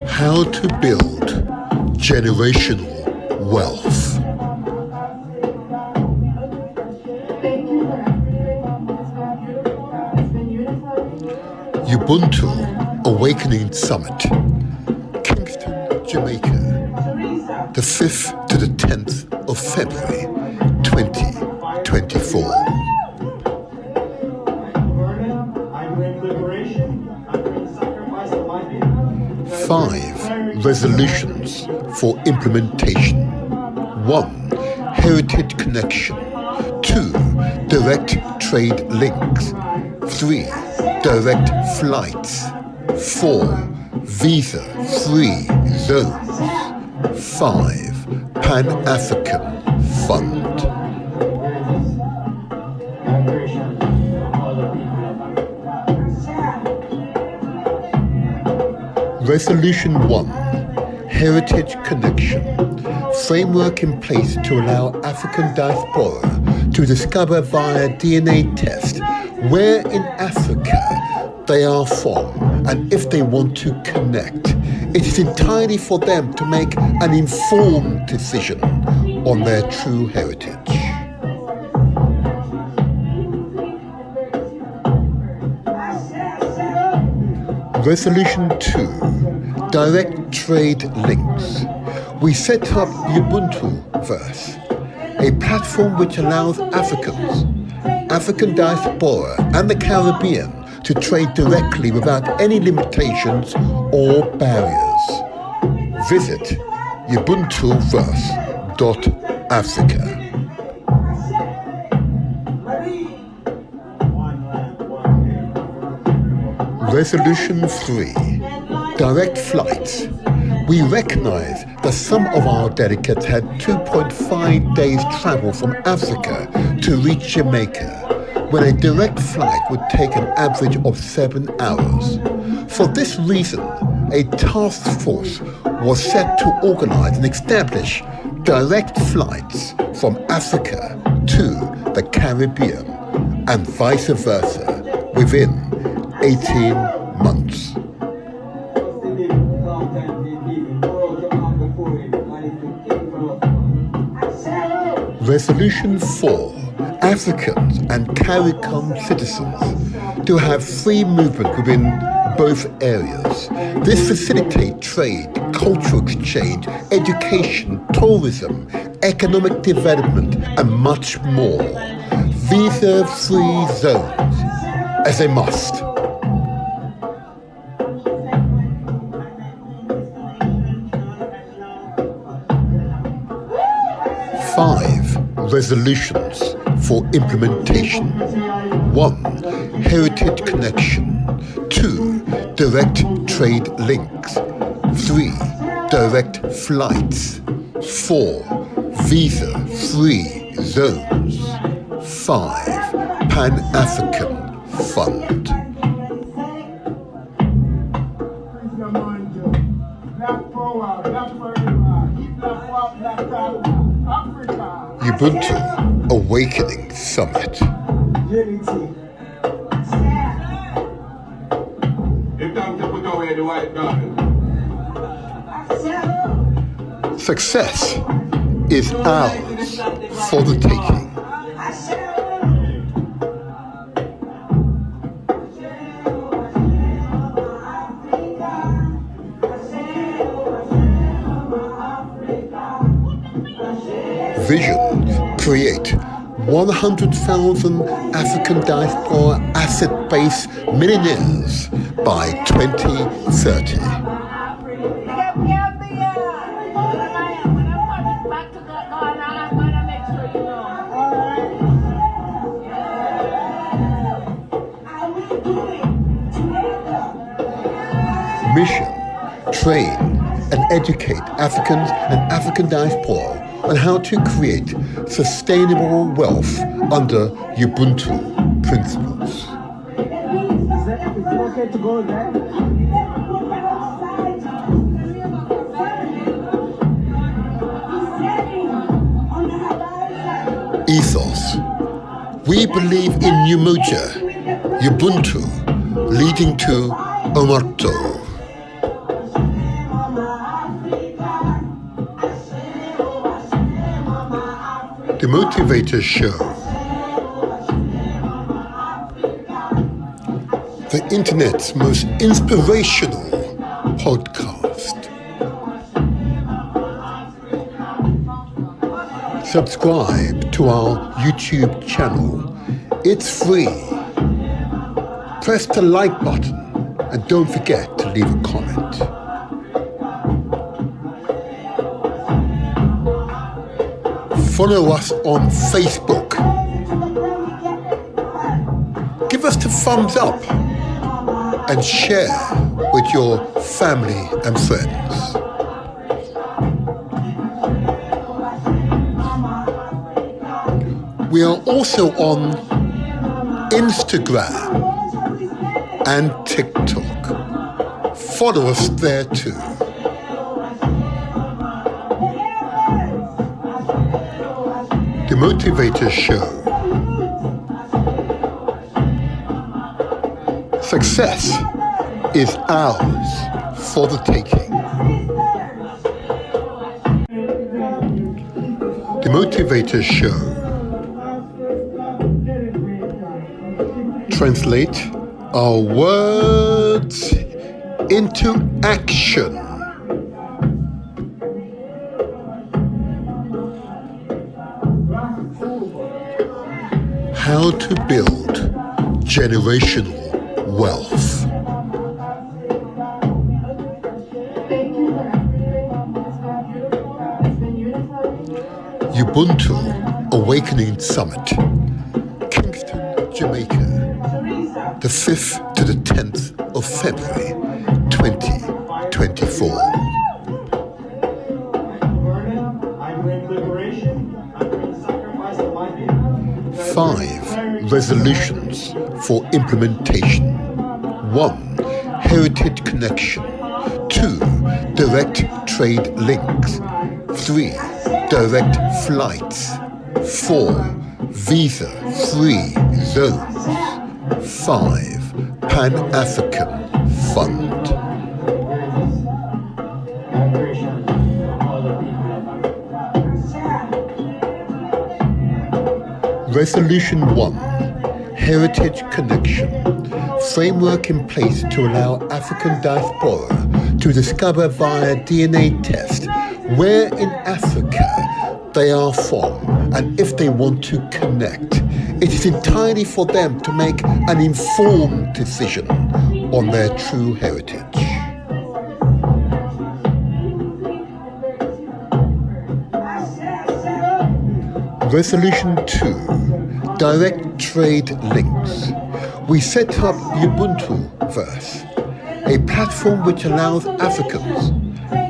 How to build generational wealth. Ubuntu Awakening Summit, Kingston, Jamaica, the 5th to the 10th of February 2024. 5 resolutions for implementation. 1. Heritage connection. 2. Direct trade links. 3. Direct flights. 4. Visa-free zones. 5. Pan-African Fund. Resolution 1. Heritage connection. Framework in place to allow African diaspora to discover via DNA test where in Africa they are from and if they want to connect. It is entirely for them to make an informed decision on their true heritage. Resolution 2. Direct trade links. We set up Ubuntuverse, a platform which allows Africans, African diaspora and the Caribbean to trade directly without any limitations or barriers. Visit ubuntuverse.africa. Resolution 3. Direct flights. We recognize that some of our delegates had 2.5 days travel from Africa to reach Jamaica, when a direct flight would take an average of 7 hours. For this reason, a task force was set to organize and establish direct flights from Africa to the Caribbean and vice versa within 18 months. Resolution 4. Africans and CARICOM citizens to have free movement within both areas. This facilitates trade, cultural exchange, education, tourism, economic development, and much more. Visa-free zones as a must. Five resolutions for implementation. 1. Heritage connection. 2. Direct trade links. 3. Direct flights. 4. Visa-free zones. 5. Pan-African Fund. Ubuntu Awakening Summit. Success is ours for the taking. Vision: create 100,000 African diaspora asset-based millionaires by 2030. Mission: train and educate Africans and African diaspora on how to create sustainable wealth under Ubuntu principles. Ethos: we believe in Umoja, Ubuntu, leading to Omarto. The Motivator Show. The internet's most inspirational podcast. Subscribe to our YouTube channel. It's free. Press the like button and don't forget to leave a comment. Follow us on Facebook. Give us the thumbs up and share with your family and friends. We are also on Instagram and TikTok. Follow us there too. The Motivator Show. Success is ours for the taking. The Motivator Show. Translate our words into action. How to build generational wealth. Ubuntu Awakening Summit, Kingston, Jamaica, the 5th to the 10th of February 2024. 5 resolutions for implementation. 1. Heritage connection. 2. Direct trade links. 3. Direct flights. 4. Visa-free zones. 5. Pan-African Fund. Resolution 1. Heritage connection. Framework in place to allow African diaspora to discover via DNA test where in Africa they are from and if they want to connect. It is entirely for them to make an informed decision on their true heritage. Resolution 2. Direct trade links. We set up Ubuntuverse, a platform which allows Africans,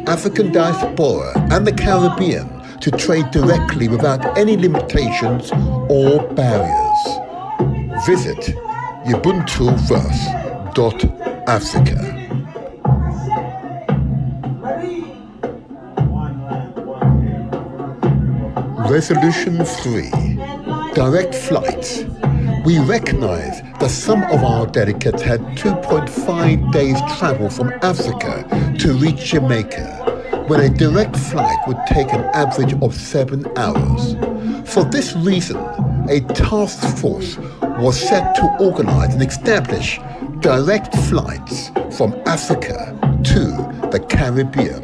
African diaspora and the Caribbean to trade directly without any limitations or barriers. Visit ubuntuverse.africa. Resolution 3. Direct flights. We recognize that some of our delegates had 2.5 days travel from Africa to reach Jamaica, when a direct flight would take an average of 7 hours. For this reason, a task force was set to organize and establish direct flights from Africa to the Caribbean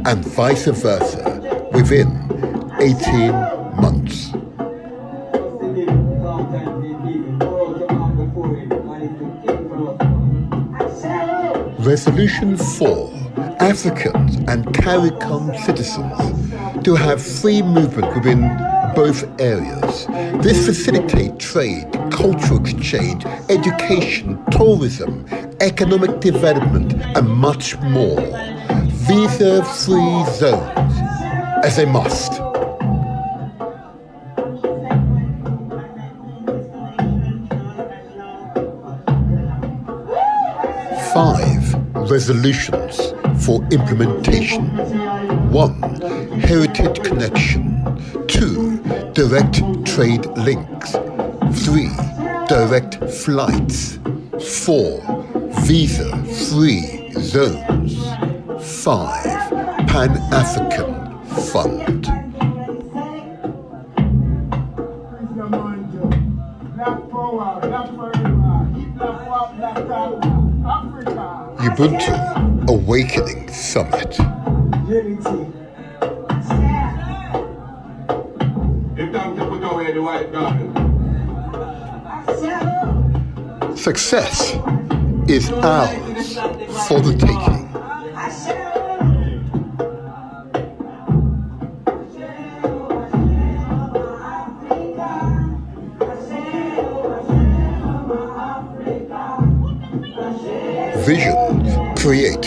and vice versa within 18 months. Resolution 4. Africans and CARICOM citizens to have free movement within both areas. This facilitates trade, cultural exchange, education, tourism, economic development, and much more. Visa-free zones as a must. Five resolutions for implementation. 1. Heritage connection. 2. Direct trade links. 3. Direct flights. 4. Visa-free zones. 5. Pan-African Fund. Ubuntu Awakening Summit. Unity. Success is ours for the taking. Vision: create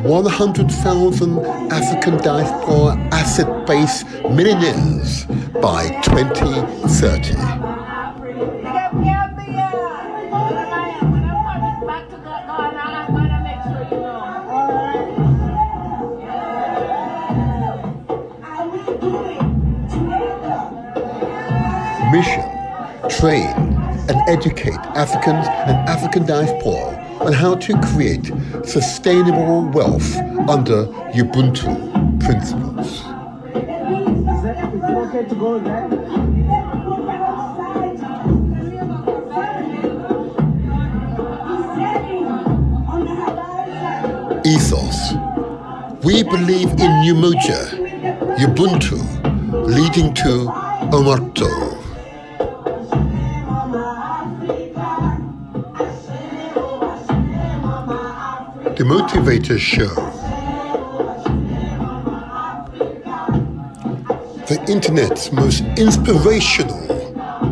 100,000 African diaspora asset-based millionaires by 2030. Mission: train and educate Africans and African diaspora on how to create sustainable wealth under Ubuntu principles. Is it okay to go there? Ethos: we believe in Umoja, Ubuntu, leading to Omarto. The Motivator Show, the internet's most inspirational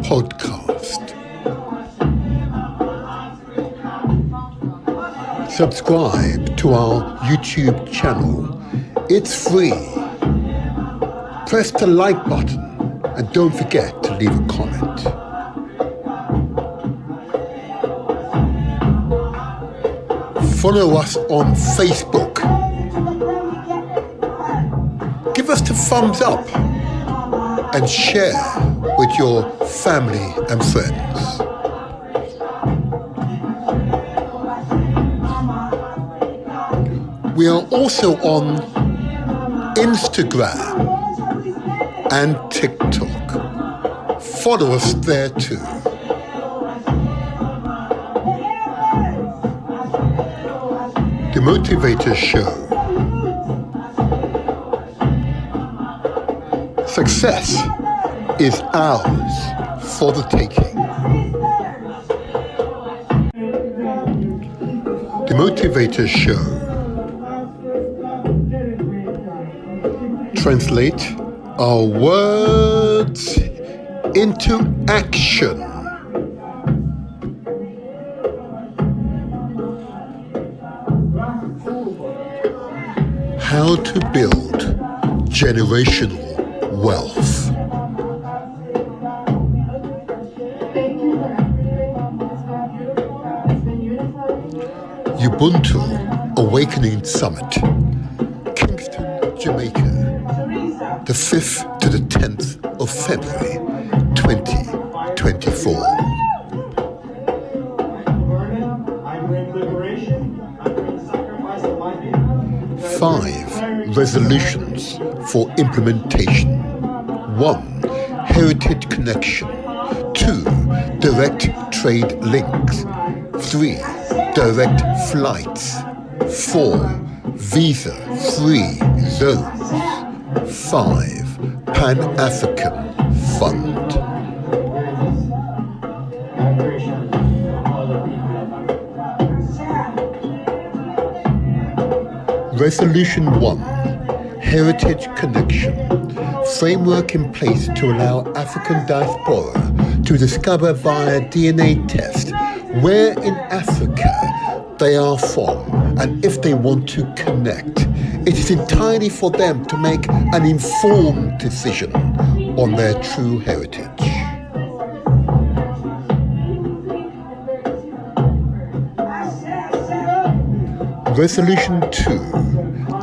podcast. Subscribe to our YouTube channel. It's free. Press the like button and don't forget to leave a comment. Follow us on Facebook. Give us the thumbs up and share with your family and friends. We are also on Instagram and TikTok. Follow us there too. The Motivator Show. Success is ours for the taking. The Motivator Show. Translate our words into action. How to build generational wealth. Ubuntu Awakening Summit, Kingston, Jamaica, the 5th to the 10th of February 2024. Five resolutions for implementation. 1. Heritage connection. 2. Direct trade links. 3. Direct flights. 4. Visa-free zones. 5. Pan-African Fund. Resolution 1. Heritage connection. Framework in place to allow African diaspora to discover via DNA test where in Africa they are from and if they want to connect. It is entirely for them to make an informed decision on their true heritage. Resolution 2.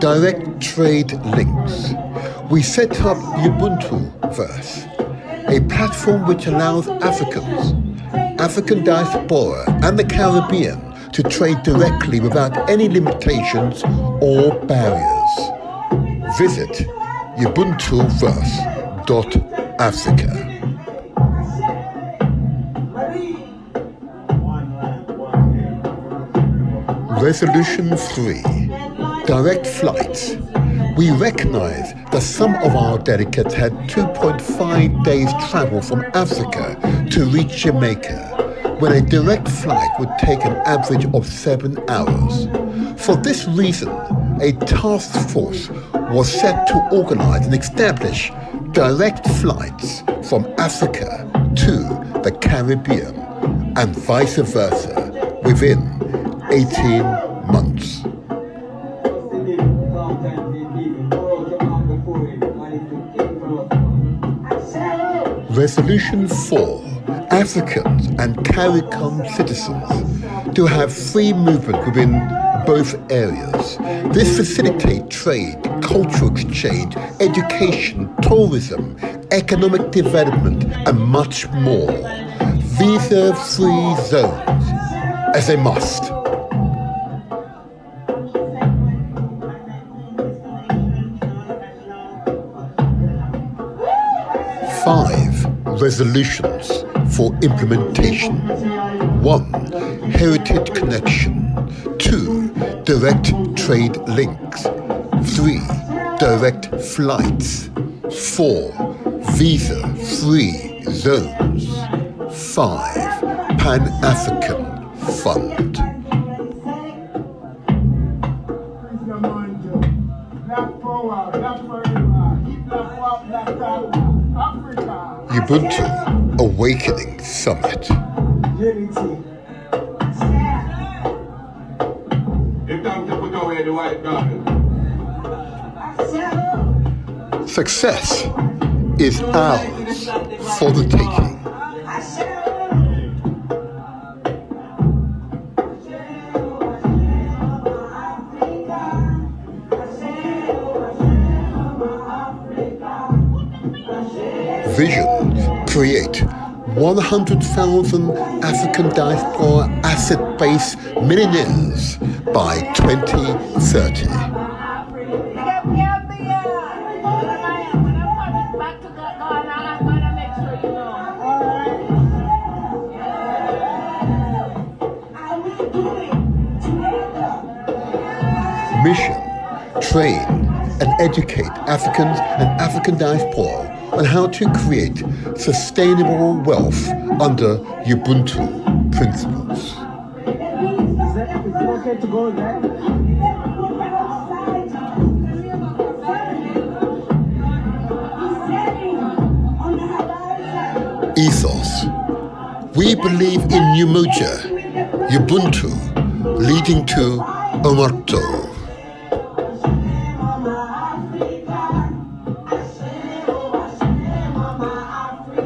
Direct trade links. We set up Ubuntuverse, a platform which allows Africans, African diaspora and the Caribbean to trade directly without any limitations or barriers. Visit ubuntuverse.africa. Resolution 3. Direct flights. We recognize that some of our delegates had 2.5 days travel from Africa to reach Jamaica, when a direct flight would take an average of 7 hours. For this reason, a task force was set to organize and establish direct flights from Africa to the Caribbean and vice versa within 18 months. Resolution 4. Africans and CARICOM citizens to have free movement within both areas. This facilitates trade, cultural exchange, education, tourism, economic development, and much more. Visa-free zones as a must. Five resolutions for implementation. 1. Heritage connection. 2. Direct trade links. 3. Direct flights. 4. Visa-free zones. 5. Pan-African Fund. Ubuntu Awakening Summit. Unity. It's time to put away the white garment. Success is ours for the taking. Vision: create 100,000 African diaspora asset-based millionaires by 2030. Mission: train and educate Africans and African diaspora on how to create sustainable wealth under Ubuntu principles. Is it okay to go there? Ethos: we believe in Umoja, Ubuntu, leading to Omarto.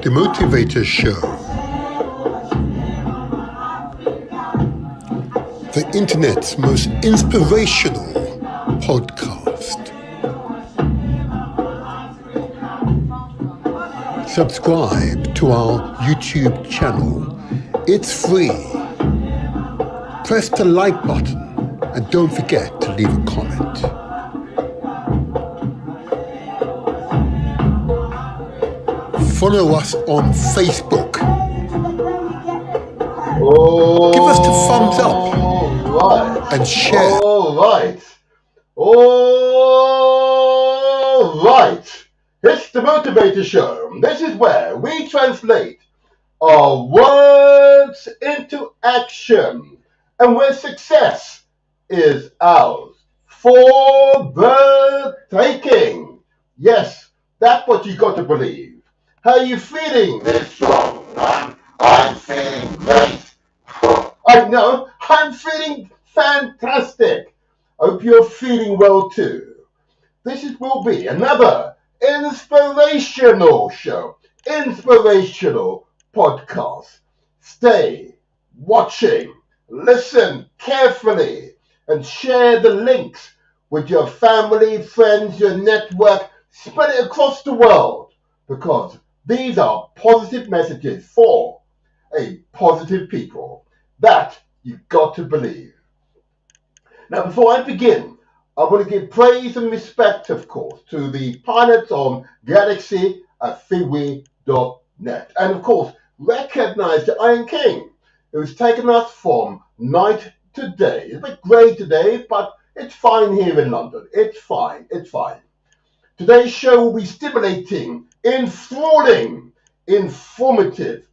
The Motivator Show. The internet's most inspirational podcast. Subscribe to our YouTube channel. It's free. Press the like button and don't forget to leave a comment. Follow us on Facebook. Give us the thumbs up and share. All right. It's the Motivator Show. This is where we translate our words into action and where success is ours for the taking. Yes, that's what you got to believe. How are you feeling this strong? I'm feeling great. I know, I'm feeling fantastic. Hope you're feeling well too. This will be another inspirational show, inspirational podcast. Stay watching, listen carefully, and share the links with your family, friends, your network. Spread it across the world because these are positive messages for a positive people. That you've got to believe. Now, before I begin, I want to give praise and respect, of course, to the pilots on Galaxy at Fiwi.net. And, of course, recognize the Iron King, who has taken us from night today. It's a bit grey today, but it's fine here in London. It's fine. It's fine. Today's show will be stimulating, enthralling, informative,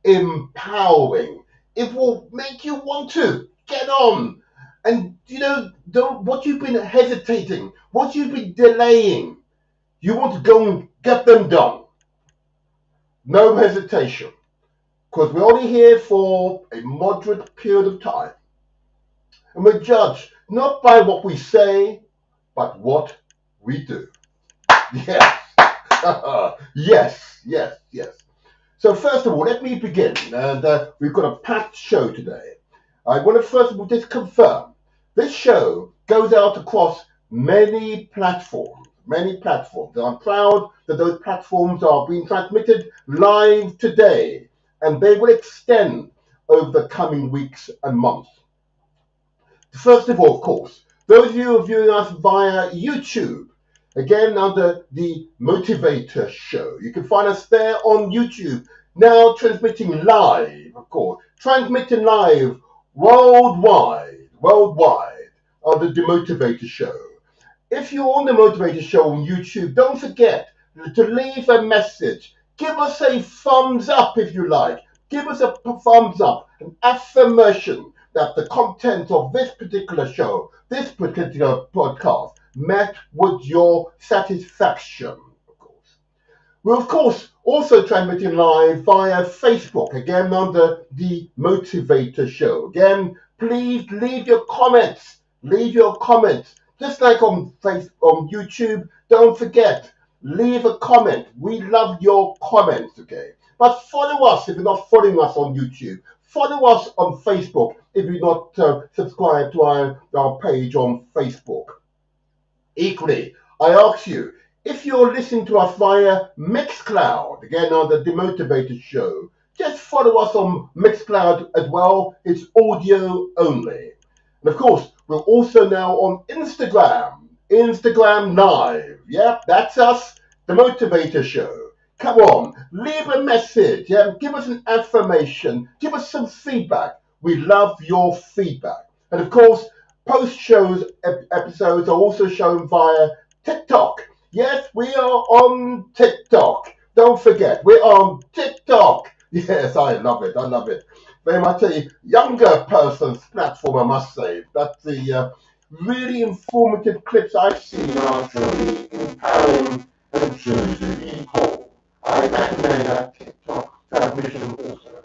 empowering. It will make you want to get on. And what you've been hesitating, what you've been delaying, you want to go and get them done. No hesitation. Because we're only here for a moderate period of time. And we're judged not by what we say, but what we do. Yes. yes. So first of all, let me begin. And we've got a packed show today. I want to first of all just confirm this show goes out across many platforms. And I'm proud that those platforms are being transmitted live today, and they will extend over the coming weeks and months. First of all, of course, those of you who are viewing us via YouTube, again under the Motivator Show, you can find us there on YouTube, now transmitting live, of course, transmitting live worldwide on the Motivator Show. If you're on the Motivator Show on YouTube, don't forget to leave a message. Give us a thumbs up if you like. Give us a thumbs up, an affirmation that the content of this particular show, this particular podcast, met with your satisfaction, of course. We're, of course, also transmitting live via Facebook, again under the Motivator Show. Again, please leave your comments. Just like on YouTube, don't forget, leave a comment. We love your comments, okay? But follow us if you're not following us on YouTube. Follow us on Facebook if you're not subscribed to our page on Facebook. Equally, I ask you, if you're listening to us via Mixcloud, again on the Demotivated Show, just follow us on Mixcloud as well. It's audio only. And of course, we're also now on Instagram Live. Yep, that's us, The Motivator Show. Come on, leave a message. Yeah, give us an affirmation. Give us some feedback. We love your feedback. And of course, post-shows episodes are also shown via TikTok. Yes, we are on TikTok. Don't forget, we're on TikTok. Yes, I love it. Very much a younger person's platform, I must say. That's the really informative clips I've seen are truly empowering and truly equal. I recommend that TikTok transmission also.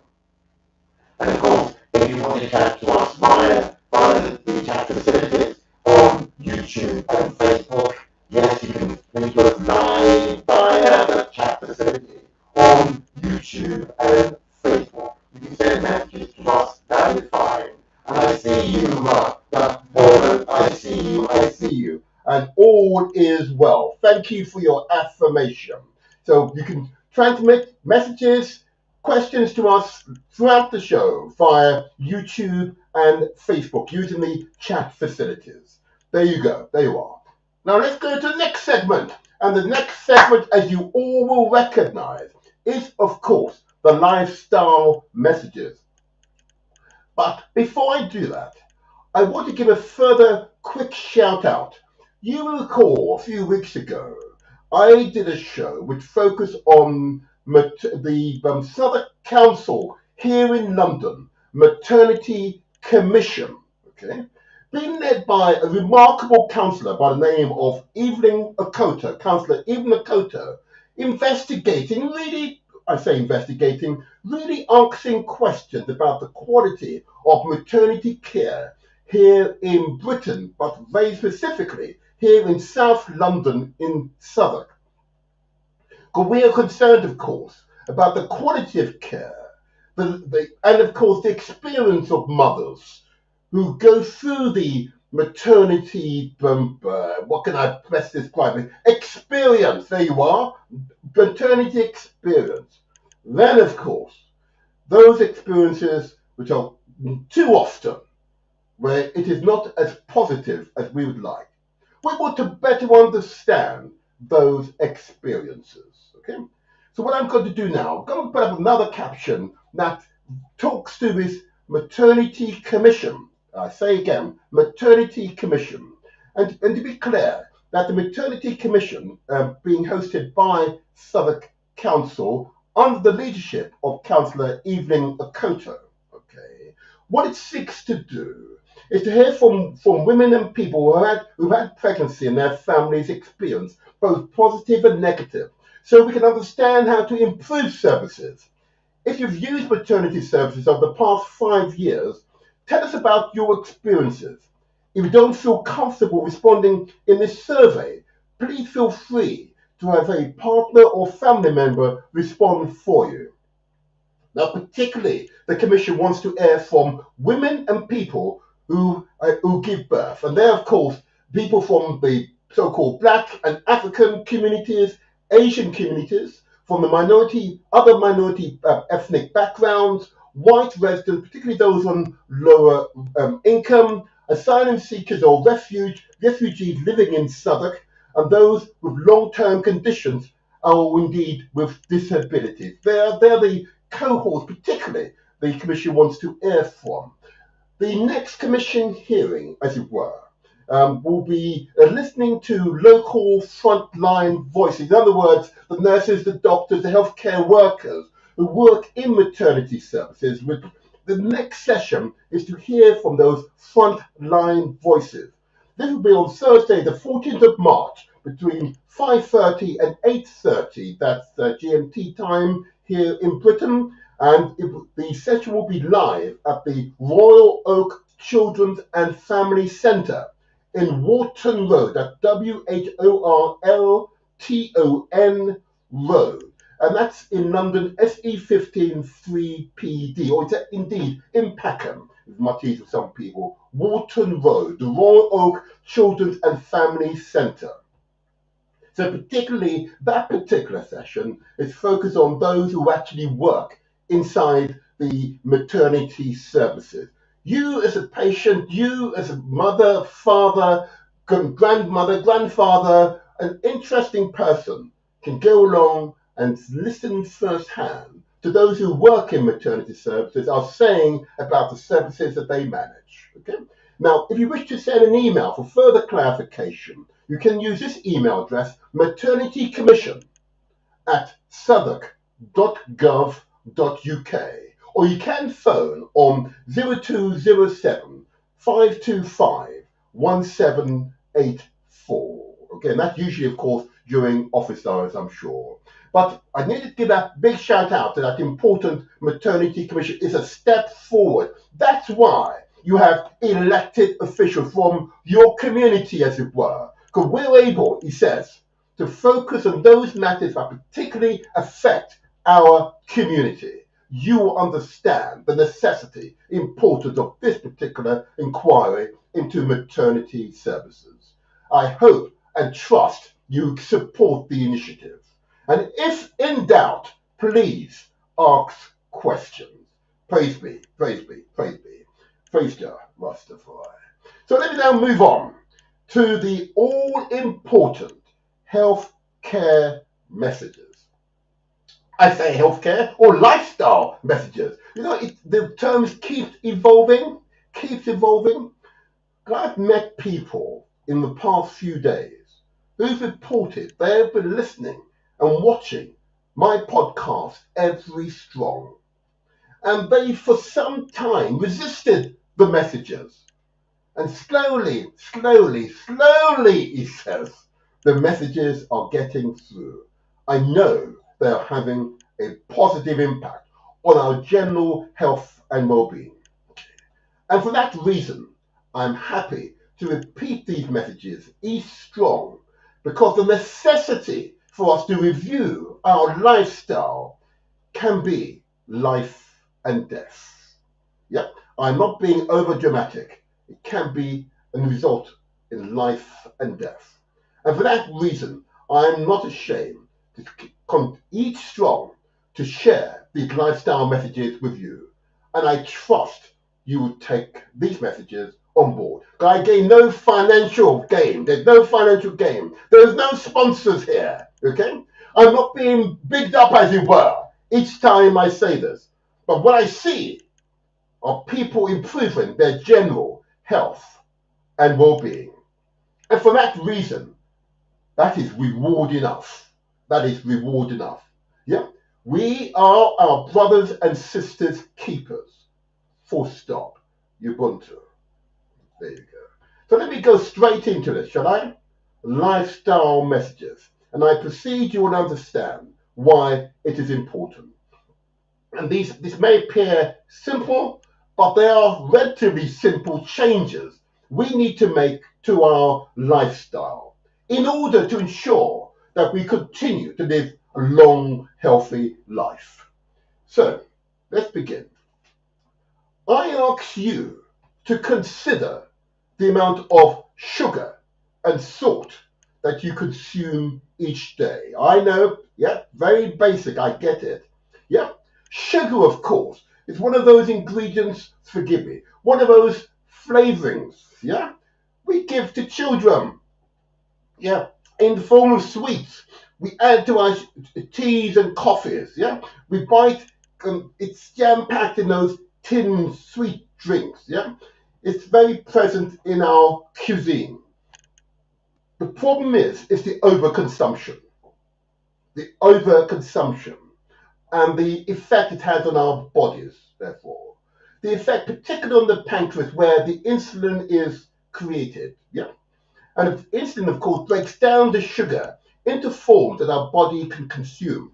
And of course, if you want to chat to us via the chat facilities on YouTube and Facebook, yes, you can link to us live via the chat facility on YouTube and Facebook. You can send messages to us, that is fine. And I see you, Morgan. I see you. And all is well. Thank you for your affirmation. So you can transmit messages, questions to us throughout the show via YouTube and Facebook using the chat facilities. There you go. There you are. Now let's go to the next segment. And the next segment, as you all will recognize, is, of course, the lifestyle messages. But before I do that, I want to give a further quick shout out. You will recall a few weeks ago, I did a show which focused on the Southwark Council here in London, Maternity Commission, okay, being led by a remarkable councillor by the name of Evelyn Okoto, Councillor Evelyn Okoto, really asking questions about the quality of maternity care here in Britain, but very specifically here in South London in Southwark. Because we are concerned, of course, about the quality of care and, of course, the experience of mothers who go through the maternity, what can I best describe it? Experience, there you are, maternity experience. Then, of course, those experiences which are too often where it is not as positive as we would like. We want to better understand those experiences, okay? So what I'm going to do now, I'm going to put up another caption that talks to this Maternity Commission, I say again, Maternity Commission. And to be clear, that the Maternity Commission, being hosted by Southwark Council under the leadership of Councillor Evelyn Akoto, okay, what it seeks to do is to hear from women and people who've had pregnancy and their families' experience, both positive and negative, so we can understand how to improve services. If you've used maternity services over the past 5 years, tell us about your experiences. If you don't feel comfortable responding in this survey, please feel free to have a partner or family member respond for you. Now, particularly, the Commission wants to hear from women and people who give birth. And they're, of course, people from the so-called Black and African communities, Asian communities, from the other minority ethnic backgrounds, white residents, particularly those on lower income, asylum seekers or refugees living in Southwark, and those with long-term conditions or indeed with disabilities. They're the cohorts, particularly, the Commission wants to hear from. The next Commission hearing, as it were, will be listening to local frontline voices. In other words, the nurses, the doctors, the healthcare workers who work in maternity services. The next session is to hear from those frontline voices. This will be on Thursday, the 14th of March, between 5:30 and 8:30. That's GMT time here in Britain. And the session will be live at the Royal Oak Children's and Family Centre in Wharton Road, at WHORLTON Road. And that's in London, SE15 3PD, or it's indeed in Peckham, it's much easier for some people. Wharton Road, the Royal Oak Children's and Family Centre. So particularly, that particular session is focused on those who actually work inside the maternity services. You as a patient, you as a mother, father, grandmother, grandfather, an interesting person can go along and listen firsthand to those who work in maternity services are saying about the services that they manage. Okay? Now, if you wish to send an email for further clarification, you can use this email address, maternitycommission@southwark.gov.uk, or you can phone on 0207 525 1784. Okay, and that's usually, of course, during office hours, I'm sure. But I need to give a big shout out to that important maternity commission. It's a step forward. That's why you have elected officials from your community, as it were. Because we're able, he says, to focus on those matters that particularly affect our community. You will understand the necessity, importance of this particular inquiry into maternity services. I hope and trust you support the initiative. And if in doubt, please ask questions. Praise be, praise be, praise be. Praise Jah Rastafari. So let me now move on to the all-important healthcare messages. I say healthcare or lifestyle messages. You know, the terms keep evolving. I've met people in the past few days who've reported they have been listening and watching my podcast Every Strong. And they, for some time, resisted the messages. And slowly, he says, the messages are getting through. I know they're having a positive impact on our general health and well-being. And for that reason, I'm happy to repeat these messages each strong, because the necessity for us to review our lifestyle can be life and death. Yep, I'm not being over dramatic. It can be a result in life and death. And for that reason, I'm not ashamed to come each strong to share these lifestyle messages with you. And I trust you will take these messages on board. I gain no financial gain. There's no financial gain. There's no sponsors here, okay? I'm not being bigged up, as it were, each time I say this. But what I see are people improving their general health, and well-being. And for that reason, that is reward enough. That is reward enough. Yeah? We are our brothers and sisters' keepers. Full stop. Ubuntu. There you go. So let me go straight into this, shall I? Lifestyle messages. And I proceed you will understand why it is important. And this may appear simple, but they are relatively simple changes we need to make to our lifestyle in order to ensure that we continue to live a long, healthy life. So, let's begin. I ask you to consider the amount of sugar and salt that you consume each day. I know, yeah, very basic, I get it. Yeah, sugar, of course, is one of those ingredients, forgive me, one of those flavorings, yeah, we give to children, yeah, in the form of sweets. We add to our teas and coffees, yeah. We buy it, it's jam-packed in those tin sweet drinks, yeah. It's very present in our cuisine. The problem is the overconsumption. The overconsumption and the effect it has on our bodies, therefore. The effect particularly on the pancreas where the insulin is created, yeah. And insulin, of course, breaks down the sugar into forms that our body can consume.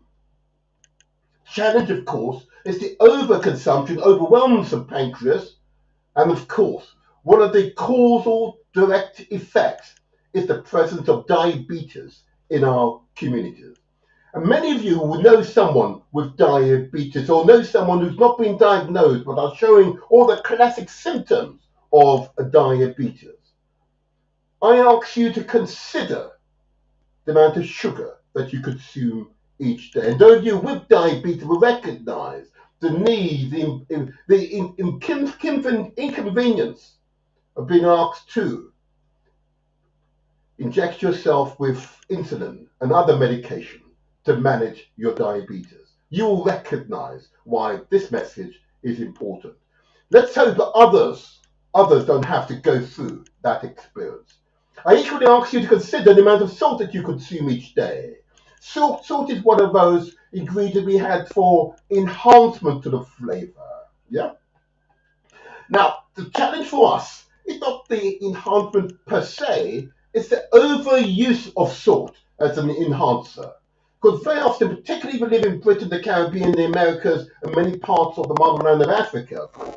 Challenge, of course, is the overconsumption overwhelms the pancreas, and of course, one of the causal direct effects is the presence of diabetes in our communities. And many of you will know someone with diabetes or know someone who's not been diagnosed but are showing all the classic symptoms of diabetes. I ask you to consider the amount of sugar that you consume each day. And those of you with diabetes will recognize the need, the inconvenience of being asked to inject yourself with insulin and other medication to manage your diabetes. You will recognize why this message is important. Let's hope that others don't have to go through that experience. I equally ask you to consider the amount of salt that you consume each day. Salt is one of those ingredients we had for enhancement to the flavor. Yeah. Now, the challenge for us is not the enhancement per se, it's the overuse of salt as an enhancer. Because very often, particularly if we live in Britain, the Caribbean, the Americas, and many parts of the motherland of Africa, of course,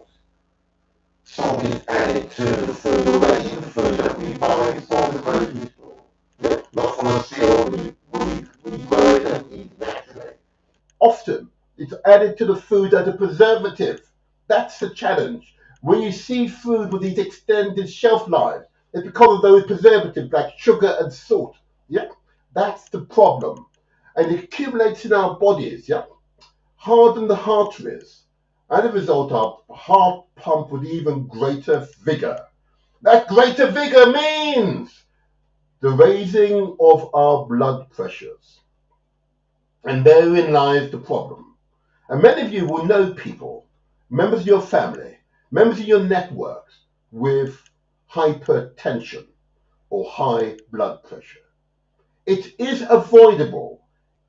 salt is added to the food already, the food that we buy from the grocery store. Yeah, not from a field, we grow it and eat naturally. Often, it's added to the food as a preservative. That's the challenge. When you see food with these extended shelf lives, it's because of those preservatives like sugar and salt. Yeah, that's the problem. And it accumulates in our bodies, yeah, harden the arteries. And as a result, our heart pump with even greater vigor. That greater vigor means the raising of our blood pressures. And therein lies the problem. And many of you will know people, members of your family, members of your networks with hypertension or high blood pressure. It is avoidable.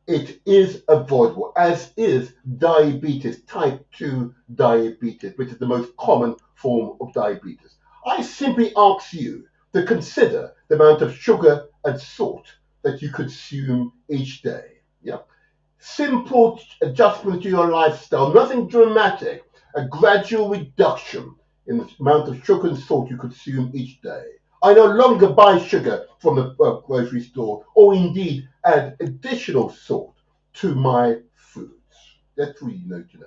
It is avoidable, as is diabetes, type 2 diabetes, which is the most common form of diabetes. I simply ask you to consider the amount of sugar and salt that you consume each day. Yeah. Simple adjustment to your lifestyle, nothing dramatic, a gradual reduction in the amount of sugar and salt you consume each day. I no longer buy sugar from the grocery store or indeed add additional salt to my foods. That's all you need to know.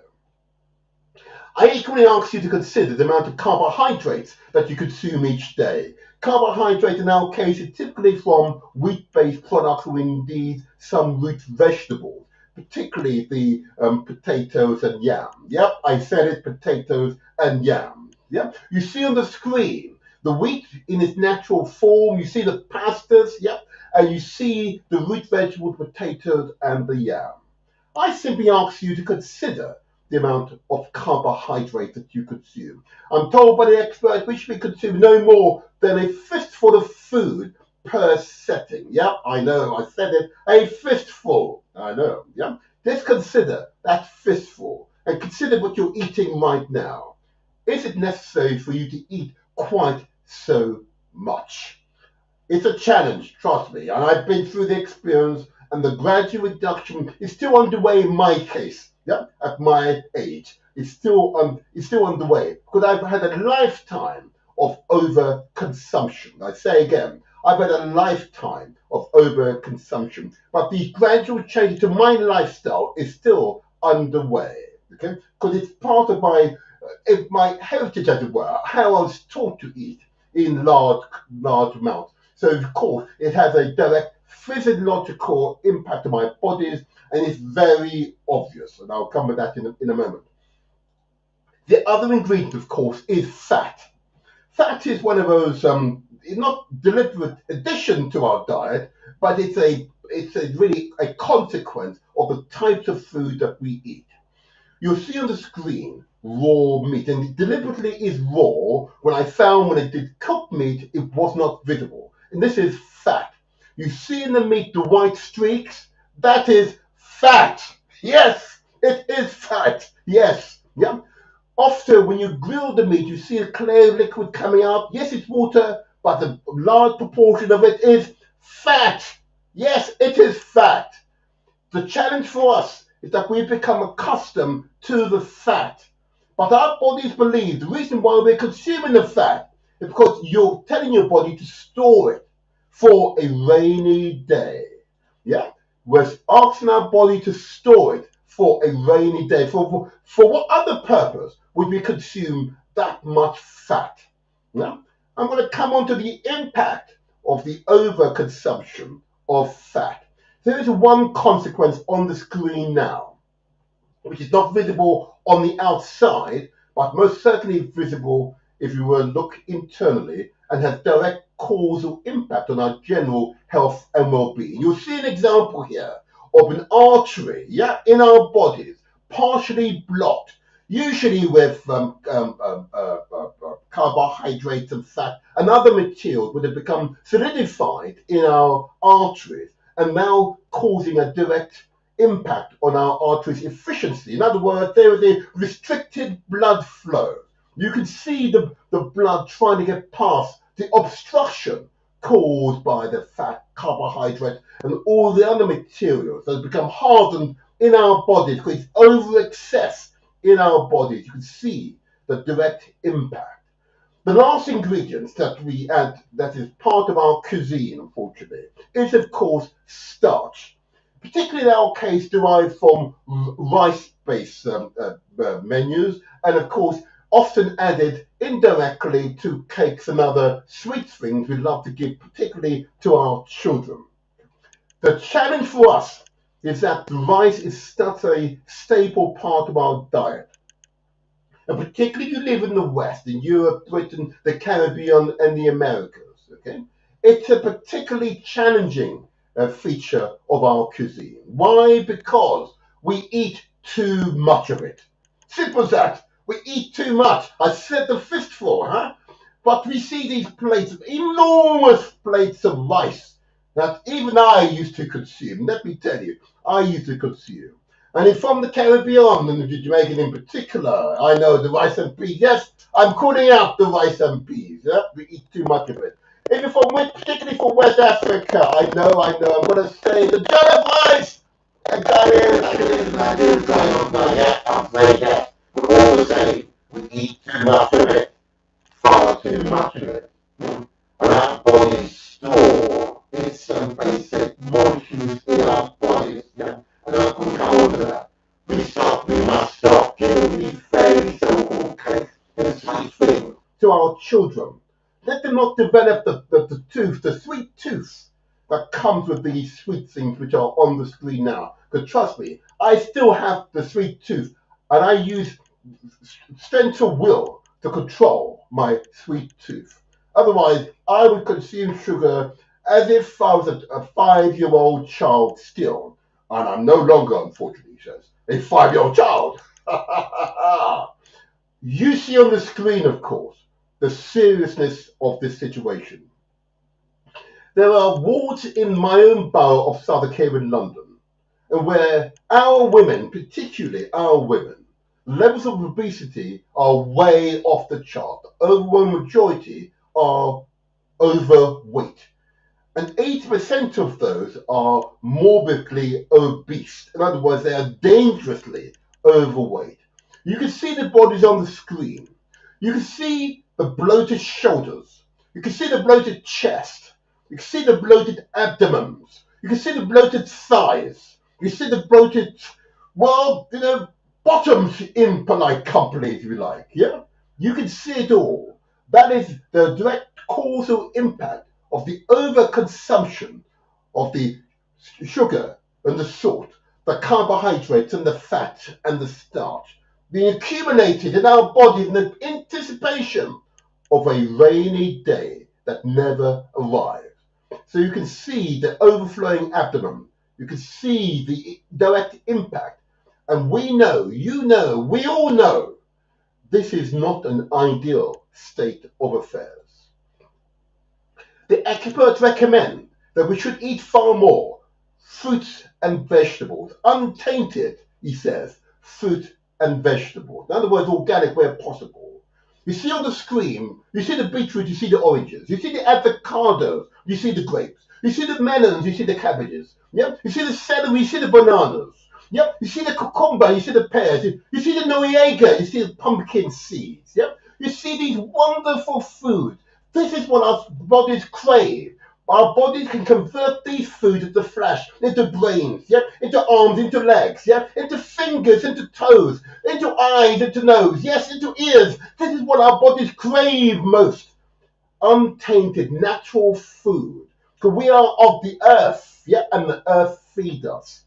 I equally ask you to consider the amount of carbohydrates that you consume each day. Carbohydrate in our case is typically from wheat-based products or indeed some root vegetables, particularly the potatoes and yam. Yep, I said it, potatoes and yam. Yep, you see on the screen the wheat in its natural form, you see the pastas, yep, and you see the root vegetable potatoes and the yam. I simply ask you to consider the amount of carbohydrate that you consume. I'm told by the experts we should be consuming no more than a fistful of food per setting. Yeah, I know, I said it, a fistful. I know, yeah. Just consider that fistful and consider what you're eating right now. Is it necessary for you to eat quite so much? It's a challenge, trust me, and I've been through the experience, and the gradual reduction is still underway in my case. Yeah, at my age, it's still underway because I've had a lifetime of overconsumption. I say again, I've had a lifetime of overconsumption, but the gradual change to my lifestyle is still underway. Okay, because it's part of my heritage, as it were, how I was taught to eat in large amounts. So of course, it has a direct physiological impact on my bodies, and it's very obvious. And I'll come with that in a moment. The other ingredient, of course, is fat. Fat is one of those it's not deliberate addition to our diet, but it's really a consequence of the types of food that we eat. You'll see on the screen raw meat, and it deliberately is raw. When I found when it did cooked meat, it was not visible. And this is fat. You see in the meat the white streaks? That is fat. Yes, it is fat. Yes. Yeah. Often when you grill the meat, you see a clear liquid coming out. Yes, it's water, but a large proportion of it is fat. Yes, it is fat. The challenge for us is that we've become accustomed to the fat. But our bodies believe the reason why we're consuming the fat is because you're telling your body to store it for a rainy day. Yeah? We're asking our body to store it for a rainy day. For what other purpose would we consume that much fat? Yeah? I'm going to come on to the impact of the overconsumption of fat. There is one consequence on the screen now, which is not visible on the outside, but most certainly visible if you were to look internally and has direct causal impact on our general health and well-being. You'll see an example here of an artery, yeah, in our bodies, partially blocked, usually with carbohydrates and fat and other materials would have become solidified in our arteries and now causing a direct impact on our arteries' efficiency. In other words, there is a restricted blood flow. You can see the blood trying to get past the obstruction caused by the fat, carbohydrate, and all the other materials that have become hardened in our bodies because it's over excess in our bodies. You can see the direct impact. The last ingredient that we add that is part of our cuisine, unfortunately, is of course starch, particularly in our case derived from rice-based menus, and of course often added indirectly to cakes and other sweet things we love to give, particularly to our children. The challenge for us is that rice is such a staple part of our diet. And particularly if you live in the West, in Europe, Britain, the Caribbean, and the Americas, okay? It's a particularly challenging feature of our cuisine. Why? Because we eat too much of it. Simple as that. We eat too much. I said the fistful, huh? But we see these plates, enormous plates of rice that even I used to consume. Let me tell you, I used to consume. And it's from the Caribbean and the Jamaican in particular. I know the rice and peas. Yes, I'm calling out the rice and peas. Yeah? We eat too much of it. Even particularly for West Africa, I know, I'm going to say the jollof rice. And that is, yeah, I'll say that. But all the same, we eat too much of it. Far too much of it. And our bodies store its basic molecules in our bodies. Yeah? And I can come on to that. We must stop giving these very so-called cakes and sweet things to our children. Let them not develop the sweet tooth that comes with these sweet things which are on the screen now. Because trust me, I still have the sweet tooth, and I use strength of will to control my sweet tooth. Otherwise, I would consume sugar as if I was a 5-year-old child still. And I'm no longer, unfortunately, a 5-year-old child. You see on the screen, of course, the seriousness of this situation. There are wards in my own borough of Southwark here in London, and where our women, particularly our women, levels of obesity are way off the chart. The overwhelming majority are overweight, and 80% of those are morbidly obese. In other words, they are dangerously overweight. You can see the bodies on the screen. You can see the bloated shoulders. You can see the bloated chest. You can see the bloated abdomens. You can see the bloated thighs. You see the bloated, well, bottoms in polite company, if you like. Yeah? You can see it all. That is the direct causal impact of the overconsumption of the sugar and the salt, the carbohydrates and the fat and the starch being accumulated in our bodies in the anticipation of a rainy day that never arrives. So you can see the overflowing abdomen. You can see the direct impact. And we know, you know, we all know this is not an ideal state of affairs. The experts recommend that we should eat far more fruits and vegetables, untainted, he says, fruit and vegetables. In other words, organic where possible. You see on the screen, you see the beetroot, you see the oranges, you see the avocados, you see the grapes, you see the melons, you see the cabbages, yep. You see the celery, you see the bananas, yep. You see the cucumber, you see the pears, you see the noriega, you see the pumpkin seeds, yep. You see these wonderful foods. This is what our bodies crave. Our bodies can convert these foods into flesh, into brains, yeah, into arms, into legs, yeah, into fingers, into toes, into eyes, into nose, yes, into ears. This is what our bodies crave most. Untainted, natural food. Because we are of the earth, yeah, and the earth feeds us.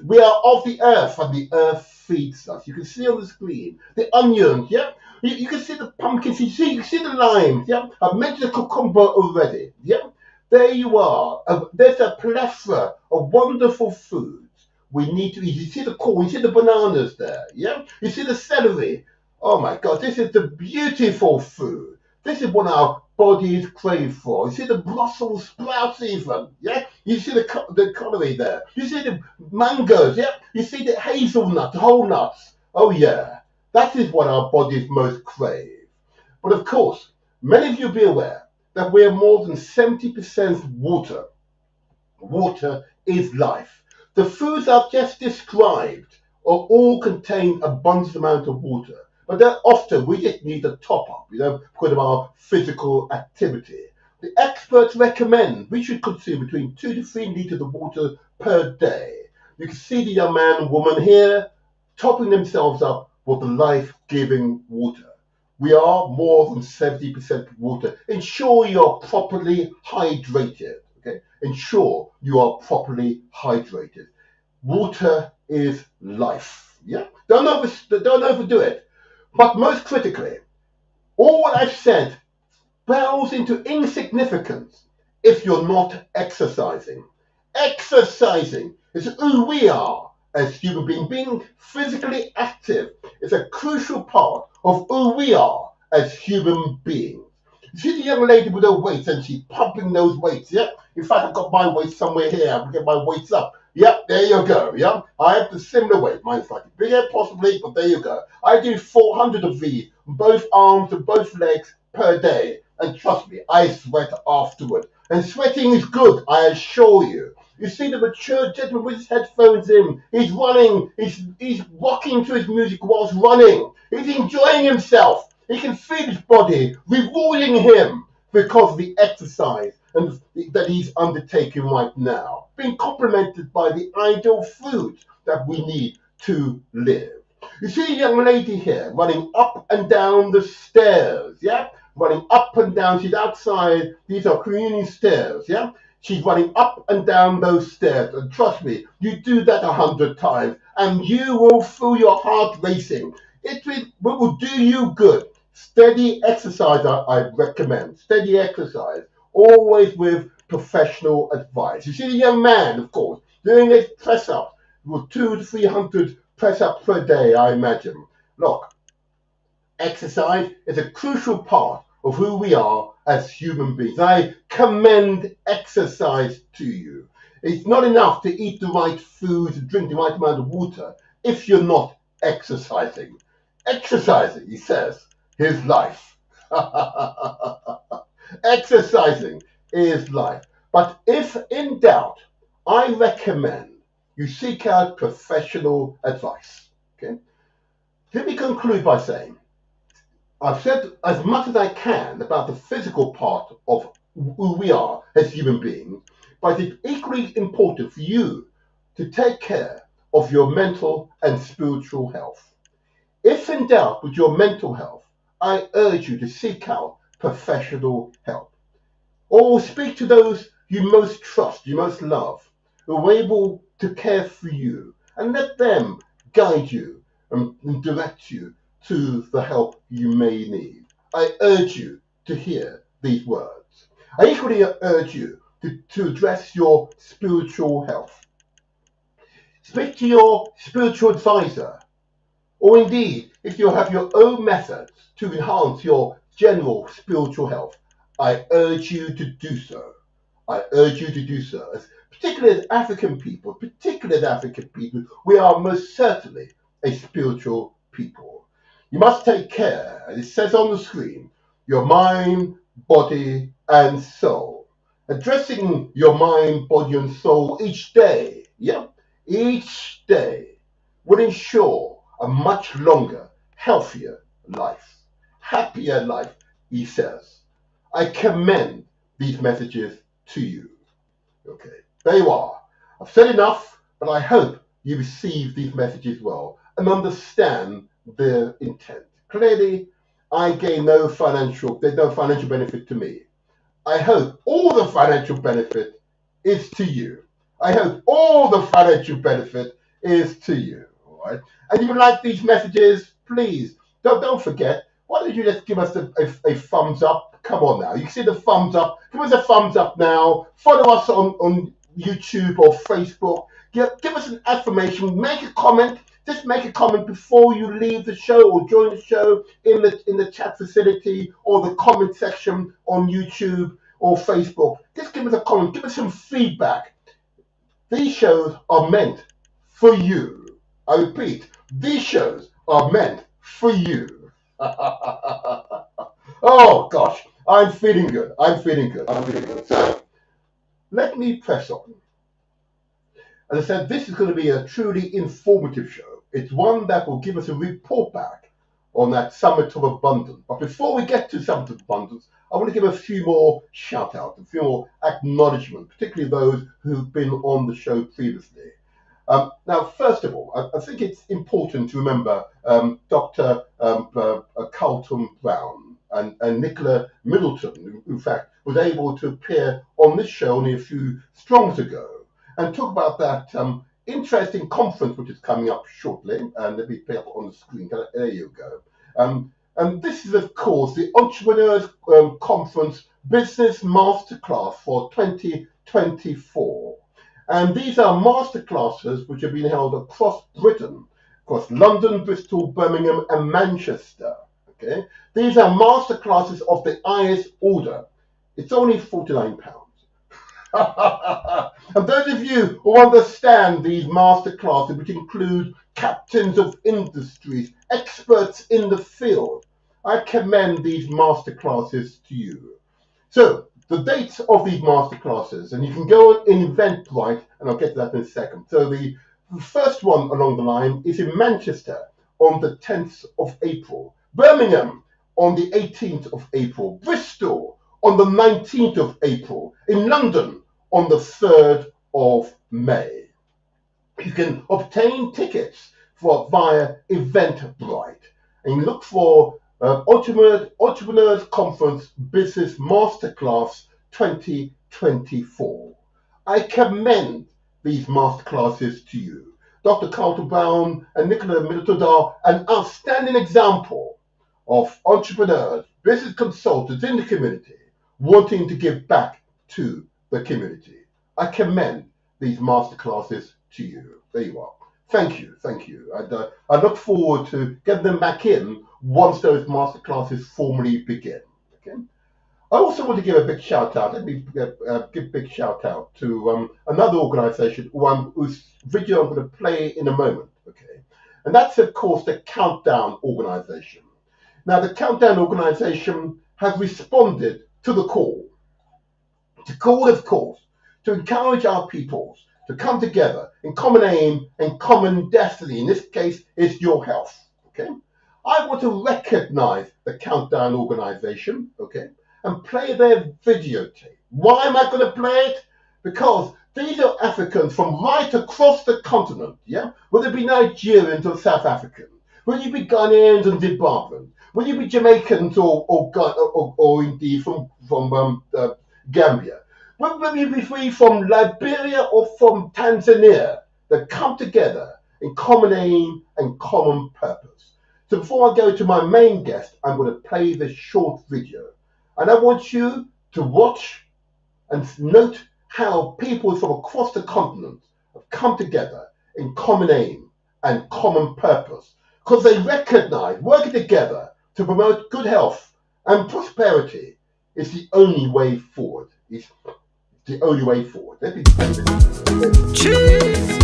We are of the earth, and the earth feeds us. You can see on the screen the onions, yeah. You can see the pumpkins. You can see the limes, yeah. I've mentioned the cucumber already, yeah. There you are. There's a plethora of wonderful foods we need to eat. You see the corn, you see the bananas there, yeah? You see the celery. Oh my God, this is the beautiful food. This is what our bodies crave for. You see the Brussels sprouts even, yeah? You see the celery there. You see the mangoes, yeah? You see the hazelnuts, whole nuts. Oh yeah, that is what our bodies most crave. But of course, many of you be aware that we are more than 70% water. Water is life. The foods I've just described are all contain abundant amount of water, but then often we just need a top up, because of our physical activity. The experts recommend we should consume between 2 to 3 liters of water per day. You can see the young man and woman here topping themselves up with the life-giving water. We are more than 70% water. Ensure you are properly hydrated. Okay? Ensure you are properly hydrated. Water is life. Yeah? Don't overdo it. But most critically, all what I've said pales into insignificance if you're not exercising. Exercising is who we are as human beings. Being physically active is a crucial part of who we are as human beings. You see the young lady with her weights and she's pumping those weights, yeah? In fact, I've got my weights somewhere here. I can get my weights up. Yep, there you go, yeah? I have the similar weight. Mine's slightly bigger, possibly, but there you go. I do 400 of these, both arms and both legs per day. And trust me, I sweat afterward. And sweating is good, I assure you. You see the mature gentleman with his headphones in. He's running. He's rocking to his music whilst running. He's enjoying himself. He can feel his body rewarding him because of the exercise and that he's undertaking right now. Being complemented by the ideal food that we need to live. You see a young lady here running up and down the stairs, yeah? Running up and down. She's outside. These are community stairs, yeah? She's running up and down those stairs. And trust me, you do that 100 times and you will feel your heart racing. It will do you good. Steady exercise, I recommend. Steady exercise. Always with professional advice. You see the young man, of course, doing his press-ups with 200 to 300 press ups per day, I imagine. Look, exercise is a crucial part of who we are as human beings. I commend exercise to you. It's not enough to eat the right foods and drink the right amount of water if you're not exercising. Exercising, he says, is life. Exercising is life. But if in doubt, I recommend you seek out professional advice. Okay? Let me conclude by saying I've said as much as I can about the physical part of who we are as human beings, but it's equally important for you to take care of your mental and spiritual health. If in doubt with your mental health, I urge you to seek out professional help. Or speak to those you most trust, you most love, who are able to care for you, and let them guide you and direct you to the help you may need. I urge you to hear these words. I equally urge you to address your spiritual health. Speak to your spiritual advisor, or indeed, if you have your own methods to enhance your general spiritual health, I urge you to do so. I urge you to do so. Particularly as African people, we are most certainly a spiritual people. You must take care, as it says on the screen, your mind, body, and soul. Addressing your mind, body, and soul each day, each day will ensure a much longer, healthier life, happier life, he says. I commend these messages to you. Okay, there you are. I've said enough, but I hope you receive these messages well and understand their intent. Clearly, there's no financial benefit to me. I hope all the financial benefit is to you. I hope all the financial benefit is to you. All right. And if you like these messages, please don't forget. Why don't you just give us a thumbs up? Come on now. You see the thumbs up. Give us a thumbs up now. Follow us on YouTube or Facebook. Give us an affirmation. Make a comment. Just make a comment before you leave the show or join the show in the chat facility or the comment section on YouTube or Facebook. Just give us a comment. Give us some feedback. These shows are meant for you. I repeat, these shows are meant for you. Oh gosh, I'm feeling good. So let me press on. As I said, this is going to be a truly informative show. It's one that will give us a report back on that Summit of Abundance. But before we get to Summit of Abundance, I want to give a few more shout outs, a few more acknowledgements, particularly those who've been on the show previously. Now, first of all, I think it's important to remember Dr. Carlton Brown and Nicola Middleton, who in fact was able to appear on this show only a few strongs ago and talk about that interesting conference which is coming up shortly. And let me put it up on the screen. There you go. And this is, of course, the Entrepreneurs Conference Business Masterclass for 2024. And these are masterclasses which have been held across Britain, across London, Bristol, Birmingham, and Manchester. Okay, these are masterclasses of the highest order. It's only £49. And those of you who understand these masterclasses, which include captains of industries, experts in the field, I commend these masterclasses to you. So, the dates of these masterclasses, and you can go in Eventbrite, and I'll get to that in a second. So the first one along the line is in Manchester on the 10th of April, Birmingham on the 18th of April, Bristol on the 19th of April, in London on the 3rd of May. You can obtain tickets via Eventbrite, and you look for Entrepreneurs Conference Business Masterclass 2024. I commend these masterclasses to you. Dr. Carlton Brown and Nicola Middleton are an outstanding example of entrepreneurs, business consultants in the community wanting to give back to the community. I commend these masterclasses to you. There you are. Thank you, thank you. I look forward to getting them back in once those masterclasses formally begin. Okay. I also want to give a big shout out. Let me give a big shout out to another organisation whose video I'm going to play in a moment. Okay, and that's of course the Countdown organisation. Now, the Countdown organisation has responded to the call. The call, of course, to encourage our peoples to come together in common aim and common destiny. In this case, it's your health. Okay, I want to recognise the Countdown organisation. Okay, and play their videotape. Why am I going to play it? Because these are Africans from right across the continent. Yeah, whether it be Nigerians or South Africans, whether you be Ghanaians and Zimbabweans, whether you be Jamaicans or indeed from Gambia, whether you be free from Liberia or from Tanzania, that come together in common aim and common purpose. So before I go to my main guest, I'm going to play this short video. And I want you to watch and note how people from across the continent have come together in common aim and common purpose. Because they recognize working together to promote good health and prosperity is the only way forward. It's the only way forward. Let me play this. Cheese.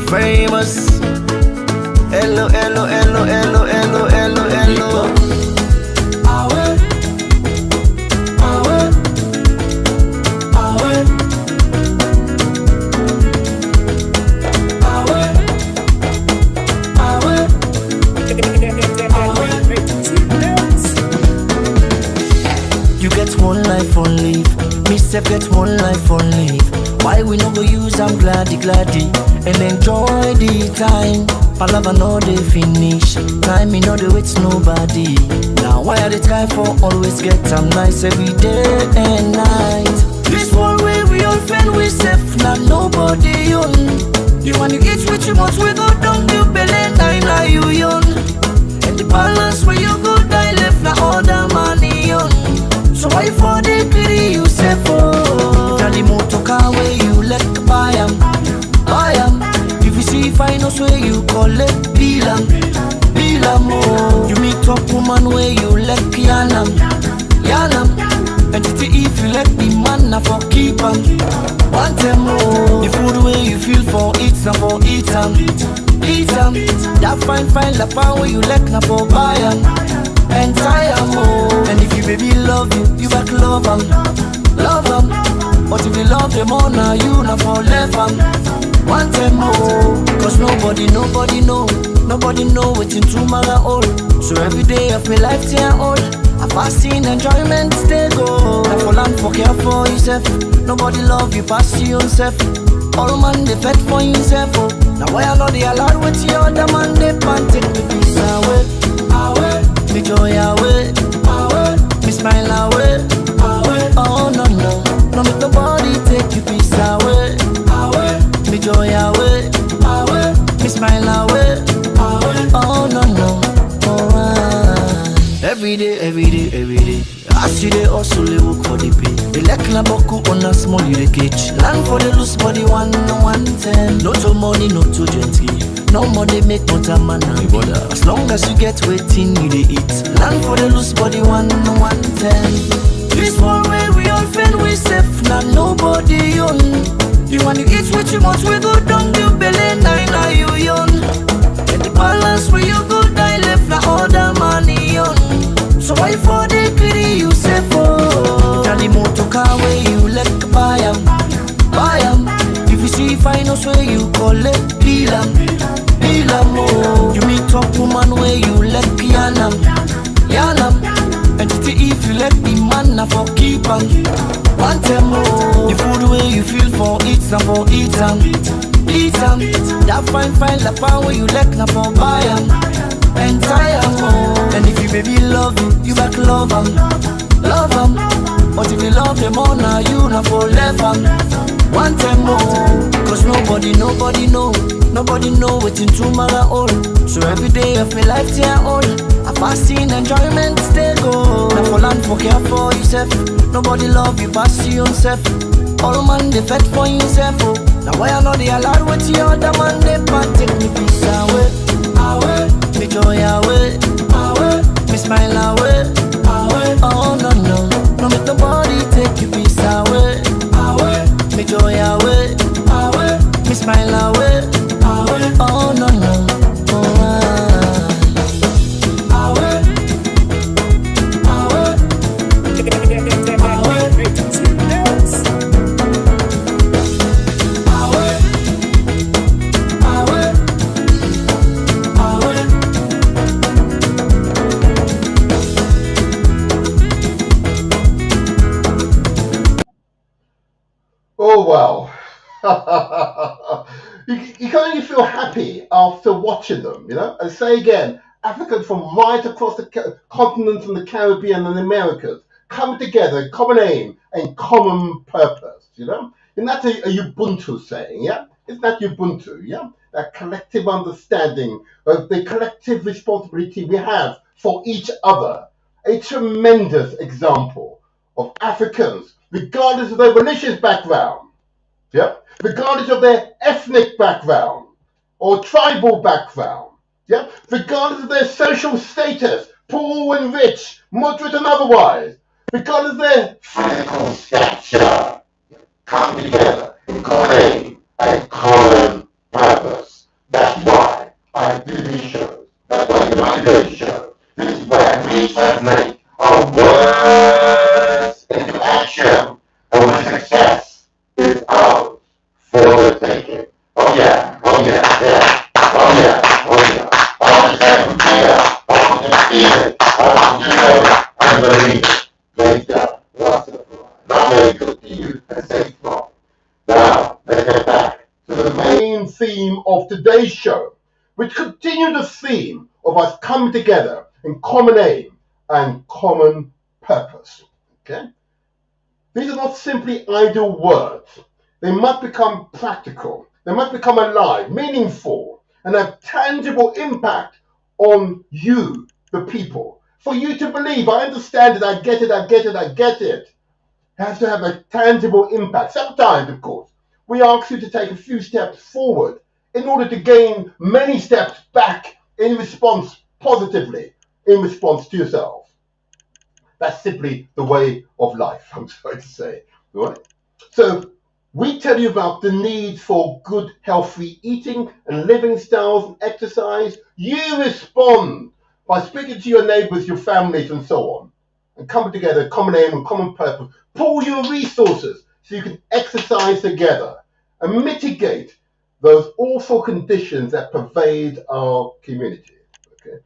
Famous. Hello, hello, hello, hello, hello, hello, hello. You get one life on leave. Me self get one life on leave. Why we no go use am gladdy and enjoy the time. Palava no dey finish. Time me no dey wait nobody. Now why I dey try for always get am nice every day and night. This one way we all fend we safe, not nobody own. The one you eat with too much we go down you belly now you young. And the balance where you go die left na all the money on. So why for the greedy you say for? Now the motor car where you let buy am. If you see finance where you collect bill am oh. You meet up woman where you let yanam. And if you let the man na for keep am. Want them more. The food where you feel for eat na for eat am. That fine la pan where you let na for buy am. And tie am oh. And if you baby love you back love am. But if you love them all now you na for left am. Want them more. Cause nobody know waiting tomorrow all. So every day of my life till I'm old, I fasting enjoyment stay go. Now for land for care for yourself. Nobody love you pass you yourself. All man they fed for himself oh. Now why I know they allowed with the other man they pan take me peace away. Me joy away. Me smile away. Oh no make nobody take you peace away. Me joy away. Me smile away. Oh no. Every day. I see they also they work for the pay. They like na boku on a small you dey catch. Land for the loose body 110. No to money, no to gentry. No more they make motor man and bother. As long as you get waiting you dey eat. Land for the loose body 110. This one way we all fend we safe, not nobody own. The one you eat with too much we go down you belly now you young. And the balance where you go die left na all the money on. So why for the greedy you say for? Now the motor car where you let buy am. If you see finance where you collect bill am oh. You meet up woman where you let yanam. And if you let the man na for keep am. Want them oh. The food where you feel for eat na for eat am. That fine la pan where you let na for buy am. And tie am oh. And if you baby love you back love am. But if you love them all now you na for left am. Want them oh. Cause nobody know waiting tomorrow all. So every day of my life till I'm old, I fasting enjoyment stay go. Now for land for care for yourself. Nobody love you pass you yourself. All man they fed for himself oh. Now why I know they allowed with the other man, they can't take me peace away. Away, me joy away. Away, me smile away. Away, oh no no, no make nobody take you peace away. Away, me joy away. Away, me smile away. Away, oh no no, oh away, away, Oh, wow. You can only feel happy after watching them, you know? And say again, Africans from right across the continents and the Caribbean and the Americas come together, in common aim and common purpose, you know? And that's a Ubuntu saying, yeah? Isn't that Ubuntu, yeah? That collective understanding of the collective responsibility we have for each other. A tremendous example of Africans, regardless of their religious background, yeah, regardless of their ethnic background or tribal background, yeah, regardless of their social status, poor and rich, moderate and otherwise, regardless of their physical stature, come together in common aim and common purpose. That's why I do these shows. That's why I do these shows. This is where we translate our words into action, and when success is ours for the taking. Oh yeah, oh yeah, yeah, oh yeah, oh yeah, oh yeah, oh yeah, feel it, oh yeah, I believe it. Great job, Rastafari. Not very good to you, and safe from. Now, let's get back to the main theme of today's show, which continues the theme of us coming together in common aim and common purpose. Okay? These are not simply idle words. They must become practical. They must become alive, meaningful, and have tangible impact on you, the people. For you to believe, I understand it, I get it, I get it, I get it. It has to have a tangible impact. Sometimes, of course, we ask you to take a few steps forward in order to gain many steps back in response positively, in response to yourself. That's simply the way of life, I'm sorry to say. Right? So we tell you about the need for good, healthy eating and living styles and exercise. You respond by speaking to your neighbors, your families, and so on, and coming together, common aim and common purpose. Pool your resources so you can exercise together and mitigate those awful conditions that pervade our community. Okay?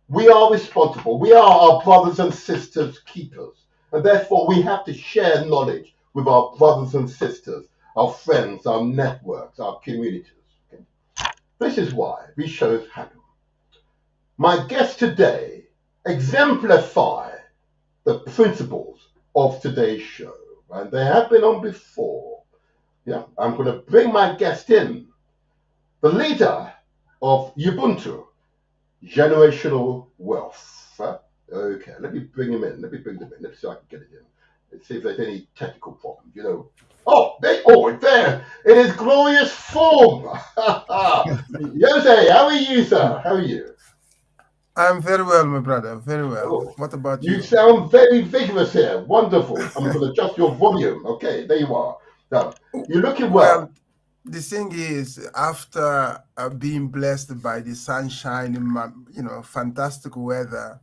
We are responsible. We are our brothers and sisters' keepers. And therefore, we have to share knowledge with our brothers and sisters, our friends, our networks, our communities. Okay? This is why these shows happen. My guests today exemplify the principles of today's show. And they have been on before. Yeah, I'm going to bring my guest in. The leader of Ubuntu, Generational Wealth. Okay, let me bring him in. Let me bring them in. Let's see if I can get it in. Let's see if there's any technical problem. You know. Oh, it's there. It is glorious form. Jose, how are you, sir? How are you? I'm very well, my brother. Very well. Oh, What about you? you sound very vigorous here. Wonderful. I'm going to adjust your volume. Okay, there you are. Now, you're looking well. Well, the thing is, after being blessed by the sunshine, fantastic weather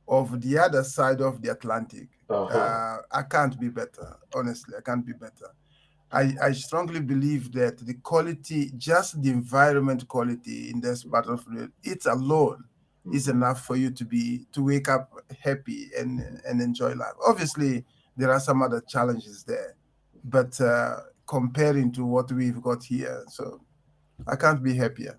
of the other side of the Atlantic, I can't be better. Honestly, I can't be better. I strongly believe that the quality, just the environment quality in this battlefield, it alone is enough for you to wake up happy and enjoy life. Obviously, there are some other challenges there, but comparing to what we've got here, so I can't be happier.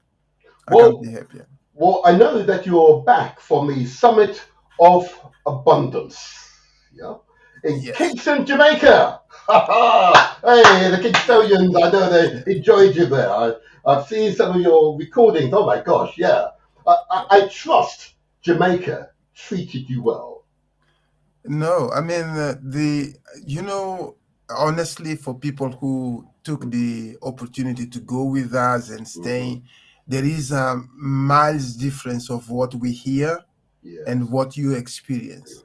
Well, I know that you're back from the Summit of Abundance, yeah, in Yes. Kingston, Jamaica. Hey, the Kingstonians, I know they enjoyed you there. I've seen some of your recordings. Oh my gosh, yeah. I trust Jamaica treated you well. No, I mean honestly, for people who took the opportunity to go with us and stay, there is a miles difference of what we hear and what you experience.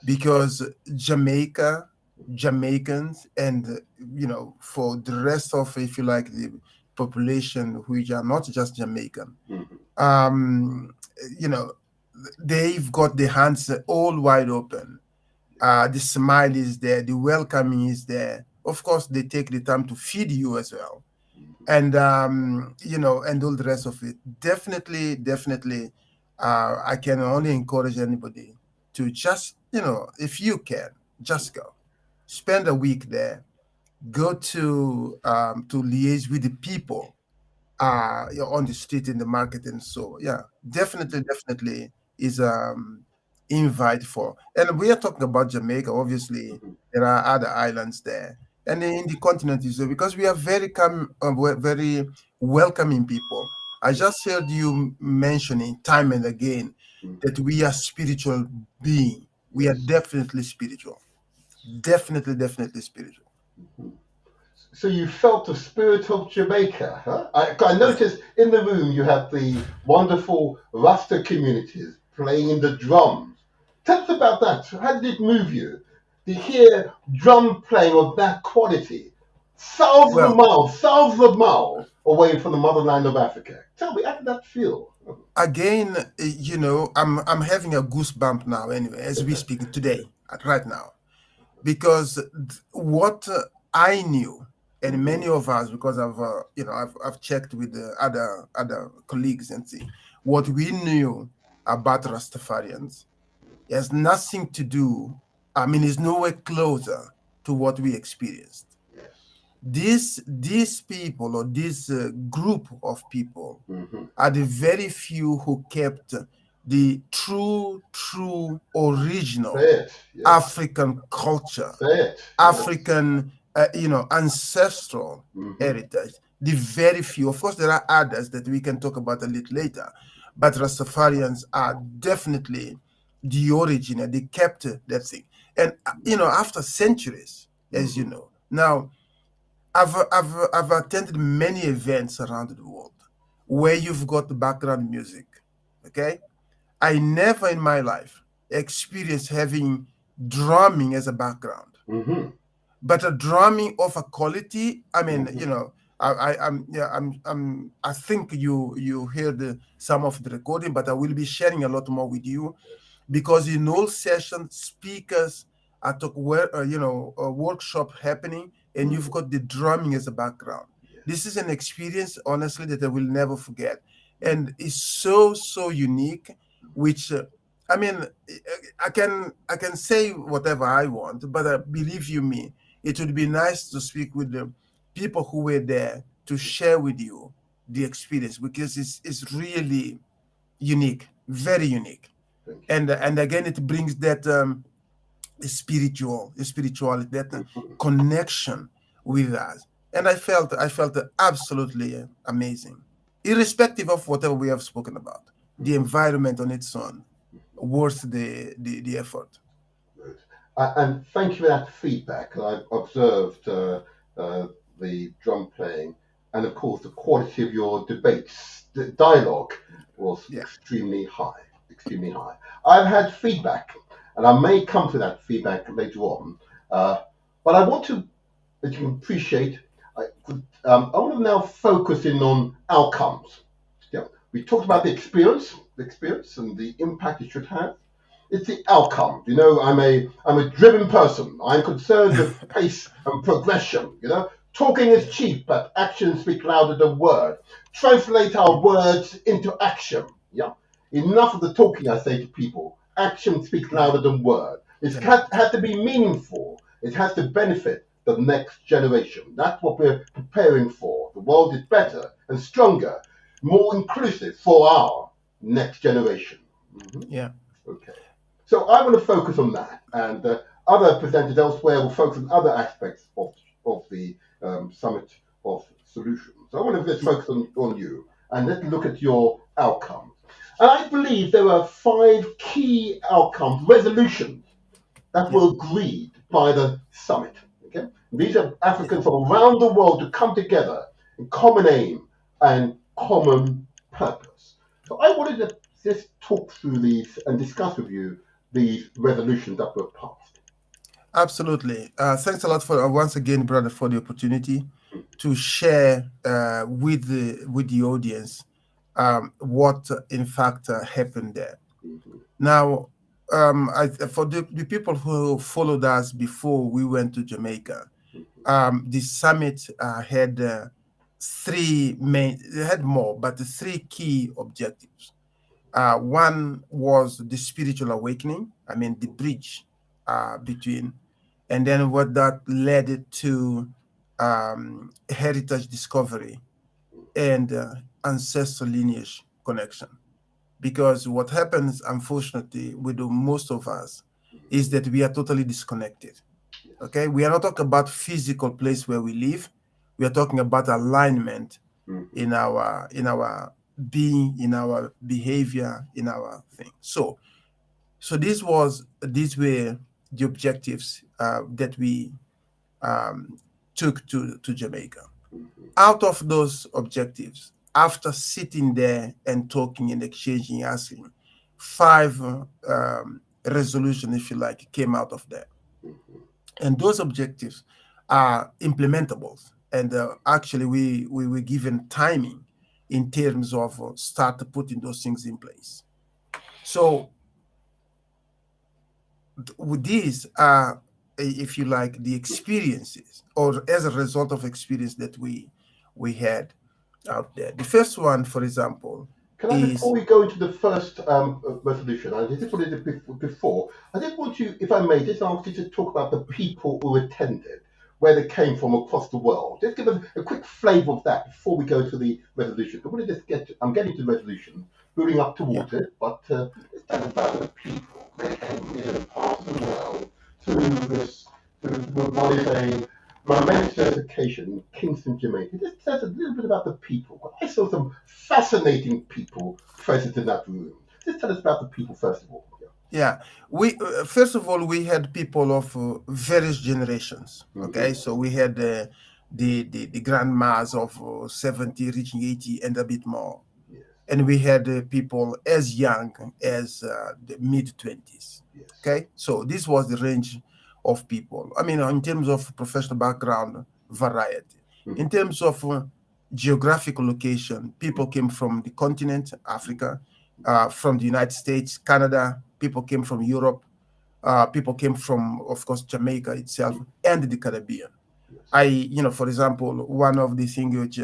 Because Jamaicans, and for the rest of, if you like, the population which are not just Jamaican, they've got their hands all wide open. The smile is there, the welcoming is there. Of course, they take the time to feed you as well, and and all the rest of it. Definitely, I can only encourage anybody to just, if you can, just go, spend a week there, go to liaise with the people on the street, in the market, and so definitely is invite for. And we are talking about Jamaica. Obviously, there are other islands there, and in the continent is because we are very welcoming people. I just heard you mentioning time and again that we are spiritual being. We are definitely spiritual. Definitely spiritual. So you felt the spirit of Jamaica, huh? I noticed in the room you have the wonderful Rasta communities playing in the drums. Tell us about that. How did it move you to hear drum playing of that quality, thousands of miles away from the motherland of Africa? Tell me, how did that feel? Again, I'm having a goosebump now. Anyway, as we speak today, right now, because what I knew. And many of us, because I've checked with the other colleagues and see what we knew about Rastafarians has nothing to do. I mean, it's nowhere closer to what we experienced. These people, or this group of people, are the very few who kept the true original African culture, African. Ancestral heritage. The very few. Of course, there are others that we can talk about a little later, but Rastafarians are definitely the origin, and they kept that thing. And after centuries, as you know, now I've attended many events around the world where you've got the background music. Okay, I never in my life experienced having drumming as a background. But a drumming of a quality. I mean, I think you heard some of the recording, but I will be sharing a lot more with you, because in all sessions, speakers are a workshop happening, and you've got the drumming as a background. This is an experience, honestly, that I will never forget, and it's so unique. Which I mean, I can say whatever I want, but believe you me, it would be nice to speak with the people who were there to share with you the experience, because it's really unique, very unique. And again, it brings that spirituality, that connection with us. And I felt absolutely amazing, irrespective of whatever we have spoken about. The environment on its own worth the effort. And thank you for that feedback. I've observed the drum playing, and of course the quality of your debates. The dialogue was extremely high. I've had feedback, and I may come to that feedback later on. But I want to, as you can appreciate, I want to now focus in on outcomes. We talked about the experience and the impact it should have. It's the outcome. I'm a driven person. I'm concerned with pace and progression. Talking is cheap, but actions speak louder than words. Translate our words into action. Yeah. Enough of the talking, I say to people. Action speaks louder than words. It has to be meaningful. It has to benefit the next generation. That's what we're preparing for. The world is better and stronger, more inclusive for our next generation. Yeah. Okay. So I want to focus on that, and other presenters elsewhere will focus on other aspects of the Summit of Solutions. So I want to just focus on you, and let's look at your outcomes. And I believe there are 5 key outcomes, resolutions, that were agreed by the summit. Okay. These are Africans from around the world to come together in common aim and common purpose. So I wanted to just talk through these and discuss with you these resolutions that were passed. Absolutely. Thanks a lot for once again, brother, for the opportunity to share with the audience what in fact happened there. Now, for the people who followed us before we went to Jamaica, the summit had three main. It had more, but the three key objectives. One was the spiritual awakening. I mean, the bridge between, and then what that led it to heritage discovery and ancestral lineage connection. Because what happens, unfortunately, with most of us is that we are totally disconnected. Okay, we are not talking about physical place where we live. We are talking about alignment in our being, in our behavior, in our thing. So these were the objectives that we took to Jamaica. Out of those objectives, after sitting there and talking and exchanging, asking, 5 resolutions, if you like, came out of that. And those objectives are implementable. And actually, we were given timing in terms of start putting those things in place. So with these are, if you like, the experiences, or as a result of experience that we had out there. The first one, for example, Before we go into the first resolution, I just wanted to, before, I just want you, if I may, just ask you to talk about the people who attended, where they came from across the world. Just give us a quick flavour of that before we go to the resolution. I want to just I'm getting to the resolution, building up towards it, but let's talk about the people. They came from different parts of the world to this, to what is a momentous occasion in Kingston, Jamaica. Just tell us a little bit about the people. I saw some fascinating people present in that room. Just tell us about the people first of all. Yeah, we first of all we had people of various generations. Okay, so we had the grandmas of 70, reaching 80, and a bit more, and we had people as young as the mid 20s. Okay, so this was the range of people. I mean, in terms of professional background, variety. In terms of geographical location, people came from the continent, Africa, from the United States, Canada. People came from Europe. People came from, of course, Jamaica itself and the Caribbean. For example, one of the things which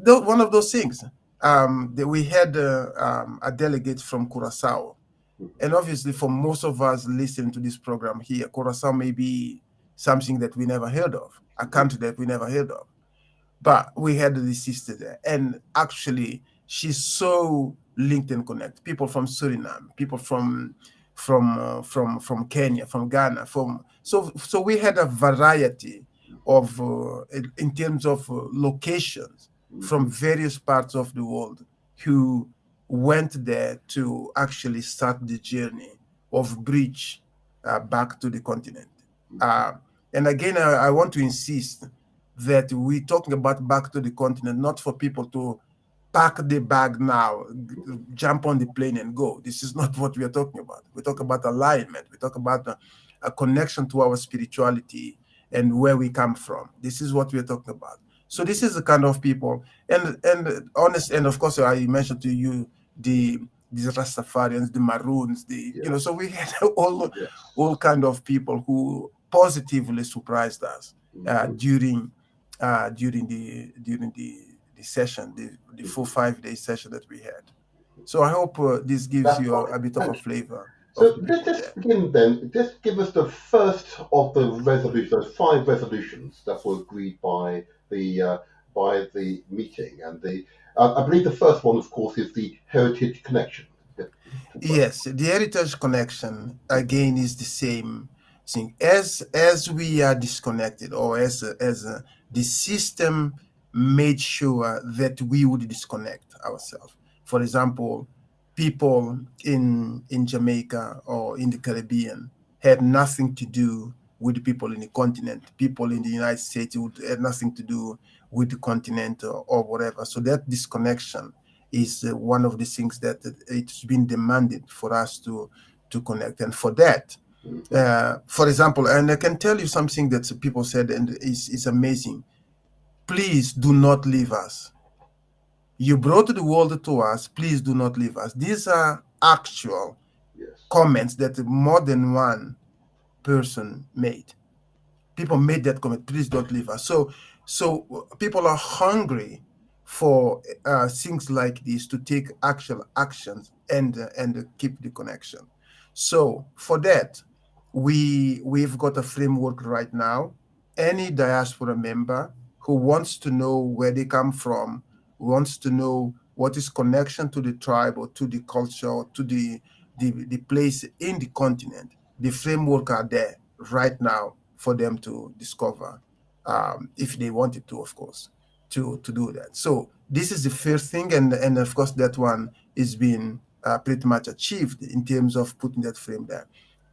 one of those things that we had a delegate from Curacao. And obviously, for most of us listening to this program here, Curacao may be something that we never heard of, a country that we never heard of. But we had the sister there, and actually, she's so linked and connected. People from Suriname, people from Kenya, from Ghana, so we had a variety of in terms of locations from various parts of the world who went there to actually start the journey of bridge back to the continent. And again, I want to insist that we're talking about back to the continent, not for people to pack the bag now, jump on the plane and go. This is not what we are talking about. We talk about alignment. We talk about a connection to our spirituality and where we come from. This is what we are talking about. So this is the kind of people, and honest, and of course I mentioned to you these Rastafarians, the Maroons, so we had all kind of people who positively surprised us during the session, the full 5-day session that we had. So I hope this gives you a bit of a flavor. So let's just begin then. Just give us the first of the resolutions, those 5 resolutions that were agreed by the meeting, and I believe the first one, of course, is the heritage connection. Yes, the heritage connection again is the same thing. As we are disconnected, or as the system made sure that we would disconnect ourselves. For example, people in Jamaica or in the Caribbean had nothing to do with people in the continent. People in the United States would have nothing to do with the continent or whatever. So that disconnection is one of the things that it's been demanded for us to connect. And for that, for example, and I can tell you something that people said and is amazing. Please do not leave us. You brought the world to us. Please do not leave us. These are actual comments that more than one person made. People made that comment. Please don't leave us. So people are hungry for things like this to take actual actions and keep the connection. So for that, we've got a framework right now. Any diaspora member who wants to know where they come from, wants to know what is connection to the tribe or to the culture or to the place in the continent, the framework are there right now for them to discover, if they wanted to, of course, to do that. So this is the first thing, and of course that one is being pretty much achieved in terms of putting that frame there.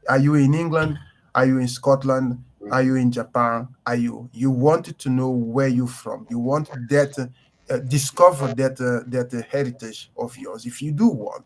Are you in England? Are you in Scotland? Are you in Japan? You wanted to know where you're from. You want that discover that heritage of yours. If you do want,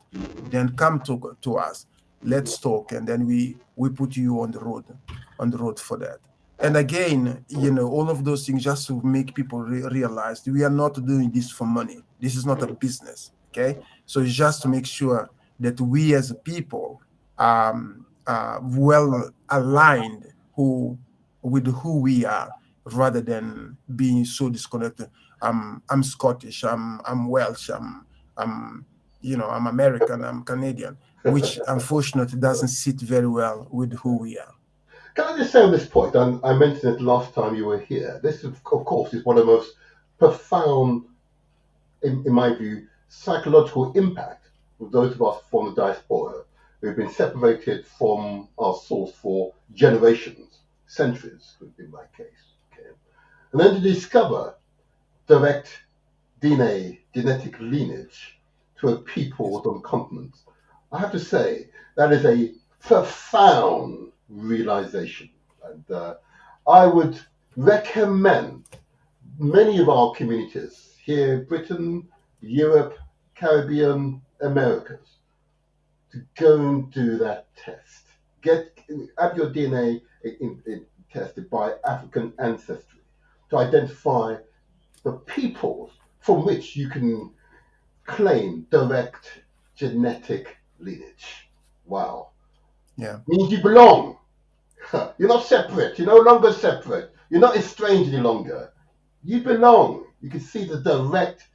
then come to us. Let's talk, and then we put you on the road for that. And again, all of those things just to make people realize that we are not doing this for money. This is not a business, okay? So it's just to make sure that we as a people are well aligned with who we are, rather than being so disconnected. I'm Scottish, I'm Welsh, I'm American, I'm Canadian, which unfortunately doesn't sit very well with who we are. Can I just say on this point, and I mentioned it last time you were here, this of course is one of the most profound, in my view, psychological impact of those of us from the diaspora who've been separated from our source for generations, centuries, in my case. Okay? And then to discover direct DNA, genetic lineage to a people on continents, I have to say that is a profound realization. And I would recommend many of our communities here, Britain, Europe, Caribbean, Americas, to go and do that test. Have your DNA tested by African ancestry to identify the peoples from which you can claim direct genetic lineage. Wow. Yeah. Means you belong. You're not separate. You're no longer separate. You're not estranged any longer. You belong. You can see the direct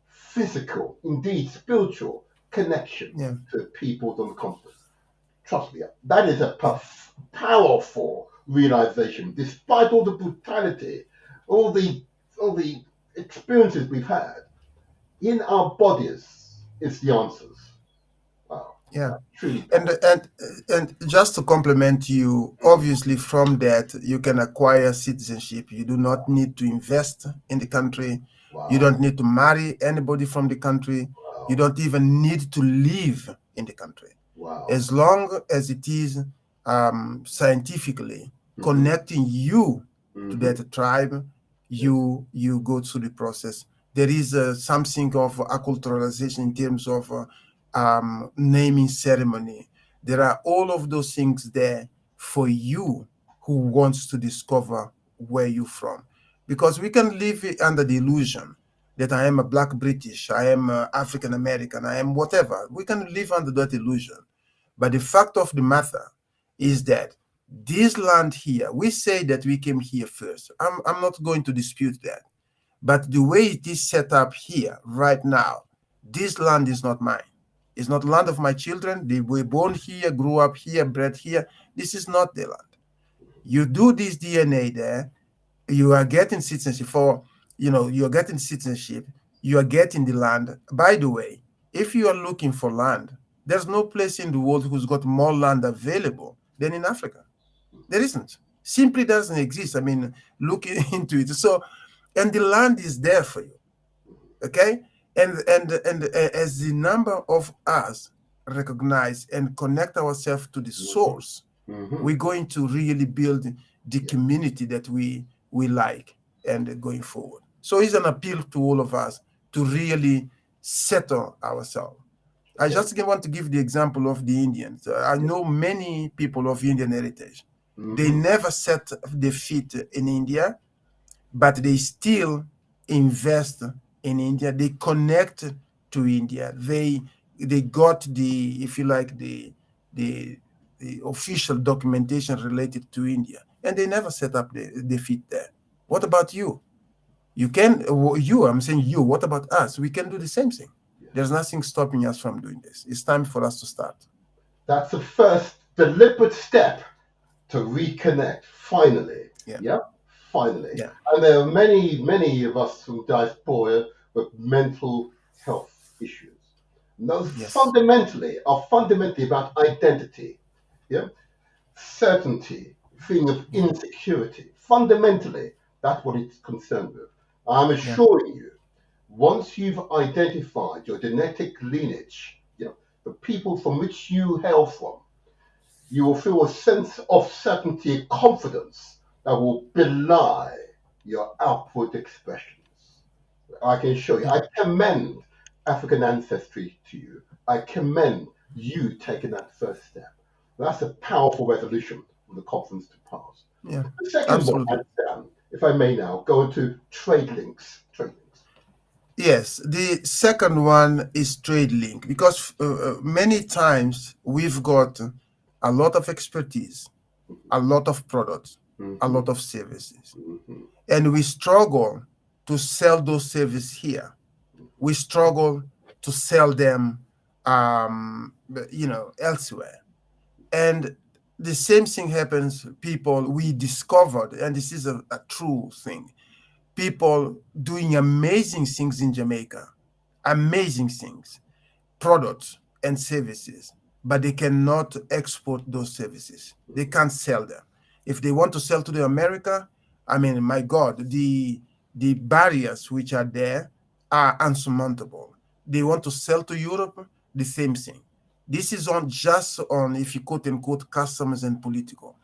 physical, indeed spiritual connection to peoples on the continent. Trust me, that is a powerful realization. Despite all the brutality, all the experiences we've had, in our bodies is the answers. Wow. Yeah. Truly. And just to compliment you, obviously from that you can acquire citizenship. You do not need to invest in the country. Wow. You don't need to marry anybody from the country. Wow. You don't even need to live in the country. Wow. As long as it is scientifically connecting you to that tribe, you go through the process. There is something of acculturalization in terms of naming ceremony. There are all of those things there for you who wants to discover where you're from. Because we can live under the illusion that I am a Black British, I am African American, I am whatever. We can live under that illusion. But the fact of the matter is that this land here, we say that we came here first. I'm not going to dispute that. But the way it is set up here right now, this land is not mine. It's not land of my children. They were born here, grew up here, bred here. This is not their land. You do this DNA there, you are getting citizenship you're getting citizenship, you are getting the land. By the way, if you are looking for land, there's no place in the world who's got more land available than in Africa. There isn't. Simply doesn't exist. I mean, look into it. So, and the land is there for you. Okay? And as the number of us recognize and connect ourselves to the source, we're going to really build the community that we like and going forward. So it's an appeal to all of us to really settle ourselves. I just again want to give the example of the Indians. I know many people of Indian heritage. They never set their feet in India, but they still invest in India. They connect to India. They got the, if you like, the official documentation related to India, and they never set up their feet there. What about you? I'm saying you, what about us? We can do the same thing. There's nothing stopping us from doing this. It's time for us to start. That's the first deliberate step to reconnect, finally. Finally. Yeah. And there are many of us from diaspora with mental health issues. And those are fundamentally about identity, certainty, feeling of insecurity. Fundamentally, that's what it's concerned with. I'm assuring you, once you've identified your genetic lineage, the people from which you hail from, you will feel a sense of certainty and confidence that will belie your outward expressions. I can show you. I commend African ancestry to you. I commend you taking that first step. That's a powerful resolution for the conference to pass. Yeah, the second one, if I may now, go into trade links. Yes, the second one is trade link, because many times we've got a lot of expertise, a lot of products, a lot of services, and we struggle to sell those services here. We struggle to sell them, elsewhere. And the same thing happens. We discovered, and this is a true thing, people doing amazing things in Jamaica, amazing things, products and services, but they cannot export those services. They can't sell them. If they want to sell to America, I mean, my God, the barriers which are there are unsurmountable. They want to sell to Europe, the same thing. This is just on, if you quote unquote, customs and political.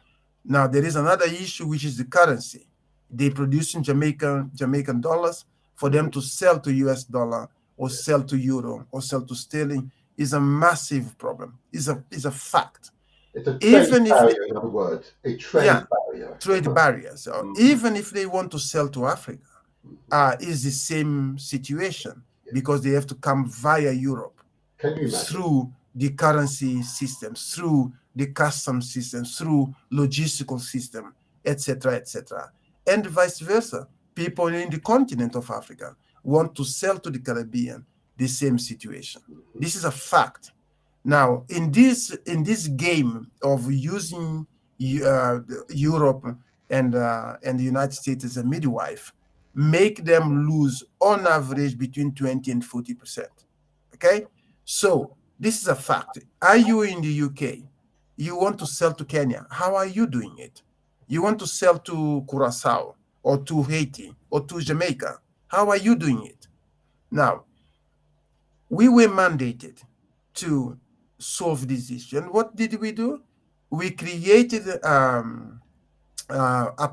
Now, there is another issue, which is the currency. They produce in Jamaican dollars. For them to sell to US dollar or sell to euro or sell to sterling is a massive problem. Is a fact. It's a trade barrier, in other words, a trade barrier. Trade barriers. So even if they want to sell to Africa, is the same situation, because they have to come via Europe through the currency systems, through the customs systems, through logistical system, etc., etc. And vice versa. People in the continent of Africa want to sell to the Caribbean, the same situation. This is a fact. Now, in this game of using Europe and the United States as a midwife, make them lose on average between 20 and 40%. Okay? So this is a fact. Are you in the UK? You want to sell to Kenya. How are you doing it? You want to sell to Curacao or to Haiti or to Jamaica. How are you doing it? Now, we were mandated to solve this issue. And what did we do? We created a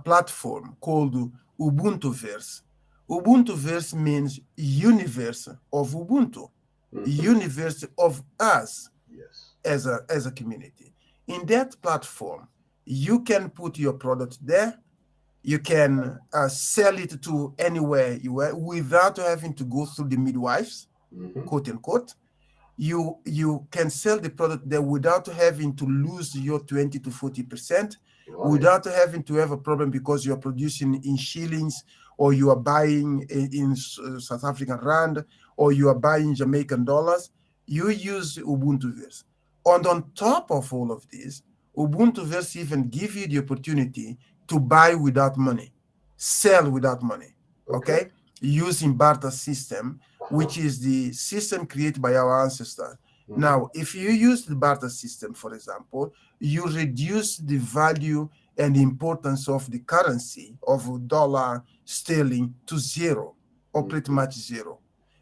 platform called Ubuntuverse. Ubuntuverse means universe of Ubuntu, universe of us as a community. In that platform, you can put your product there. You can sell it to anywhere you are without having to go through the midwives, quote unquote. You can sell the product there without having to lose your 20 to 40%, without having to have a problem because you're producing in shillings, or you are buying in South African rand, or you are buying Jamaican dollars. You use Ubuntuverse. And on top of all of this, Ubuntuverse even give you the opportunity to buy without money, sell without money, okay? Using barter system, which is the system created by our ancestors. Now, if you use the barter system, for example, you reduce the value and the importance of the currency of dollar, sterling to zero, or pretty much zero.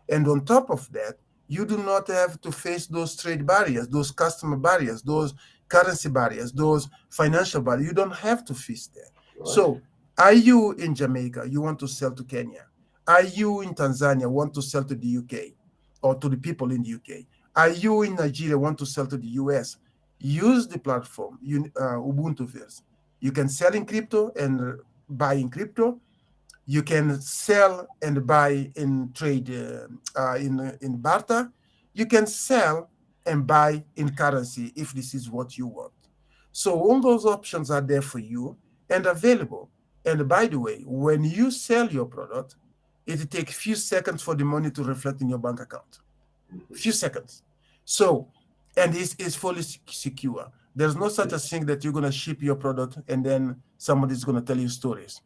And on top of that, you do not have to face those trade barriers, those customer barriers, those currency barriers, those financial barriers. You don't have to face that. So, are you in Jamaica? You want to sell to Kenya? Are you in Tanzania? Want to sell to the UK or to the people in the UK? Are you in Nigeria? Want to sell to the US? Use the platform, Ubuntuverse. You can sell in crypto and buy in crypto. You can sell and buy in trade in barter. You can sell and buy in currency if this is what you want. So all those options are there for you and available. And by the way, when you sell your product, it takes few seconds for the money to reflect in your bank account. Few seconds. So, and it's fully secure. There's no such a thing that you're going to ship your product and then somebody's going to tell you stories.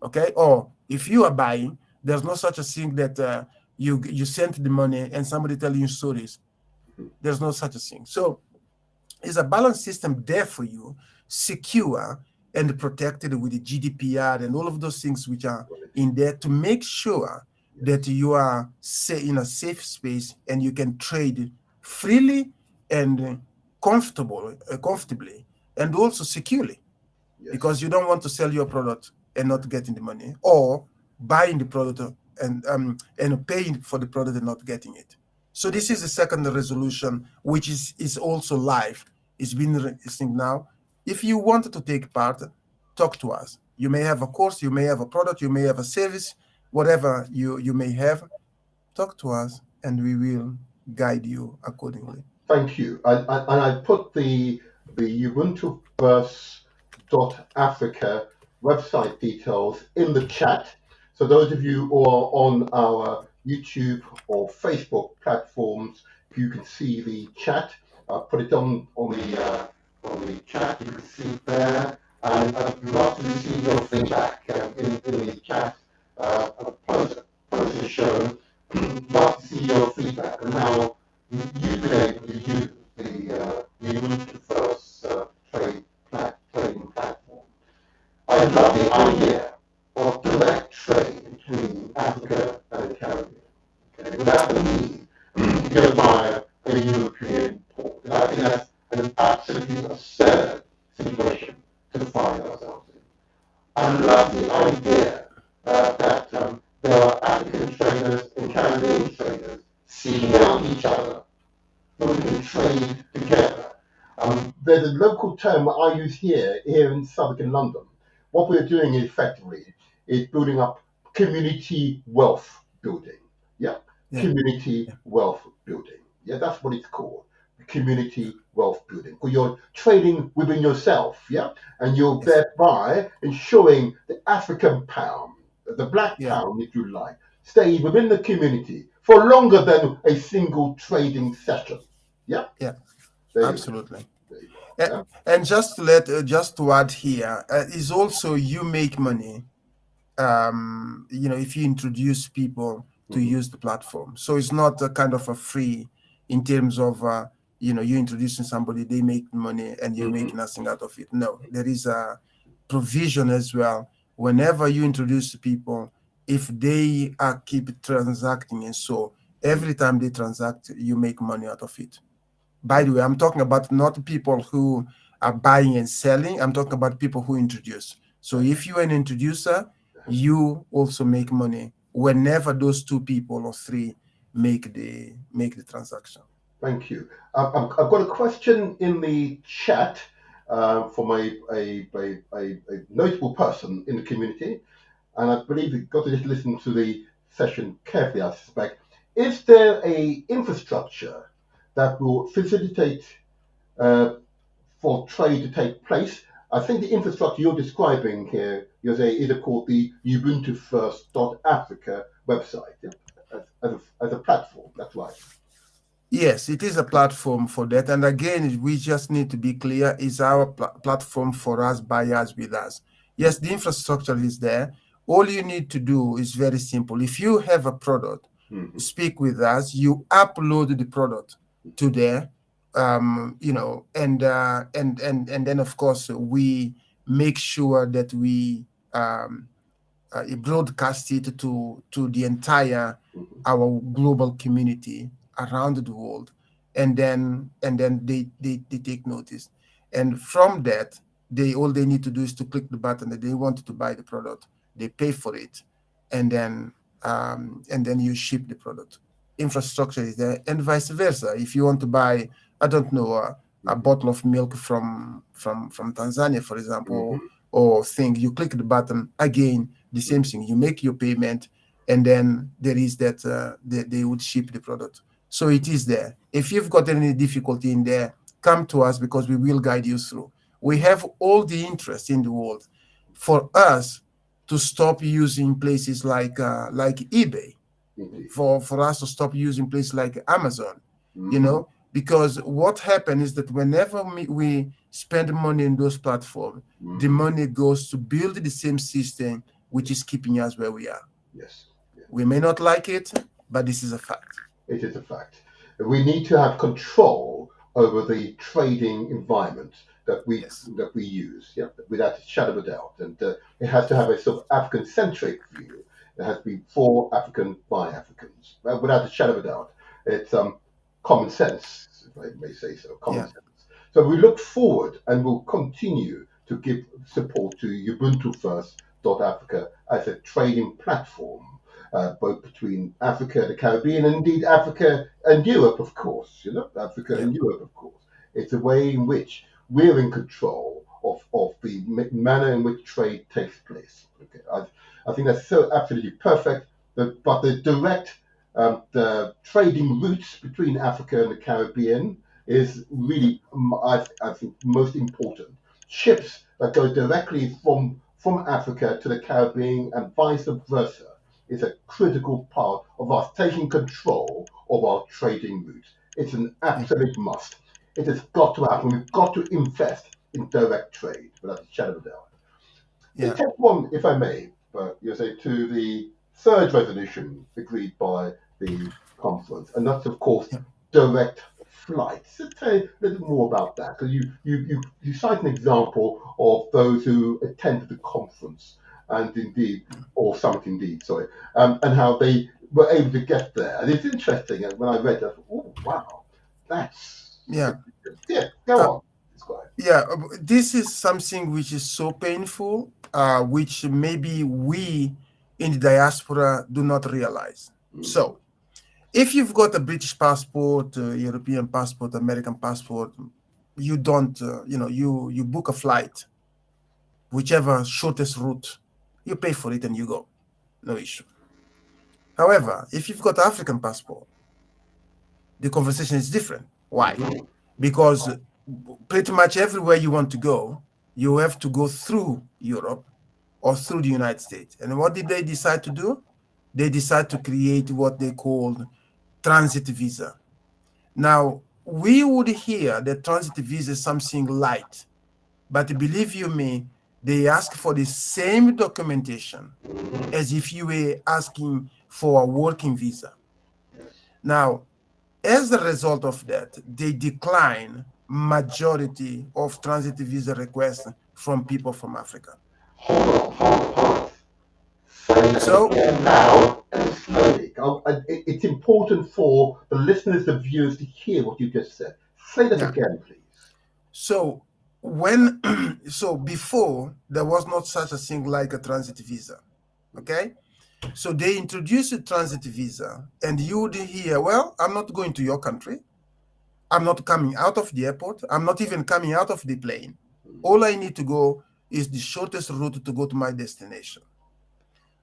Okay? Or if you are buying, there's no such a thing that you sent the money and somebody telling you stories. There's no such a thing. So it's a balanced system there for you, secure and protected with the GDPR and all of those things which are in there to make sure that you are in a safe space and you can trade freely and comfortably and also securely. Because you don't want to sell your product and not getting the money, or buying the product and paying for the product and not getting it. So this is the second resolution, which is also live. It's been releasing now. If you wanted to take part, talk to us. You may have a course, you may have a product, you may have a service, whatever you may have. Talk to us, and we will guide you accordingly. Thank you. And I put the Ubuntuverse.Africa website details in the chat. So those of you who are on our YouTube or Facebook platforms, you can see the chat. I'll put it on the chat. You can see it there. And I'd love to receive your feedback in the chat. Post the show. Love to see your feedback and how you've been able to use the Ubuntuverse trading platform. I love the idea of direct trade between Africa and the Caribbean, okay, without the need to go via a European port. And I think that's an absolutely absurd situation to find ourselves in. I love the idea that there are African traders and Caribbean traders seeking out each other so we can trade together. There's a local term I use here in Southern London. What we're doing effectively is building up community wealth building. Community wealth building. Yeah, that's what it's called. Community wealth building. Because you're trading within yourself, and you're thereby ensuring the African pound, the black pound, if you like, stay within the community for longer than a single trading session. Yeah. Absolutely. And just to add here, is also you make money. If you introduce people to use the platform, so it's not a kind of a free in terms of you introducing somebody, they make money and you make nothing out of it. No, there is a provision as well. Whenever you introduce people, if they keep transacting, and so every time they transact, you make money out of it. By the way, I'm talking about not people who are buying and selling. I'm talking about people who introduce. So if you're an introducer, you also make money whenever those two people or three make the transaction. Thank you. I've got a question in the chat from a notable person in the community, and I believe you've got to just listen to the session carefully, I suspect. Is there a infrastructure that will facilitate for trade to take place? I think the infrastructure you're describing here, Jose, is called the Ubuntuverse.Africa website, as a platform. That's right. Yes, it is a platform for that. And again, we just need to be clear, it's our platform for us, by us, with us. Yes, the infrastructure is there. All you need to do is very simple. If you have a product, speak with us, you upload the product to there, and then of course we make sure that we broadcast it to the entire our global community around the world, and then they take notice, and from that all they need to do is to click the button that they wanted to buy the product. They pay for it, and then you ship the product. Infrastructure is there, and vice versa. If you want to buy, I don't know, a bottle of milk from Tanzania, for example, or thing, you click the button again, the same thing. You make your payment, and then there is that they would ship the product. So it is there. If you've got any difficulty in there, come to us because we will guide you through. We have all the interest in the world for us to stop using places like eBay, for us to stop using places like Amazon, because what happens is that whenever we spend money in those platforms, the money goes to build the same system, which is keeping us where we are. Yes. Yeah. We may not like it, but this is a fact. It is a fact. We need to have control over the trading environment that we use, without a shadow of a doubt. And it has to have a sort of African-centric view. It has to be for African by Africans, without a shadow of a doubt. It's common sense, if I may say so, common sense. So we look forward and will continue to give support to Ubuntu First.Africa as a trading platform, both between Africa, the Caribbean, and indeed Africa and Europe, of course. Africa and Europe, of course. It's a way in which we're in control of the manner in which trade takes place. Okay, I think that's so absolutely perfect. But the direct the trading routes between Africa and the Caribbean is really, I think, most important. Ships that go directly from Africa to the Caribbean and vice versa is a critical part of us taking control of our trading routes. It's an absolute must. It has got to happen. We've got to invest in direct trade, without a shadow of a doubt. Yeah. Take one, if I may, you say, to the third resolution agreed by the conference, and that's, of course, direct flights. So tell you a little more about that, because you cite an example of those who attended the conference and indeed, or summit indeed, sorry, and how they were able to get there. And it's interesting, and when I read that, I thought, oh, wow, that's... Yeah, go on. Yeah, this is something which is so painful, which maybe we in the diaspora do not realize. So, if you've got a British passport, European passport, American passport, you don't, you book a flight, whichever shortest route, you pay for it and you go, no issue. However, if you've got African passport, the conversation is different. Why? Because pretty much everywhere you want to go, you have to go through Europe or through the United States. And what did they decide to do? They decided to create what they called transit visa. Now, we would hear that transit visa is something light, but believe you me, they ask for the same documentation as if you were asking for a working visa. Now, as a result of that, they decline majority of transit visa requests from people from Africa. Hold on. So now and slowly. It's important for the listeners, the viewers, to hear what you just said. Say that again, please. So before there was not such a thing like a transit visa. Okay? So they introduced a transit visa, and you would hear, well, I'm not going to your country. I'm not coming out of the airport. I'm not even coming out of the plane. All I need to go is the shortest route to go to my destination.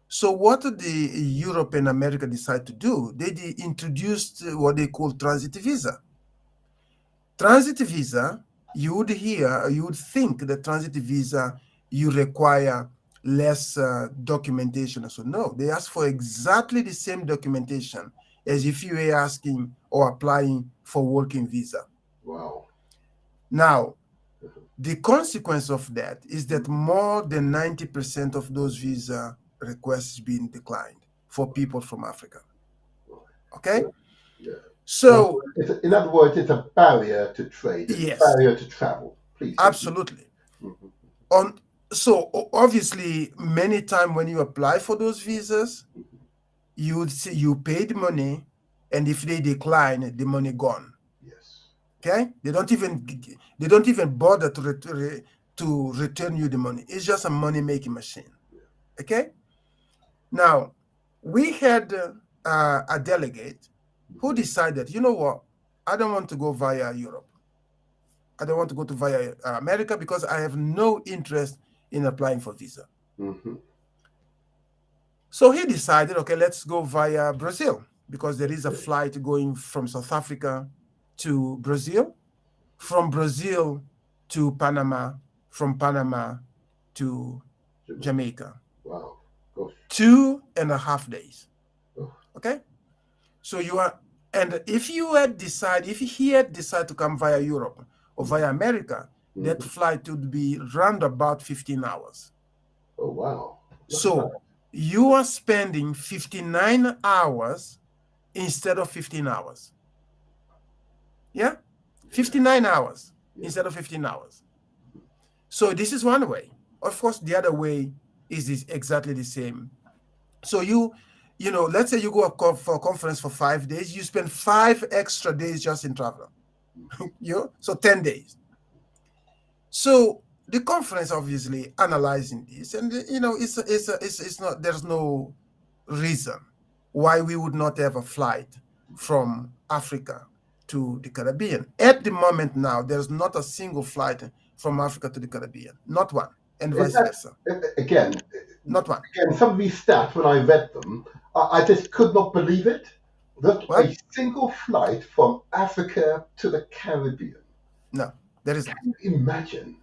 So what the Europe and America decided to do, they introduced what they call transit visa. Transit visa, you would think that transit visa, you require less documentation. So no, they ask for exactly the same documentation as if you were asking or applying for working visa. Wow. Now, the consequence of that is that more than 90% of those visa requests being declined for people from Africa. Okay? Yeah. So, in other words, it's a barrier to trade. It's a barrier to travel. Please. Absolutely. So obviously, many times when you apply for those visas, you would see you paid money, and if they decline, the money gone. Yes. Okay? They don't even bother to to return you the money. It's just a money-making machine. Okay? Now, we had a delegate who decided, you know what? I don't want to go via Europe. I don't want to go to via America because I have no interest in applying for visa. Mm-hmm. So he decided, okay, let's go via Brazil because there is a flight going from South Africa to Brazil, from Brazil to Panama, from Panama to Jamaica. Wow. Gosh. 2.5 days. Oh. Okay? So you are, and if he had decided to come via Europe or via America, that flight would be round about 15 hours. Oh, wow. So you are spending 59 hours instead of 15 hours. Yeah? 59 hours instead of 15 hours. So this is one way. Of course, the other way is exactly the same. So you know, let's say you go for a conference for 5 days, you spend 5 extra days just in travel. So 10 days. So the conference obviously analyzing this, and you know, it's not, there's no reason why we would not have a flight from Africa to the Caribbean. At the moment now, there's not a single flight from Africa to the Caribbean, not one, and vice versa. Again, not one. Again, some of these stats, when I read them, I just could not believe it. That a single flight from Africa to the Caribbean. No, there isn't. Can you imagine?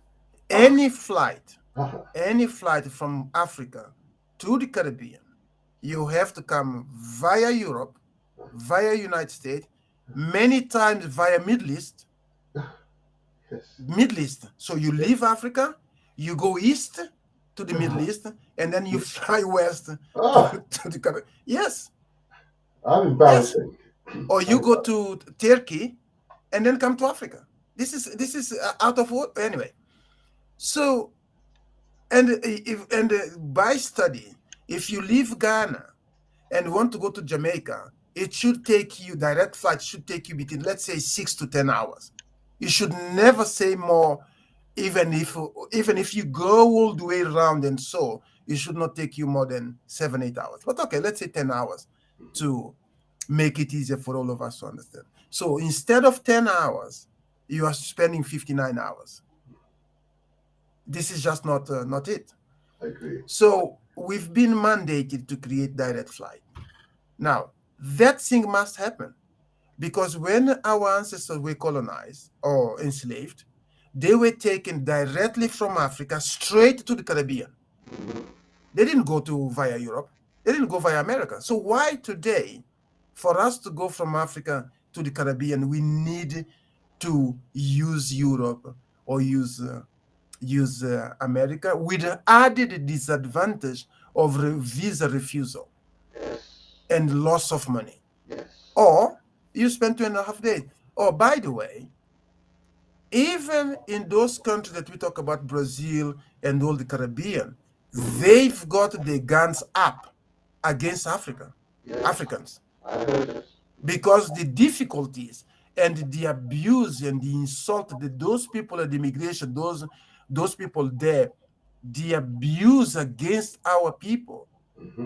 Any flight from Africa to the Caribbean, you have to come via Europe, via United States, many times via Middle East. Yes. Middle East. So you leave Africa, you go east to the Middle East, and then you fly west to the Caribbean. Yes. I'm embarrassing. Yes. Or you go to Turkey and then come to Africa. This is out of what anyway. So, and by study, if you leave Ghana and want to go to Jamaica, it should take you, direct flight should take you between, let's say, 6 to 10 hours. You should never say more, even if you go all the way around, and so it should not take you more than 7-8 hours. But okay, let's say 10 hours to make it easier for all of us to understand. So instead of 10 hours, you are spending 59 hours. This is just not it. I agree. So we've been mandated to create direct flight. Now, that thing must happen because when our ancestors were colonized or enslaved, they were taken directly from Africa straight to the Caribbean. They didn't go via Europe. They didn't go via America. So why today, for us to go from Africa to the Caribbean, we need to use Europe or use America with the added disadvantage of visa refusal and loss of money. Yes. Or you spend 2.5 days. Oh, by the way, even in those countries that we talk about, Brazil and all the Caribbean, they've got the guns up against Africans. Because the difficulties and the abuse and the insult that those people at the immigration, those people there, the abuse against our people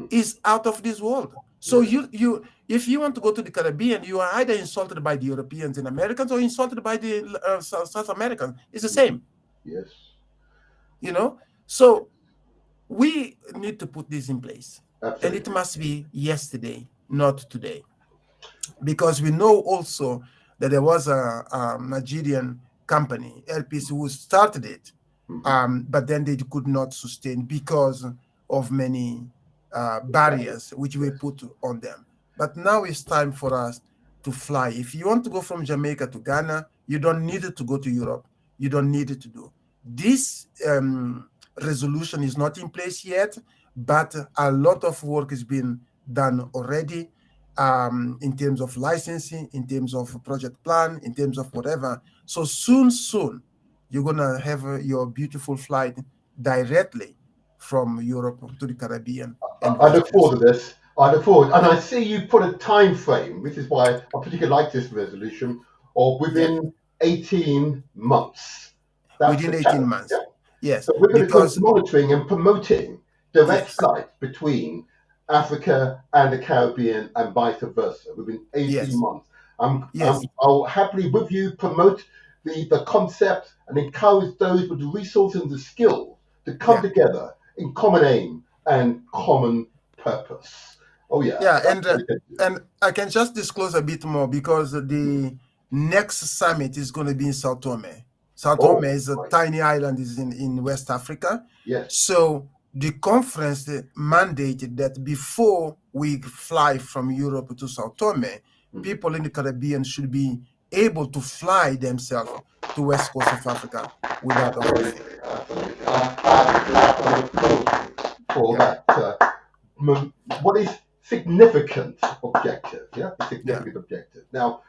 is out of this world. So you if you want to go to the Caribbean, you are either insulted by the Europeans and Americans or insulted by the South Americans. It's the same. Yes. You know? So we need to put this in place. Absolutely. And it must be yesterday, not today. Because we know also that there was a Nigerian company, LPC, who started it, but then they could not sustain because of many barriers which we put on them. But now it's time for us to fly. If you want to go from Jamaica to Ghana, you don't need to go to Europe. You don't need it to do. This resolution is not in place yet, but a lot of work has been done already in terms of licensing, in terms of project plan, in terms of whatever. So soon, you're going to have your beautiful flight directly from Europe to the Caribbean. I look forward to this. I look forward. And I see you put a time frame, which is why I particularly like this resolution, or within 18 months. Within 18 months. Yeah. Yes, So we're going to because go monitoring and promoting direct yes, flights between Africa and the Caribbean and vice versa within 18 yes, months. yes, I'll happily with you promote the concept and encourage those with the resources and the skills to come yeah, together in common aim and common purpose. Oh yeah, yeah, that's what it is. and I can just disclose a bit more because the next summit is going to be in Sao Tome. Sao Tome Oh, is a right. tiny island, is in West Africa. Yes. So the conference mandated that before we fly from Europe to Sao Tome, people in the Caribbean should be able to fly themselves to West Coast of Africa without overstay. For Yeah, that, what is significant objective? Yeah, the significant objective. Now,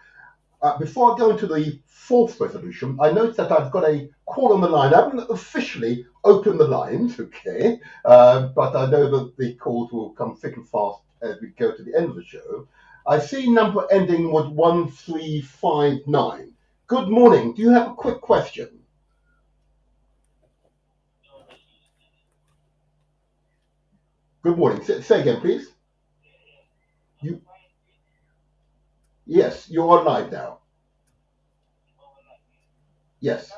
before I go into the fourth resolution, I note that I've got a call on the line. I haven't officially opened the lines, okay, but I know that the calls will come thick and fast as we go to the end of the show. I see number ending with 1359. Good morning. Do you have a quick question? Good morning. Say again, please. You, yes, you're on live now. Yes.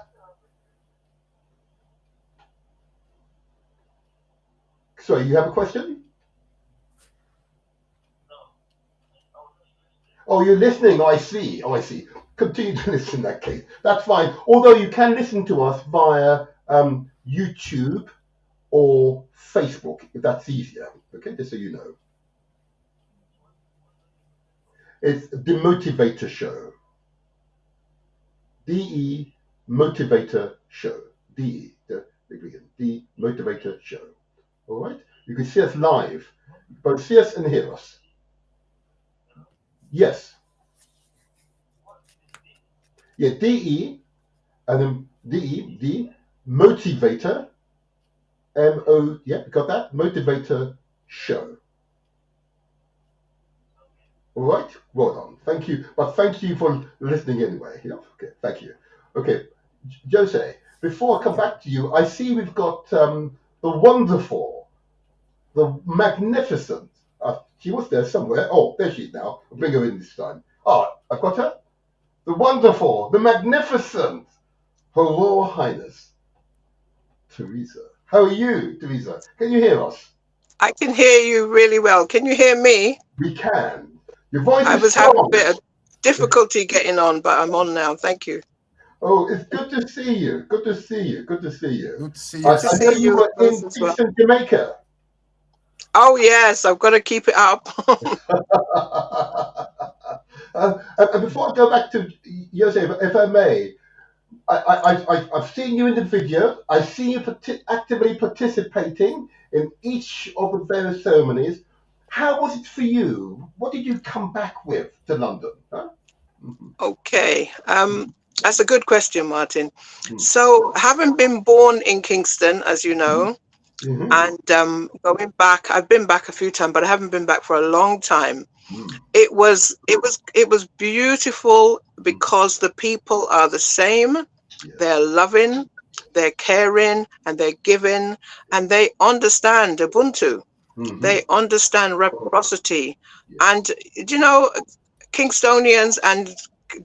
Sorry, you have a question? Oh, you're listening. Oh, I see. Oh, I see. Continue to listen in that case. That's fine. Although you can listen to us via YouTube or Facebook, if that's easier. Okay, just so you know. It's The Motivator Show. DE Motivator Show. DE, the Motivator Show. All right? You can see us live. Both see us and hear us. Yes. Yeah, DE, and then DE, the Motivator, MO, yeah, got that? Motivator Show. All right, well done. Thank you. But thank you for listening anyway. Yeah, okay, thank you. Okay, Jose, before I come back to you, I see we've got the wonderful, the magnificent, she was there somewhere. Oh, there she is now. I'll bring her in this time. Oh, I've got her. The wonderful, the magnificent, Her Royal Highness, Teresa. How are you, Teresa? Can you hear us? I can hear you really well. Can you hear me? We can. Your voice I is was strong. having a bit of difficulty getting on, but I'm on now. Thank you. Oh, it's good to see you. Good to see you. Good to see you. good to see you. I know you were in Kingston, Jamaica. Oh, yes. I've got to keep it up. And before I go back to Jose, if I may, I've seen you in the video. I've seen you actively participating in each of the various ceremonies. How was it for you? What did you come back with to London? Huh? Okay. That's a good question, Martin. So, having been born in Kingston, as you know, and going back, I've been back a few times, but I haven't been back for a long time. It was beautiful because the people are the same. They're loving, they're caring, and they're giving, and they understand Ubuntu. They understand reciprocity. And, you know, Kingstonians and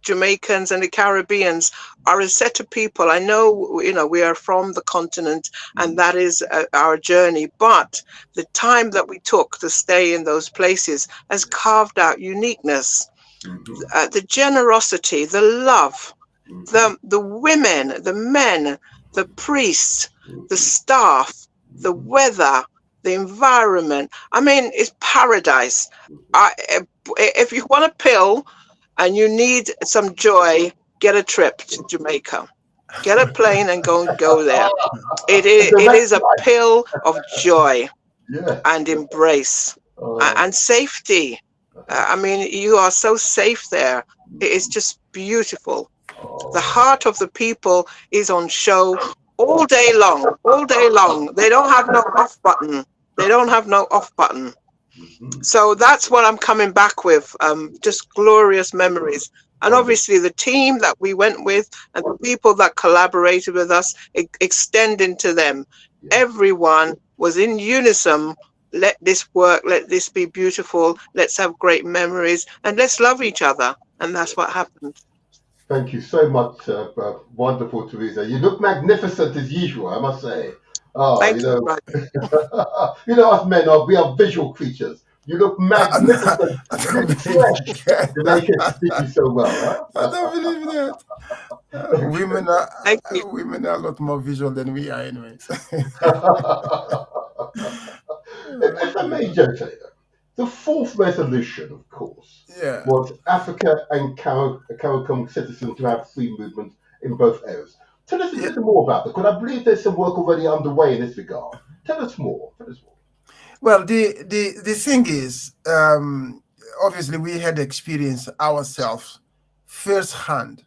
Jamaicans and the Caribbeans are a set of people. I know, you know, we are from the continent and that is our journey, but the time that we took to stay in those places has carved out uniqueness, the generosity, the love, the women, the men, the priests, the staff, the weather, the environment. I mean, it's paradise. If you want a pill and you need some joy, get a trip to Jamaica. Get a plane and go there. It is a pill of joy and embrace and safety. I mean, you are so safe there. It is just beautiful. The heart of the people is on show all day long, all day long. They don't have no off button. They don't have no off button. So that's what I'm coming back with. Just glorious memories And obviously the team that we went with and the people that collaborated with us, extending to them, everyone was in unison. Let this work, let this be beautiful, let's have great memories, and let's love each other. And that's what happened. Thank you so much, wonderful Teresa. You look magnificent as usual, I must say. Thank you know, you, you know, us men we are visual creatures. You look magnificent. You look fresh. The naked speak you so well. Huh? I don't believe that. Women are a lot more visual than we are, anyways. If I may, Joe Taylor, the fourth resolution, of course, was Africa and CARICOM citizens to have free movement in both areas. Tell us a little more about that, because I believe there's some work already underway in this regard. Tell us more. Well, the thing is, obviously, we had experienced ourselves firsthand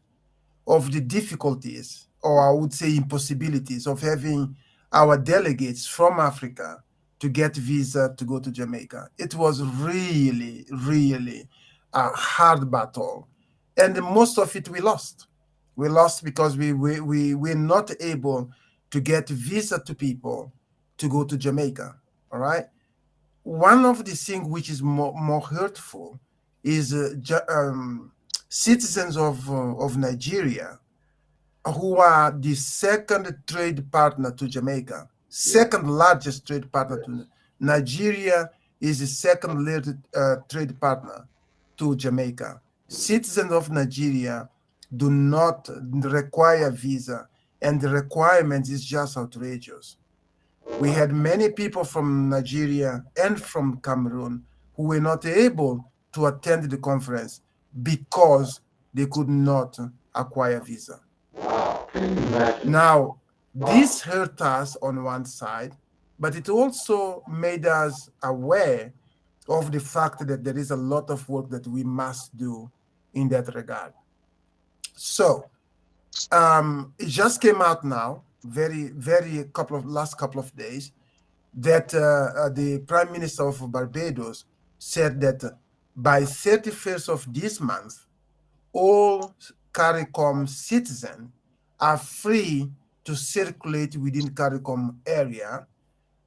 of the difficulties, or I would say impossibilities, of having our delegates from Africa to get visa to go to Jamaica. It was really, really a hard battle, and most of it we lost. We lost because we were not able to get visa to people to go to Jamaica. All right. One of the things which is more hurtful is citizens of Nigeria, who are the second trade partner to Jamaica, second largest trade partner to Nigeria is the second largest trade partner to Jamaica. Citizens of Nigeria do not require visa, and the requirement is just outrageous. We had many people from Nigeria and from Cameroon who were not able to attend the conference because they could not acquire visa. Now, this hurt us on one side, but it also made us aware of the fact that there is a lot of work that we must do in that regard. So it just came out now, very last couple of days, that the Prime Minister of Barbados said that by 31st of this month, all CARICOM citizens are free to circulate within CARICOM area.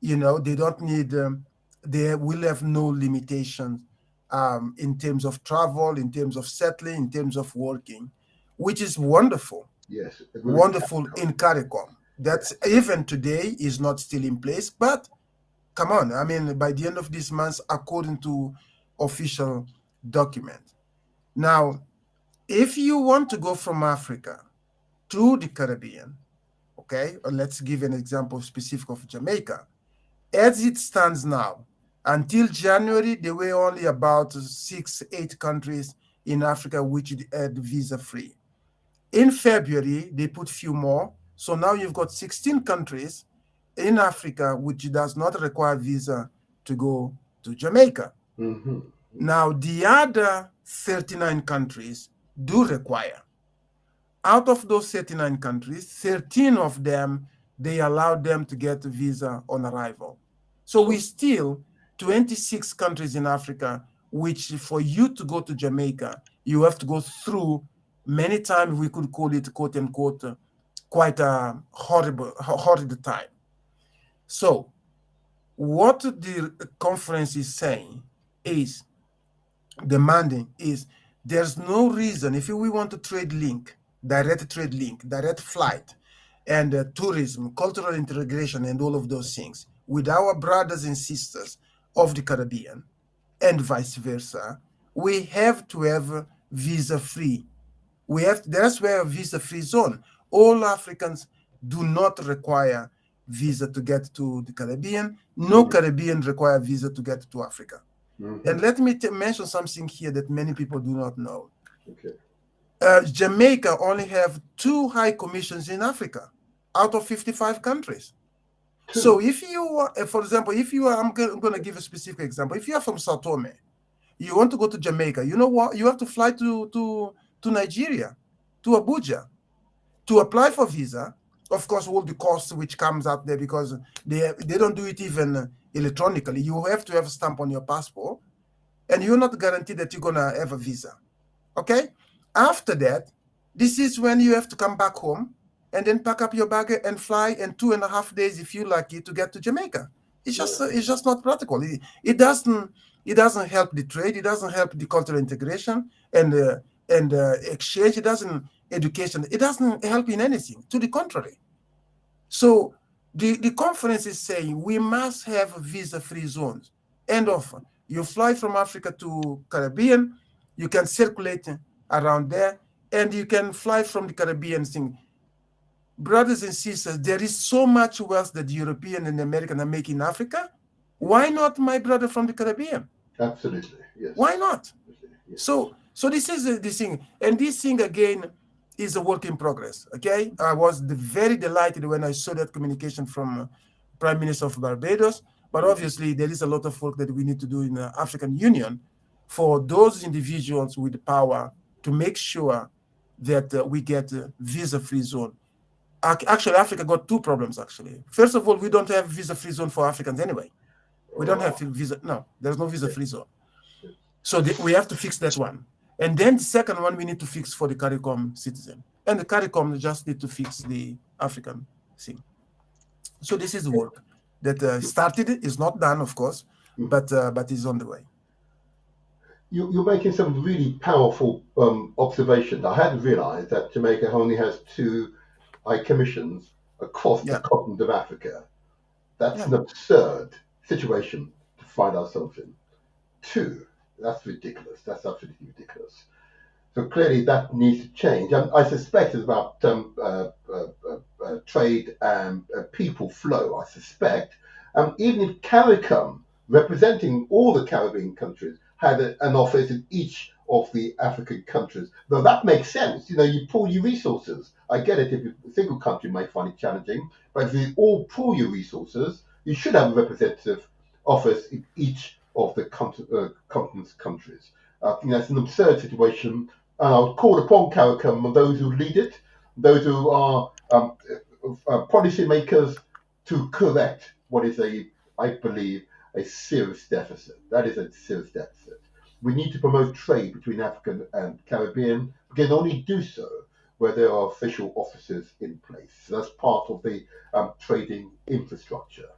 You know, they don't need, they will have no limitations in terms of travel, in terms of settling, in terms of working, which is wonderful. Yes. Wonderful in CARICOM. That's even today is not still in place, but come on, I mean, by the end of this month, according to official document. Now, if you want to go from Africa to the Caribbean, okay, or let's give an example specific of Jamaica. As it stands now, until January, there were only about 6-8 countries in Africa which had visa-free. In February, they put few more. So now you've got 16 countries in Africa which does not require visa to go to Jamaica. Mm-hmm. Now, the other 39 countries do require. Out of those 39 countries, 13 of them, they allowed them to get a visa on arrival. So we still 26 countries in Africa, which for you to go to Jamaica, you have to go through many times, we could call it, quote unquote, quite a horrid time. So what the conference is saying is, demanding is, there's no reason, if we want to direct flight, and tourism, cultural integration, and all of those things with our brothers and sisters of the Caribbean and vice versa, we have to have visa-free. That's where a visa-free zone. All Africans do not require visa to get to the Caribbean. No Caribbean require visa to get to Africa. Mm-hmm. And let me mention something here that many people do not know. Okay. Jamaica only have 2 high commissions in Africa out of 55 countries. So if you, for example, I'm going to give a specific example. If you are from Sao Tome, you want to go to Jamaica, you know what? You have to fly to Nigeria, to Abuja, to apply for visa. Of course, all the costs which comes out there, because they don't do it even electronically. You have to have a stamp on your passport, and you're not guaranteed that you're going to have a visa. Okay? After that, this is when you have to come back home and then pack up your bag and fly in 2.5 days, if you're lucky, to get to Jamaica. It's just not practical. It doesn't help the trade. It doesn't help the cultural integration and exchange. It doesn't education. It doesn't help in anything. To the contrary. So the conference is saying we must have visa-free zones. End of. You fly from Africa to Caribbean, you can circulate around there, and you can fly from the Caribbean thing. Brothers and sisters, there is so much wealth that the European and the American are making in Africa. Why not my brother from the Caribbean? Absolutely, yes. Why not? Yes. So this is the thing. And this thing, again, is a work in progress, okay? I was very delighted when I saw that communication from Prime Minister of Barbados. But obviously, there is a lot of work that we need to do in the African Union for those individuals with the power to make sure that we get a visa-free zone. Actually, Africa got two problems, actually. First of all, we don't have visa-free zone for Africans anyway. We don't have visa. No, there's no visa-free zone. So we have to fix that one. And then the second one we need to fix for the CARICOM citizen. And the CARICOM just need to fix the African thing. So this is the work that started. Is not done, of course, but is on the way. You're making some really powerful observations. I hadn't realized that Jamaica only has 2 high commissions across the continent of Africa. That's an absurd situation to find ourselves in. 2, that's ridiculous. That's absolutely ridiculous. So clearly that needs to change. I suspect it's about trade and people flow, I suspect. Even if CARICOM, representing all the Caribbean countries, had an office in each of the African countries, though that makes sense. You pool your resources. I get it if a single country might find it challenging, but if you all pool your resources, you should have a representative office in each of the continent's countries. I think that's an absurd situation, and I would call upon CARICOM and those who lead it, those who are policymakers, to correct what is I believe, a serious deficit. That is a serious deficit. We need to promote trade between African and Caribbean. We can only do so where there are official offices in place. So that's part of the trading infrastructure.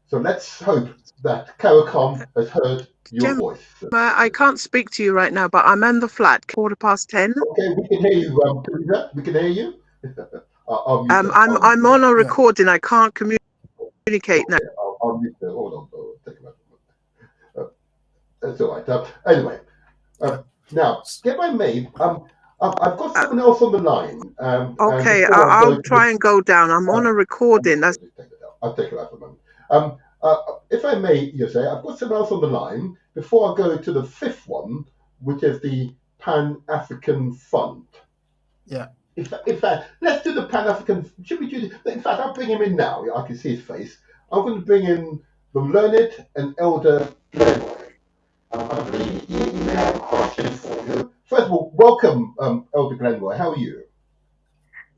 So let's hope that CARICOM has heard your voice. I can't speak to you right now, but I'm on the flat, 10:15. Okay, we can hear you, Teresa. We can hear you. I'm on a recording. I can't communicate now. I'll mute the, hold on, take a moment. That's all right. Anyway, now, if I may, I've got someone else on the line. Okay, I'll try and go down. I'm on a recording. I'll take it out for a moment. If I may, Jose, I've got someone else on the line before I go to the 5th one, which is the Pan-African Fund. Yeah. In fact, let's do the Pan-African. Should we do? In fact, I'll bring him in now. I can see his face. I'm going to bring in the learned and elder Glenroy. I believe he may have a question for you. First of all, welcome, Elder Glenroy. How are you?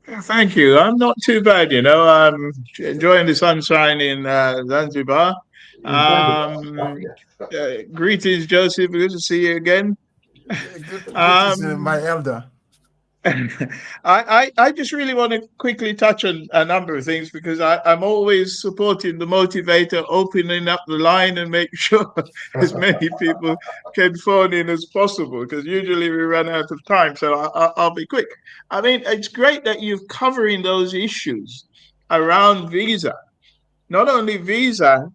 Thank you. I'm not too bad, I'm enjoying the sunshine in Zanzibar. Greetings, Joseph. Good to see you again. My elder. I just really want to quickly touch on a number of things, because I'm always supporting the motivator, opening up the line and make sure as many people can phone in as possible, because usually we run out of time. So I'll be quick. I mean, it's great that you're covering those issues around visa, not only visa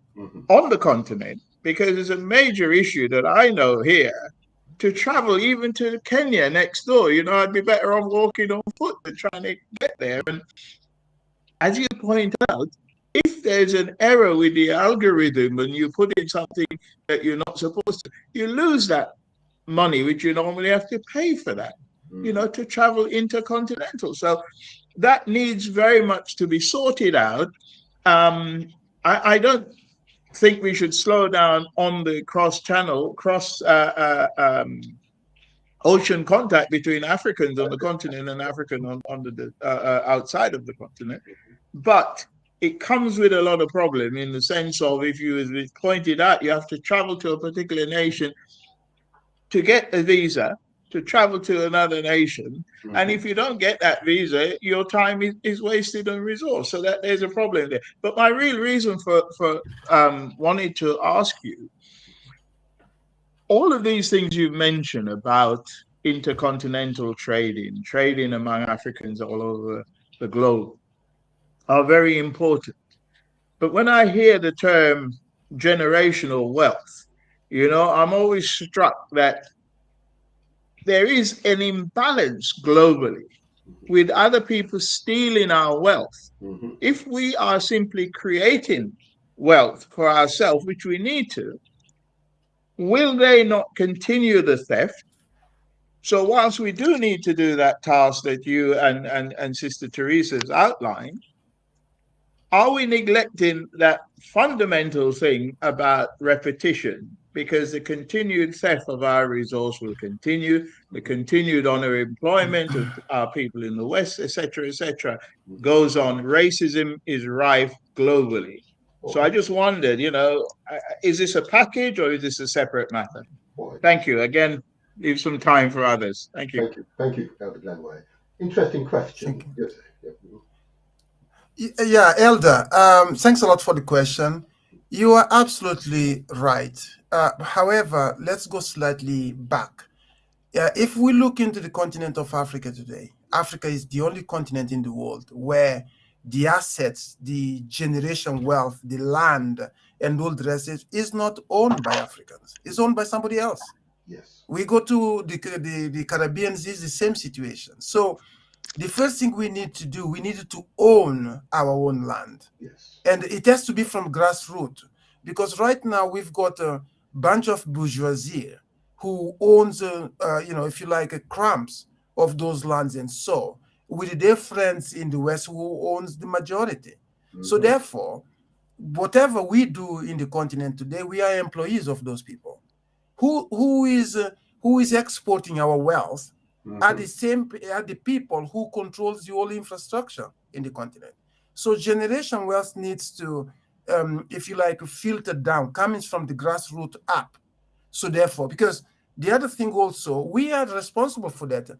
on the continent, because it's a major issue that I know here. To travel even to Kenya next door, I'd be better off walking on foot than trying to get there. And as you point out, if there's an error with the algorithm and you put in something that you're not supposed to, you lose that money, which you normally have to pay for that, to travel intercontinental. So that needs very much to be sorted out. I don't think we should slow down on the cross-ocean contact between Africans on the continent and African on the outside of the continent. But it comes with a lot of problem in the sense of, if you, as it pointed out, you have to travel to a particular nation to get a visa. to travel to another nation. And if you don't get that visa, your time is wasted on resource. So that there's a problem there. But my real reason for wanting to ask you, all of these things you've mentioned about intercontinental trading among Africans all over the globe are very important. But when I hear the term generational wealth, I'm always struck that there is an imbalance globally with other people stealing our wealth. If we are simply creating wealth for ourselves, which we need to, will they not continue the theft? So whilst we do need to do that task that you and Sister Teresa's outlined, are we neglecting that fundamental thing about repetition? Because the continued theft of our resource will continue, the continued underemployment of our people in the West, etc., goes on. Racism is rife globally. So I just wondered, is this a package or is this a separate matter? Thank you. Again, leave some time for others. Thank you. Thank you, Elder Glenway. Interesting question. Yes. Yeah, Elder, thanks a lot for the question. You are absolutely right. However, let's go slightly back. If we look into the continent of Africa today, Africa is the only continent in the world where the assets, the generation wealth, the land, and all the rest is not owned by Africans. It's owned by somebody else. Yes. We go to the Caribbean, it's the same situation. So the first thing we need to do, we need to own our own land. Yes. And it has to be from grassroots, because right now we've got a bunch of bourgeoisie who owns, if you like, crumbs of those lands, and so with their friends in the West who owns the majority. So therefore, whatever we do in the continent today, we are employees of those people. Who is exporting our wealth are the people who controls the whole infrastructure in the continent. So generation wealth needs to, if you like, filter down, coming from the grassroots up. So therefore, because the other thing also, we are responsible for that.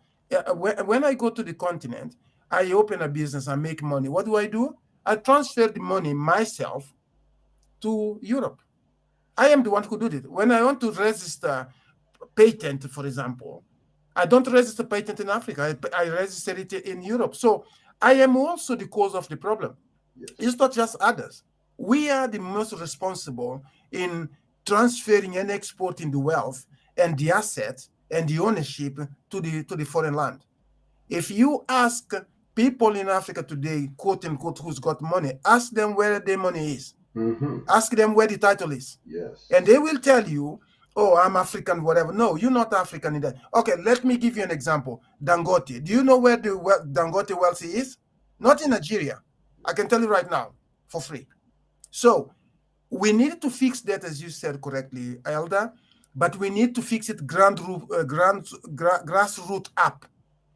When I go to the continent, I open a business, I make money. What do? I transfer the money myself to Europe. I am the one who did it. When I want to register patent, for example, I don't register patent in Africa. I register it in Europe. So I am also the cause of the problem. Yes. It's not just others. We are the most responsible in transferring and exporting the wealth and the assets and the ownership to the foreign land. If you ask people in Africa today, quote unquote, who's got money, ask them where their money is. Ask them where the title is. Yes. And they will tell you, oh, I'm African, whatever. No, you're not African in that. Okay, let me give you an example. Dangote. Do you know where the Dangote wealth is? Not in Nigeria. I can tell you right now, for free. So we need to fix that, as you said correctly, Elder, but we need to fix it grassroots up.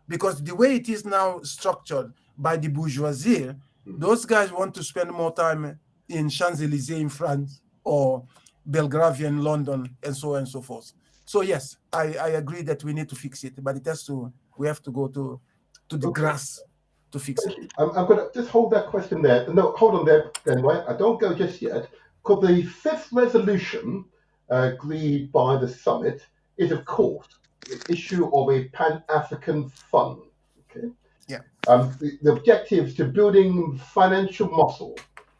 Because the way it is now structured by the bourgeoisie, those guys want to spend more time in Champs-Élysées in France or Belgravia in London, and so on and so forth. So yes, I agree that we need to fix it, but we have to go to the grass to fix it. I'm going to just hold that question there. No, hold on there, Glenway. I don't go just yet. Because the fifth resolution agreed by the summit is, of course, the issue of a Pan-African fund. Okay. Yeah. The objectives to building financial muscle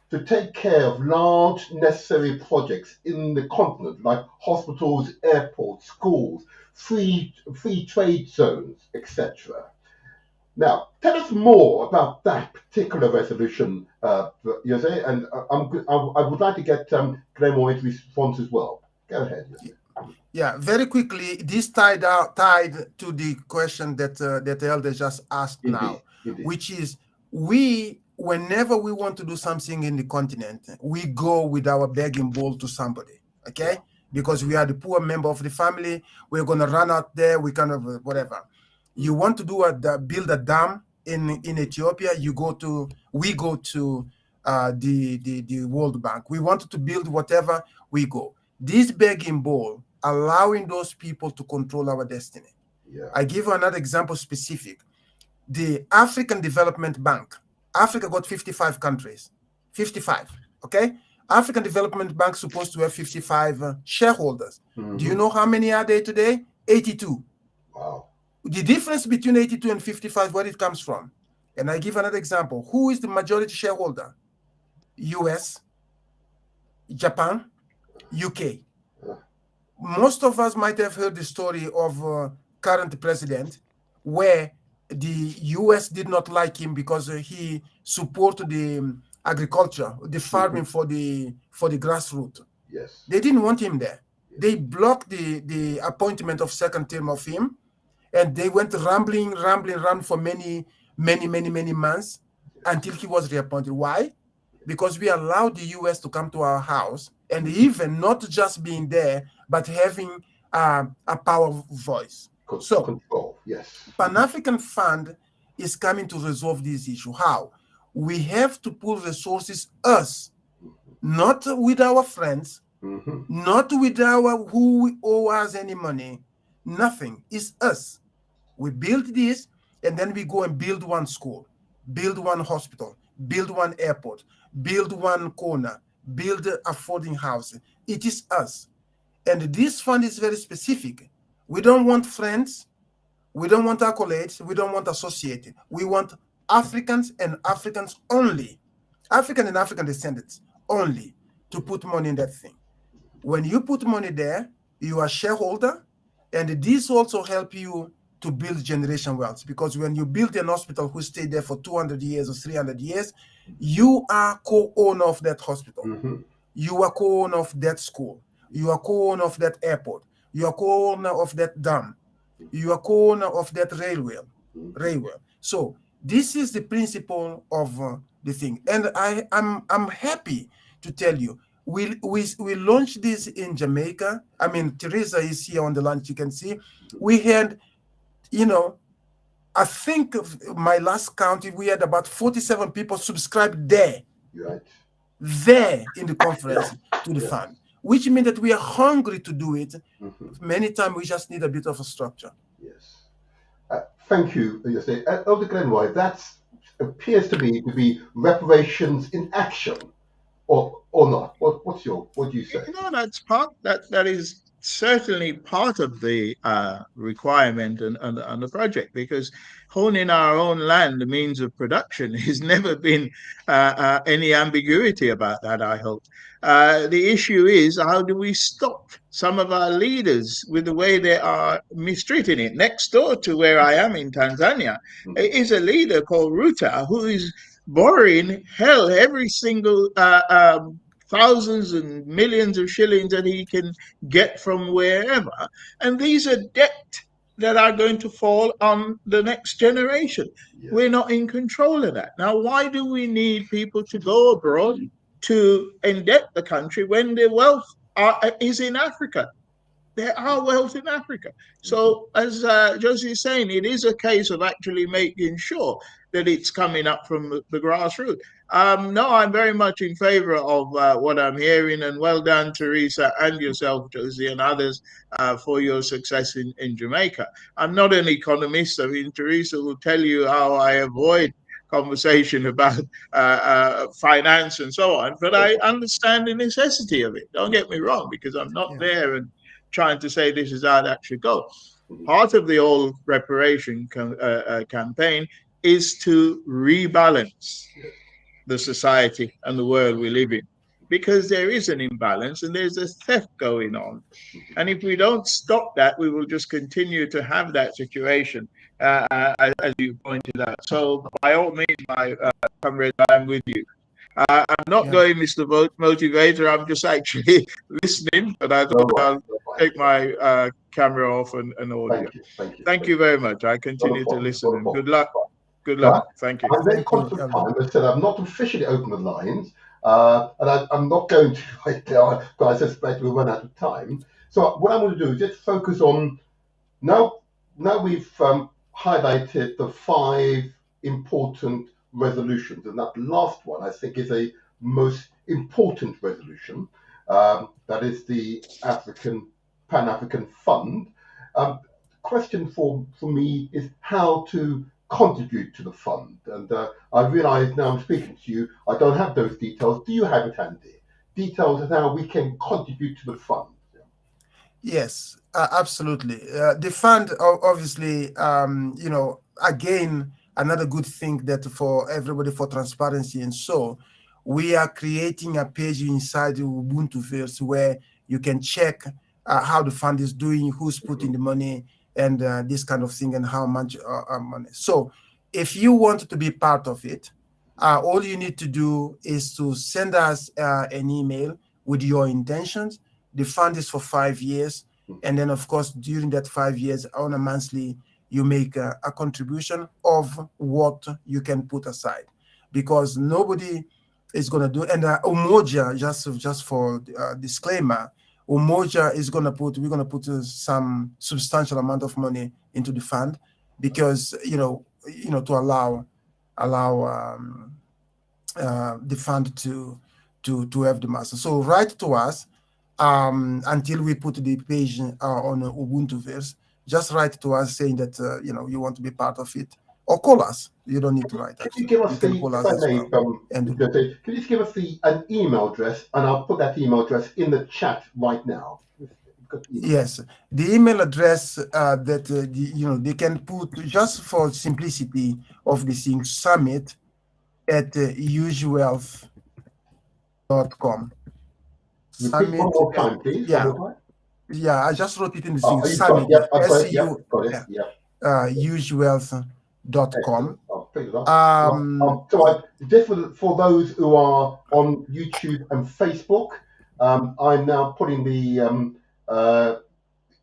to take care of large necessary projects in the continent, like hospitals, airports, schools, free trade zones, etc. Now, tell us more about that particular resolution, Jose, and I would like to get Glenway's response as well. Go ahead, Jose. Yeah, very quickly, this tied to the question that the elder just asked now, which is whenever we want to do something in the continent, we go with our begging bowl to somebody, okay? Because we are the poor member of the family, we're going to run out there, we kind of whatever. You want to build a dam in Ethiopia, we go to the World Bank. We wanted to build whatever, we go. This begging bowl, allowing those people to control our destiny. Yeah. I give you another example specific. The African Development Bank. Africa got 55 countries. 55, okay? African Development Bank supposed to have 55 shareholders. Do you know how many are there today? 82. Wow. The difference between 82 and 55, where it comes from. And I give another example. Who is the majority shareholder? US, Japan, UK. Most of us might have heard the story of current president, where the US did not like him because he supported the agriculture, the farming for the grassroots. Yes. They didn't want him there. They blocked the appointment of second term of him, and they went rambling for many months until he was reappointed. Why? Because we allowed the US to come to our house, and even not just being there, but having a power voice. So, control, yes. Pan-African Fund is coming to resolve this issue. How? We have to pool resources, us, not with our friends, not with our who owe us any money, nothing. It's us. We build this, and then we go and build one school, build one hospital, build one airport, build one corner, build affording housing. It is us. And this fund is very specific. We don't want friends. We don't want accolades. We don't want associated. We want Africans and Africans only, African and African descendants only, to put money in that thing. When you put money there, you are a shareholder, and this also help you to build generation wealth, because when you build an hospital who stayed there for 200 years or 300 years, you are co-owner of that hospital. You are co-owner of that school. You are co-owner of that airport. You are co-owner of that dam. You are co-owner of that railway. So this is the principle of the thing. And I'm happy to tell you, we launched this in Jamaica. I mean, Teresa is here on the lunch, you can see. We had, I think my last count, we had about 47 people subscribed there. Right. There in the conference to the fund, which means that we are hungry to do it. Many times we just need a bit of a structure. Yes. Thank you, Jose. Elder Glenroy, that appears to be reparations in action, or not. What do you say? No, that's that is certainly part of the requirement and the project, because honing our own land, the means of production, has never been any ambiguity about that, I hope. The issue is, how do we stop some of our leaders with the way they are mistreating it? Next door to where I am in Tanzania is a leader called Ruta, who is borrowing every single thousands and millions of shillings that he can get from wherever. And these are debt that are going to fall on the next generation. Yeah. We're not in control of that. Now, why do we need people to go abroad to indebt the country when the wealth is in Africa? There are wealth in Africa. So as Josie is saying, it is a case of actually making sure that it's coming up from the grassroots. No, I'm very much in favor of what I'm hearing, and well done, Teresa, and yourself, Josie, and others for your success in Jamaica. I'm not an economist. I mean, Teresa will tell you how I avoid conversation about finance and so on, but I understand the necessity of it. Don't get me wrong, because I'm not there and trying to say this is how it actually goes. Part of the old reparation campaign is to rebalance the society and the world we live in, because there is an imbalance and there's a theft going on. And if we don't stop that, we will just continue to have that situation, as you pointed out. So by all means, my comrade, I'm with you. I'm not going, Mr. Motivator. I'm just actually listening, but I thought I'll take my camera off and audio. Thank you very much. I continue to listen, and good luck. Good luck. Thank you. I'm very conscious of time. As I said, I've not officially opened the lines, and I'm not going to right now, because I suspect we'll run out of time. So what I'm going to do is just focus on, now we've highlighted the 5 important resolutions, and that last one I think is a most important resolution. That is the Pan-African Fund. question for me is how to contribute to the fund. And I realise now I'm speaking to you, I don't have those details. Do you have it handy? Details of how we can contribute to the fund. Yes, absolutely. The fund, obviously, you know, again, another good thing that for everybody, for transparency, and so we are creating a page inside Ubuntuverse where you can check how the fund is doing, who's putting the money, and this kind of thing, and how much money. So if you want to be part of it, all you need to do is to send us an email with your intentions. The fund is for 5 years. And then, of course, during that 5 years, on a monthly, you make a contribution of what you can put aside. Because nobody is going to do, and Umoja, just for disclaimer, Umoja is going to put, we're going to put some substantial amount of money into the fund because, you know, to allow the fund to have the master. So write to us until we put the page on Ubuntuverse. Just write to us saying that you want to be part of it, or call us. You don't need to write. Can you give us can you just give us an email address, and I'll put that email address in the chat right now. Yes, the email address that they can put, just for simplicity of the thing, summit@hugewealth.com. Repeat one more time, please. Yeah, I just wrote it in the thing. Summit, hugewealth.com. Just for those who are on YouTube and Facebook, I'm now putting the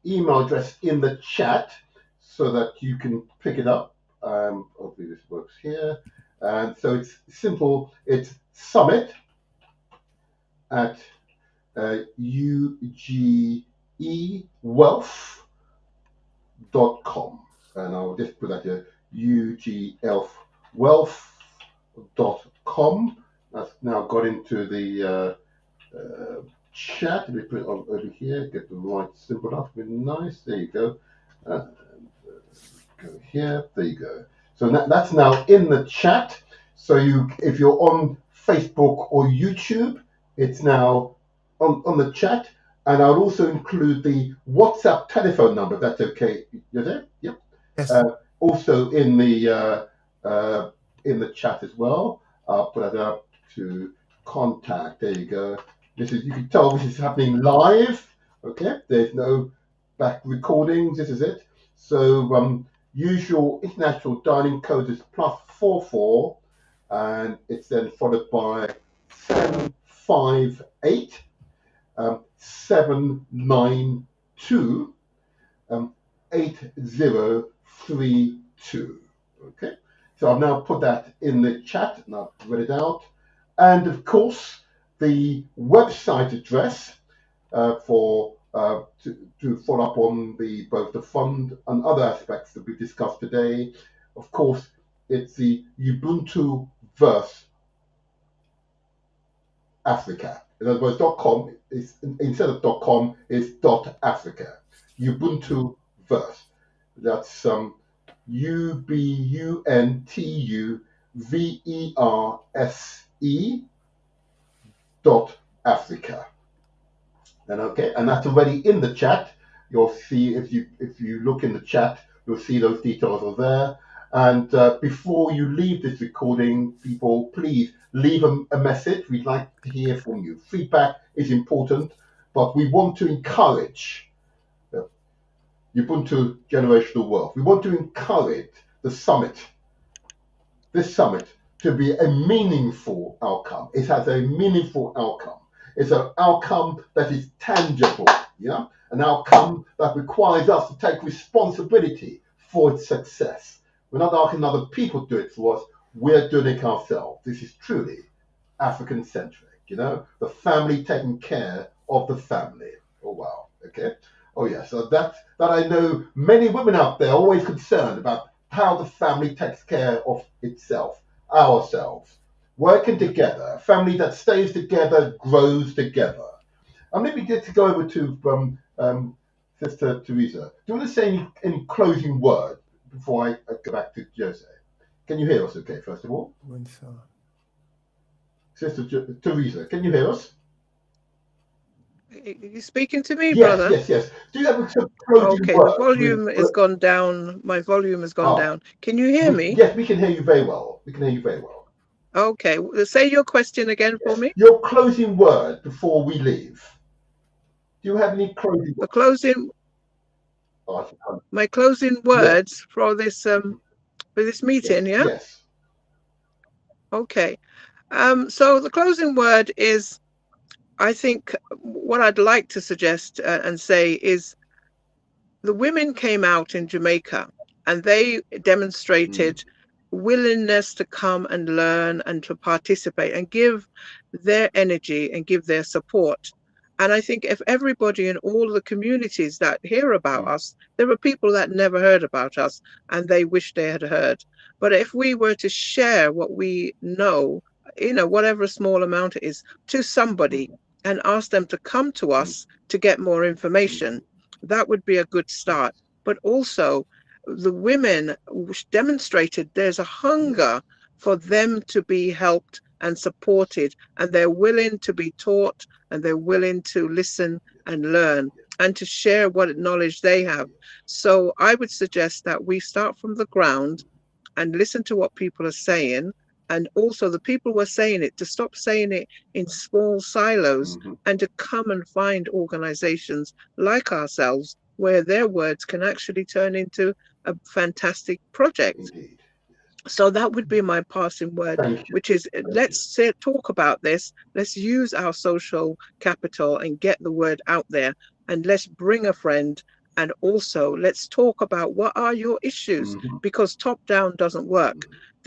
email address in the chat so that you can pick it up. Hopefully this works here. And so it's simple. It's summit@ugewealth.com. And I'll just put that here, ugewealth.com. That's now got into the chat. Let me put it over here, get the right symbol up, really nice. There you go. Go here, there you go. So that's now in the chat. So if you're on Facebook or YouTube, it's now on the chat. And I'll also include the WhatsApp telephone number. That's okay. You're there? Yep. Yes. Also in the chat as well. I'll put that up to contact. There you go. You can tell this is happening live. Okay. There's no back recordings. This is it. So usual international dialing code is +44, and it's then followed by 758 792 8032. Okay, so I've now put that in the chat and I've read it out. And of course, the website address to follow up on both the fund and other aspects that we discussed today. Of course, it's the Ubuntuverse Africa. In other words, .com is, instead of .com, is .africa. Ubuntuverse. That's UBUNTUVERSE.Africa. And that's already in the chat. You'll see if you look in the chat, you'll see those details are there. And before you leave this recording, people, please leave a message. We'd like to hear from you. Feedback is important, but we want to encourage Ubuntu Generational Wealth. We want to encourage the summit, this summit, to be a meaningful outcome. It has a meaningful outcome. It's an outcome that is tangible, an outcome that requires us to take responsibility for its success. We're not asking other people to do it for us, we're doing it ourselves. This is truly African-centric, the family taking care of the family. Oh, wow, okay. Oh, yeah, so that I know many women out there are always concerned about how the family takes care of itself, ourselves. Working together, a family that stays together, grows together. And maybe just to go over to Sister Teresa, do you want to say any closing word before I go back to Jose? Can you hear us okay, first of all? Sister Teresa, can you hear us? You speaking to me, Yes, brother? yes. Do you have a closing Okay, word? the volume has gone down. My volume has gone down. Can you hear me? Yes, we can hear you very well. Okay, say your question again for me. Your closing word before we leave. Do you have any closing words? My closing words for this meeting, yeah? Yes. Okay. So the closing word is, I think what I'd like to suggest and say is the women came out in Jamaica and they demonstrated willingness to come and learn and to participate and give their energy and give their support. And I think if everybody in all the communities that hear about us, there are people that never heard about us and they wish they had heard. But if we were to share what we know, whatever small amount it is, to somebody and ask them to come to us to get more information, that would be a good start. But also, the women demonstrated there's a hunger for them to be helped and supported, and they're willing to be taught, and they're willing to listen and learn and to share what knowledge they have. So I would suggest that we start from the ground and listen to what people are saying. And also the people who are saying it, to stop saying it in small silos and to come and find organizations like ourselves where their words can actually turn into a fantastic project. Indeed. So that would be my passing word, which is let's talk about this. Let's use our social capital and get the word out there, and let's bring a friend. And also let's talk about what are your issues, because top down doesn't work.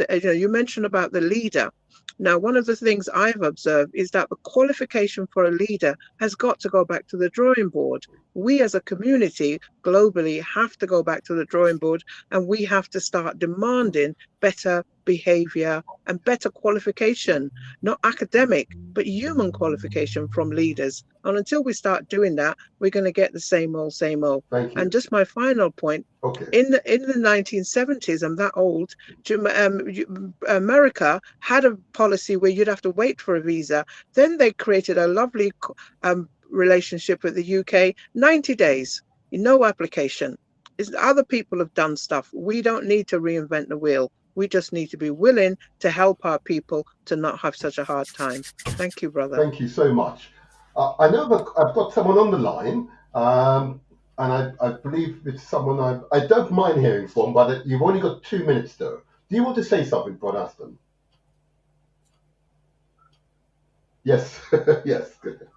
You mentioned about the leader. Now, one of the things I've observed is that the qualification for a leader has got to go back to the drawing board. We as a community globally have to go back to the drawing board, and we have to start demanding better behavior and better qualification, not academic, but human qualification from leaders. And until we start doing that, we're going to get the same old, same old. And just my final point, in the 1970s, I'm that old, America had a policy where you'd have to wait for a visa. Then they created a lovely relationship with the UK, 90 days, no application. Other people have done stuff. We don't need to reinvent the wheel. We just need to be willing to help our people to not have such a hard time. Thank you, brother. Thank you so much. I know that I've got someone on the line, and I believe it's someone I don't mind hearing from, but you've only got 2 minutes though. Do you want to say something, Brother Aston? Yes, yes, good.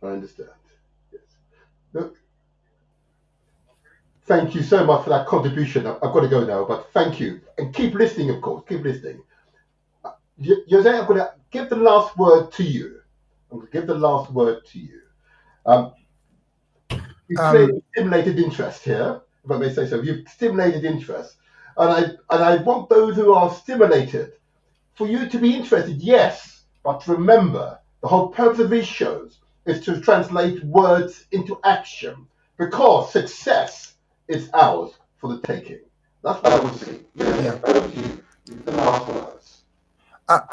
I understand. Yes. Look, thank you so much for that contribution. I've got to go now, but thank you. And keep listening, of course. Keep listening. Jose, I'm going to give the last word to you. You've clearly stimulated interest here, if I may say so. You've stimulated interest. And I want those who are stimulated for you to be interested, yes, but remember, the whole purpose of these shows is to translate words into action, because success is ours for the taking. That's what I would say. The last words.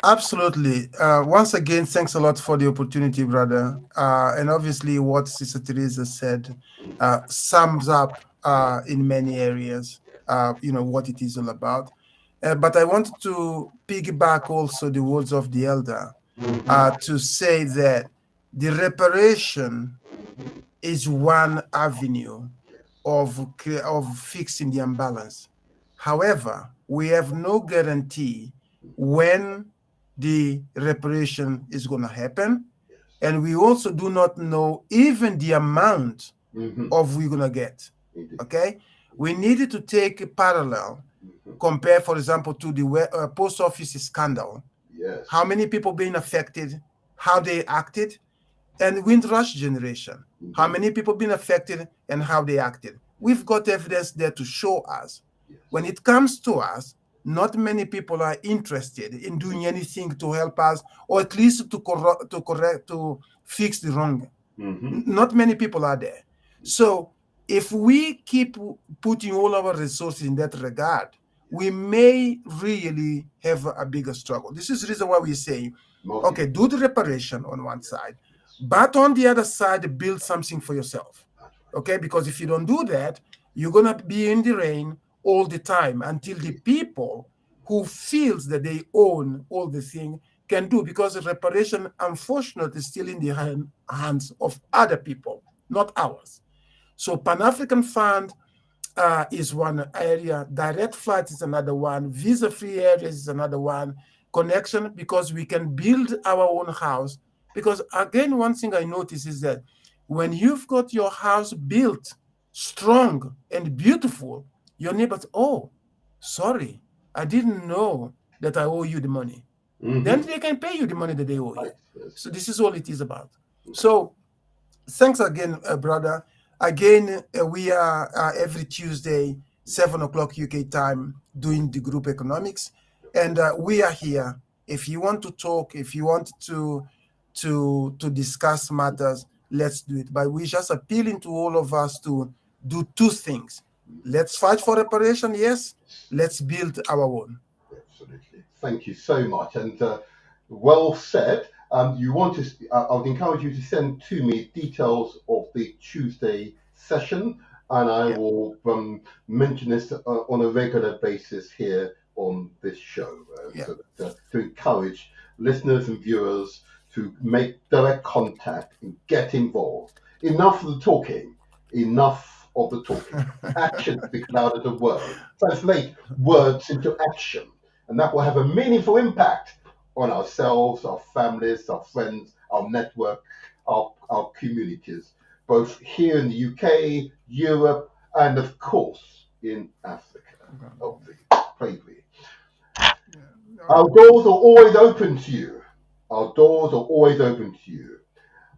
Absolutely. Once again, thanks a lot for the opportunity, brother. And obviously what Sister Teresa said sums up in many areas, what it is all about. But I wanted to piggyback also the words of the elder to say that the reparation is one avenue of fixing the imbalance. However, we have no guarantee when the reparation is going to happen, and we also do not know even the amount of we're going to get. Okay, we needed to take a parallel, compare, for example, to the post office scandal. Yes. How many people being affected, how they acted, and Windrush generation. How many people been affected and how they acted. We've got evidence there to show us. When it comes to us, not many people are interested in doing anything to help us, or at least to fix the wrong. Not many people are there. So if we keep putting all our resources in that regard, we may really have a bigger struggle. This is the reason why we say, okay, do the reparation on one side, but on the other side, build something for yourself. Okay, because if you don't do that, you're gonna be in the rain all the time until the people who feels that they own all the thing can do, because the reparation, unfortunately, is still in the hands of other people, not ours. So Pan-African Fund is one area, direct flight is another one, visa-free areas is another one, connection, because we can build our own house. Because again, one thing I notice is that when you've got your house built strong and beautiful, your neighbors, oh, sorry, I didn't know that I owe you the money. Then they can pay you the money that they owe you. So this is all it is about. So thanks again, brother. Again, we are every Tuesday, 7 o'clock UK time, doing the group economics. And we are here. If you want to talk, if you want to discuss matters, let's do it. But we're just appealing to all of us to do two things. Let's fight for reparation, yes. Let's build our own. Absolutely. Thank you so much. And well said. You want to? I would encourage you to send to me details of the Tuesday session, and I will mention this on a regular basis here on this show, so that, to encourage listeners and viewers to make direct contact and get involved. Enough of the talking. Enough of the talking. Action speaks louder than words. Translate words into action, and that will have a meaningful impact on ourselves, our families, our friends, our network, our communities, both here in the UK, Europe, and of course in Africa. Bravery. Our doors are always open to you. Our doors are always open to you.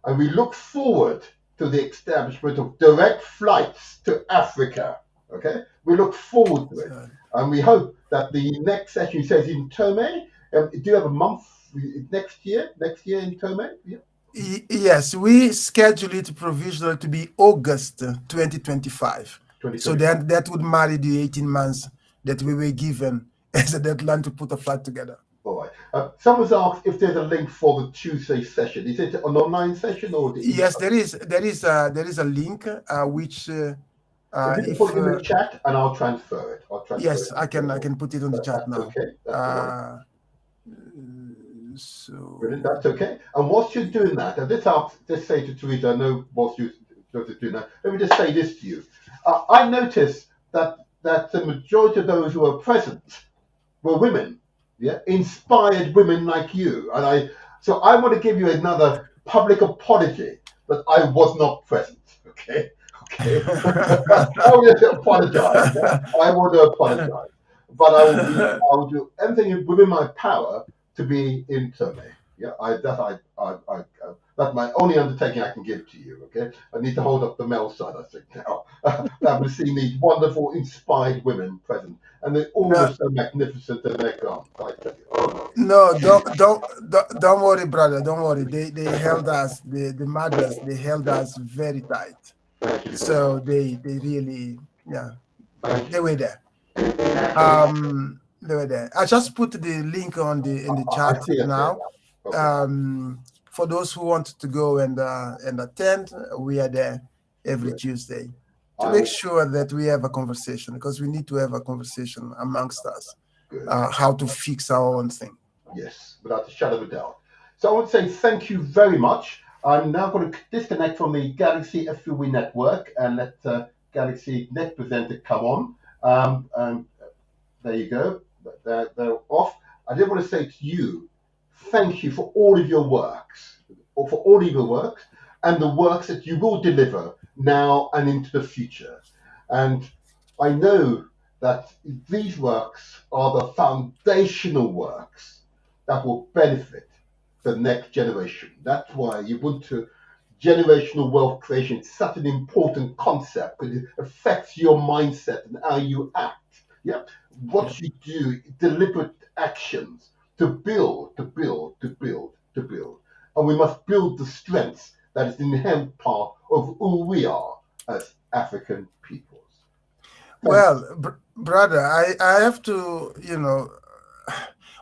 And we look forward to the establishment of direct flights to Africa. Okay? We look forward to it. And we hope that the next session says in Tomé. Do you have a month next year in Tomé? Yeah. Yes, we schedule it provisionally to be August 2025. So that would marry the 18 months that we were given as a deadline to put a flight together. All right. Someone's asked if there's a link for the Tuesday session. Is it an online session or? Yes, there is a link which. If you put it in the chat, and I'll transfer it. Yes, I can put it on the chat now. Okay. That's so brilliant. That's okay. And whilst you're doing that, and this say to Teresa, I know whilst you're doing that, let me just say this to you. I noticed that the majority of those who were present were women, inspired women like you. And so I want to give you another public apology that I was not present. Okay. I would apologize. I would apologize, but I will do everything within my power to be in Tomé. Yeah, that's my only undertaking I can give to you. Okay, I need to hold up the male side, I think now. That we've seen these wonderful, inspired women present, and they're almost so magnificent that they can't. I tell you. No, don't worry, brother. Don't worry. They held us. The mothers, they held us very tight. So they really, they were there. They were there. I just put the link in the chat now. For those who want to go and attend, we are there every Tuesday to make sure that we have a conversation, because we need to have a conversation amongst us. how to fix our own thing. Yes, without a shadow of a doubt. So I want to say thank you very much. I'm now going to disconnect from the Galaxy FUE network and let Galaxy Net presenter come on. There you go. They're off. I did want to say to you, thank you for all of your works, and the works that you will deliver now and into the future. And I know that these works are the foundational works that will benefit the next generation. That's why Ubuntu generational wealth creation is such an important concept, because it affects your mindset and how you act. Yeah, what you do, deliberate actions to build, and we must build the strengths that is the inherent part of who we are as African peoples. Well, brother, I have to,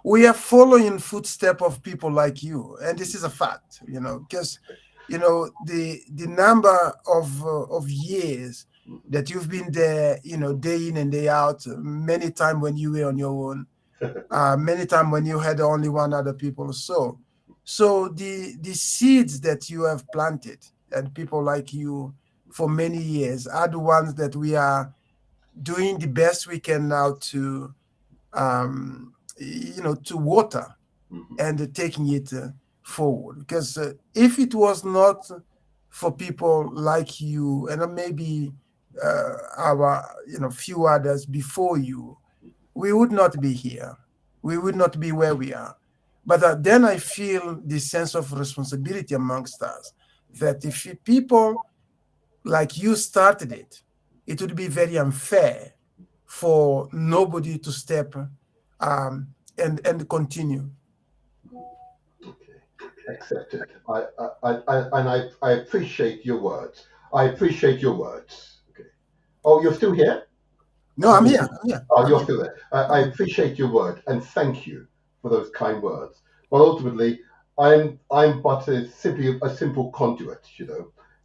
we are following footsteps of people like you, and this is a fact, because, the number of years that you've been there, day in and day out, many times when you were on your own, many times when you had only one other people. So the seeds that you have planted and people like you for many years are the ones that we are doing the best we can now to, to water and taking it forward. Because if it was not for people like you and maybe our few others before you, we would not be here. We would not be where we are. But then I feel this sense of responsibility amongst us, that if people like you started it, it would be very unfair for nobody to step and continue. Okay, accepted. I appreciate your words. Okay. Oh, you're still here? No, I'm here. Oh, you're still there. I appreciate your word and thank you for those kind words. But ultimately, I'm but simply a simple conduit.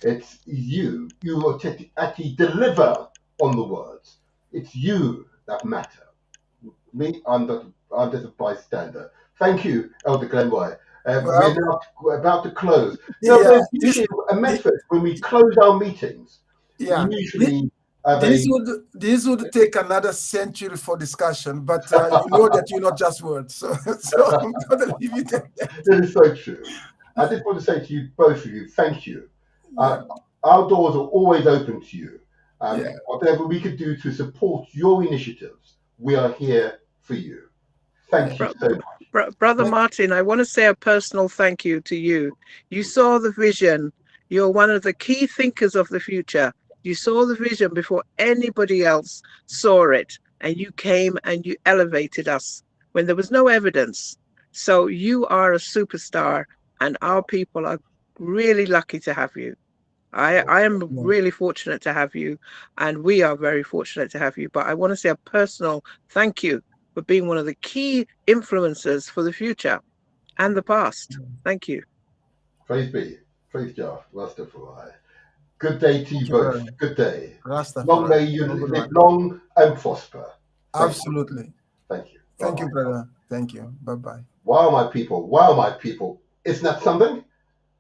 It's you will actually deliver on the words. It's you that matter. Me, I'm just a bystander. Thank you, Elder Glenroy. We're now about to close. There's usually a method when we close our meetings. Yeah. Usually. This would take another century for discussion, but you know that you're not just words. So I'm going to leave it at that. It is so true. I just want to say to you, both of you, thank you. Our doors are always open to you. Whatever we could do to support your initiatives, we are here for you. Thank you so much. Brother Martin, I want to say a personal thank you to you. You saw the vision. You're one of the key thinkers of the future. You saw the vision before anybody else saw it, and you came and you elevated us when there was no evidence. So you are a superstar, and our people are really lucky to have you. I am really fortunate to have you, and we are very fortunate to have you. But I want to say a personal thank you for being one of the key influencers for the future and the past. Thank you. Praise be. Praise Jah. Rastafari. Good day to you both. Good day. Long may you live long and prosper. Absolutely. Thank you. Thank you, brother. Thank you. Bye-bye. Wow, my people. Wow, my people. Isn't that something?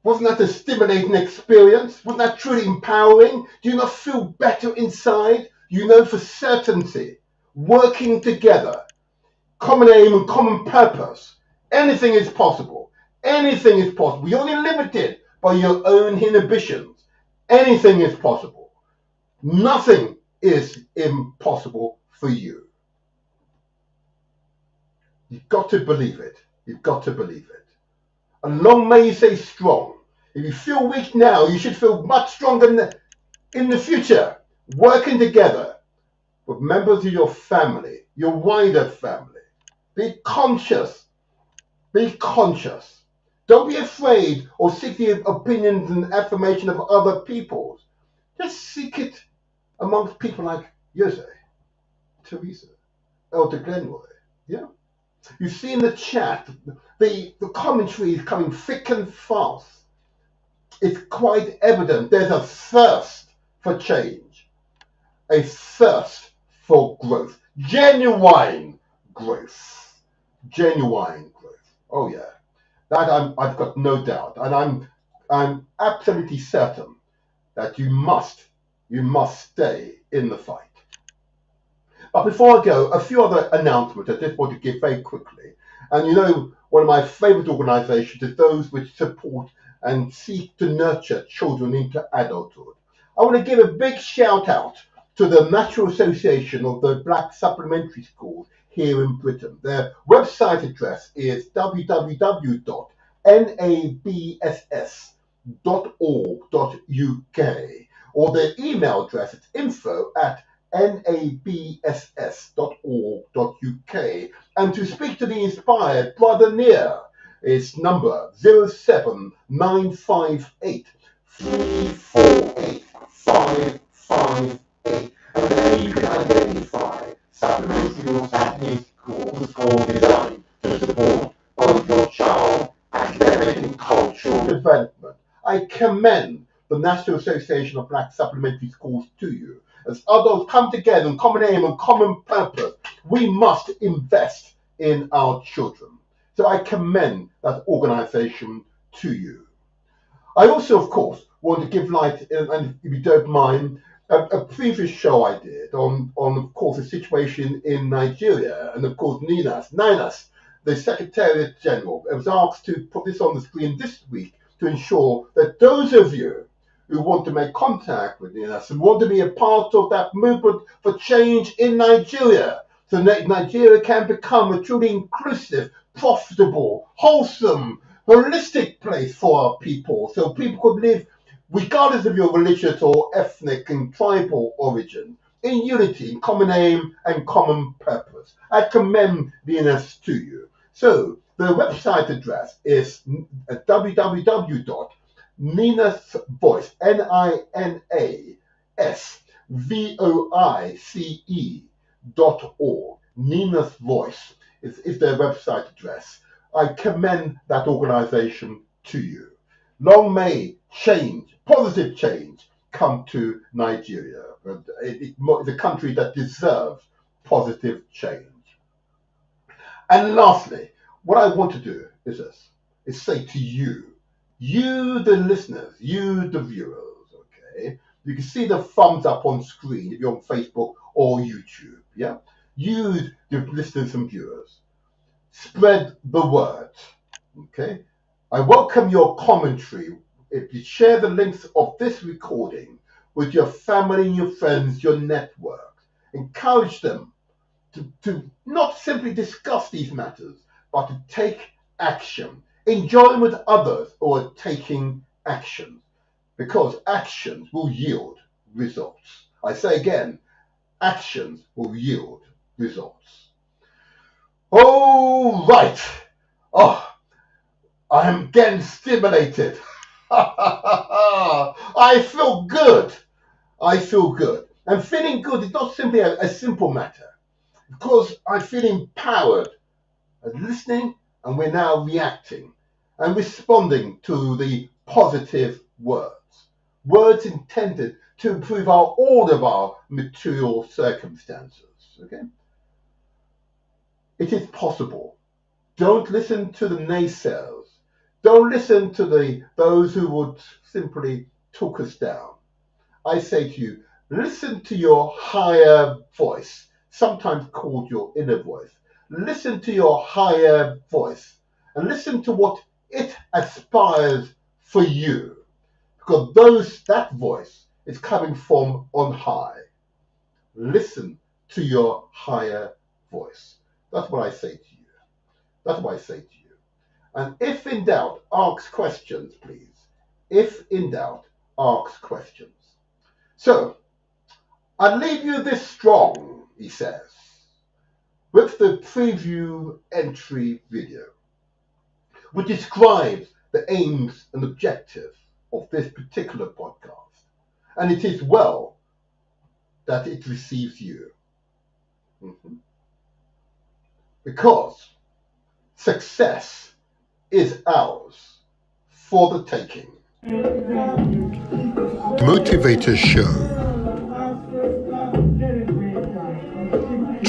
Wasn't that a stimulating experience? Wasn't that truly empowering? Do you not feel better inside? You know for certainty, working together, common aim and common purpose, anything is possible. Anything is possible. You're only limited by your own inhibitions. Anything is possible. Nothing is impossible for you. You've got to believe it. You've got to believe it. And long may you stay strong. If you feel weak now, you should feel much stronger in the future. Working together with members of your family, your wider family. Be conscious. Be conscious. Don't be afraid or seek the opinions and affirmation of other peoples. Just seek it amongst people like Jose, Teresa, Elder Glenroy. Yeah. You see in the chat, the commentary is coming thick and fast. It's quite evident there's a thirst for change, a thirst for growth, genuine growth, genuine growth. Oh yeah, that I've got no doubt, and I'm absolutely certain that you must stay in the fight. But before I go, a few other announcements I just want to give very quickly. And you know, one of my favorite organizations is those which support and seek to nurture children into adulthood. I want to give a big shout out to the National Association of the Black Supplementary Schools here in Britain. Their website address is www.nabss.org.uk, or their email address is info@nabss.org.uk. And to speak to the inspired brother Near, it's number 07958 348 558. And there you can identify supplementary at his school designed to support both your child academic and cultural development. I commend the National Association of Black Supplementary Schools to you. As adults come together in common aim and common purpose, we must invest in our children. So I commend that organization to you. I also, of course, want to give light, and if you don't mind, a previous show I did on of course, the situation in Nigeria. And of course, Ninas, the Secretariat General, was asked to put this on the screen this week to ensure that those of you who want to make contact with us and want to be a part of that movement for change in Nigeria, so that Nigeria can become a truly inclusive, profitable, wholesome, holistic place for our people, so people could live regardless of your religious or ethnic and tribal origin, in unity, in common aim and common purpose. I commend NINAS to you. So the website address is www.ninasvoice, NINASVOICE.org. Nina's Voice is their website address. I commend that organization to you. Long may change, positive change, come to Nigeria. It's a country that deserves positive change. And lastly, what I want to do is this, is say to you, the listeners, you the viewers, okay? You can see the thumbs up on screen if you're on Facebook or YouTube, yeah? You, the listeners and viewers, spread the word, okay? I welcome your commentary. If you share the links of this recording with your family, your friends, your network, encourage them to not simply discuss these matters, but to take action. Enjoy with others who are taking action, because actions will yield results. I say again, actions will yield results. Oh, right. Oh, I am getting stimulated. I feel good. I feel good. And feeling good is not simply a simple matter, because I feel empowered and listening, and we're now reacting and responding to the positive words intended to improve all of our material circumstances. Okay? It is possible. Don't listen to the naysayers. Don't listen to those who would simply talk us down. I say to you, listen to your higher voice, sometimes called your inner voice. Listen to your higher voice and listen to what it aspires for you, because that voice is coming from on high. Listen to your higher voice. That's what I say to you. That's what I say to you. And if in doubt, ask questions, please. If in doubt, ask questions. So, I leave you this strong, he says, with the preview entry video, which describes the aims and objectives of this particular podcast. And it is well that it receives you. Because success is ours for the taking. Motivator Show.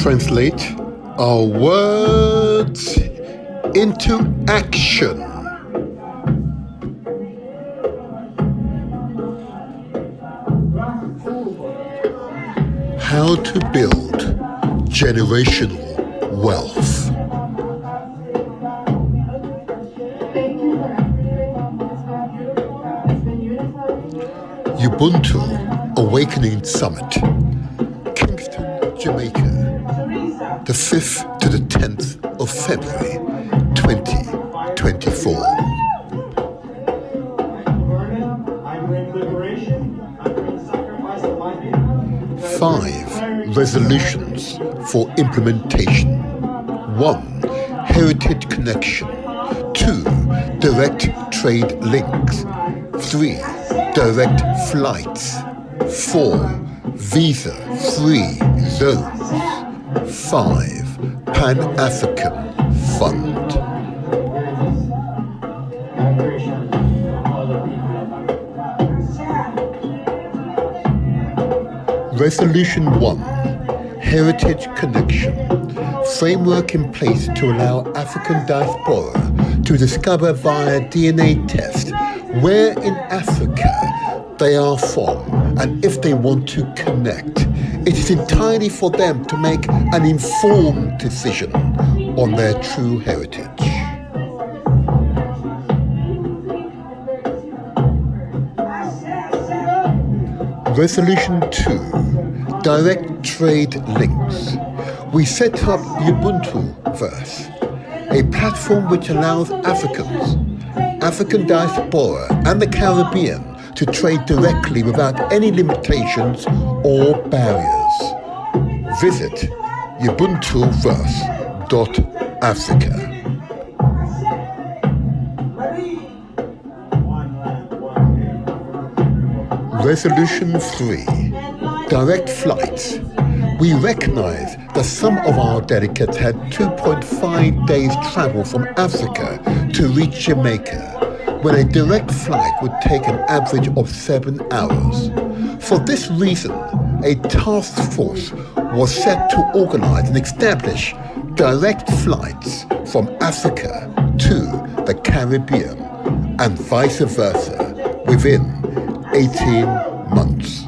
Translate Our words into action. How to build generational wealth. Ubuntu Awakening Summit, Kingston, Jamaica, the 5th to the 10th of February 2024. Five resolutions for implementation. 1. Heritage connection. 2. Direct trade links. 3. Direct flights. 4. Visa-free zones. 5. Pan-African Fund. Resolution 1. Heritage connection. Framework in place to allow African diaspora to discover via DNA test where in Africa they are from and if they want to connect. It is entirely for them to make an informed decision on their true heritage. Resolution 2. Direct trade links. We set up Ubuntuverse, a platform which allows Africans, African diaspora and the Caribbean to trade directly without any limitations or barriers. Visit ubuntuverse.africa. Resolution 3. Direct flights. We recognize that some of our delegates had 2.5 days travel from Africa to reach Jamaica, when a direct flight would take an average of 7 hours. For this reason, a task force was set to organize and establish direct flights from Africa to the Caribbean and vice versa within 18 months.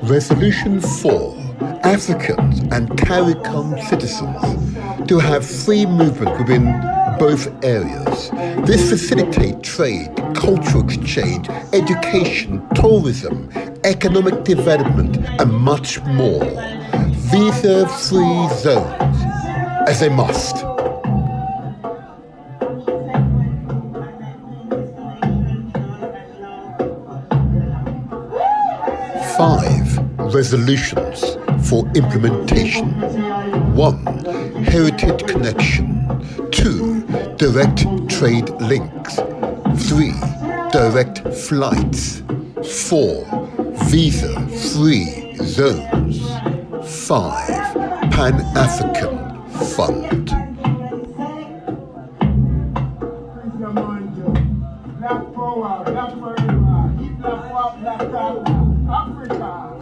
Resolution 4. Africans and CARICOM citizens to have free movement within both areas. This facilitates trade, cultural exchange, education, tourism, economic development, and much more. Visa-free zones, as they must. Five resolutions for implementation. 1. Heritage connection. 2. Direct trade links. 3. Direct flights. 4. Visa-free zones. 5. Pan-African Fund.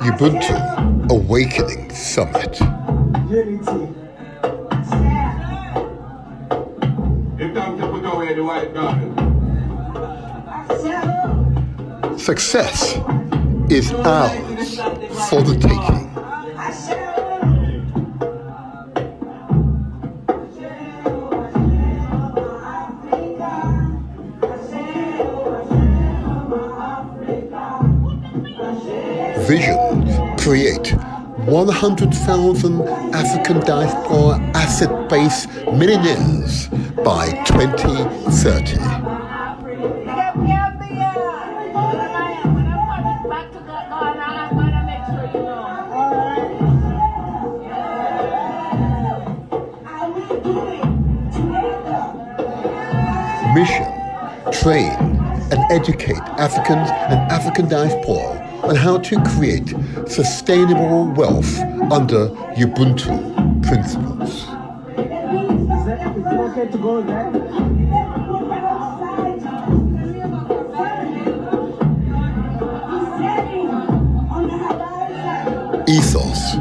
Ubuntu Awakening Summit. Success is ours for the taking. Vision: create 100,000 African diaspora asset-based millionaires by 2030. Mission: train and educate Africans and African diaspora on how to create sustainable wealth under Ubuntu principles. Is it okay to go there? ethos.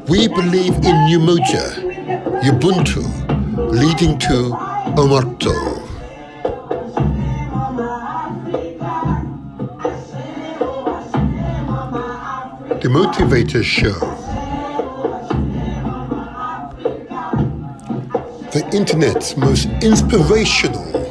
We believe in Umoja, Ubuntu, leading to Omoto. The Motivator Show. The internet's most inspirational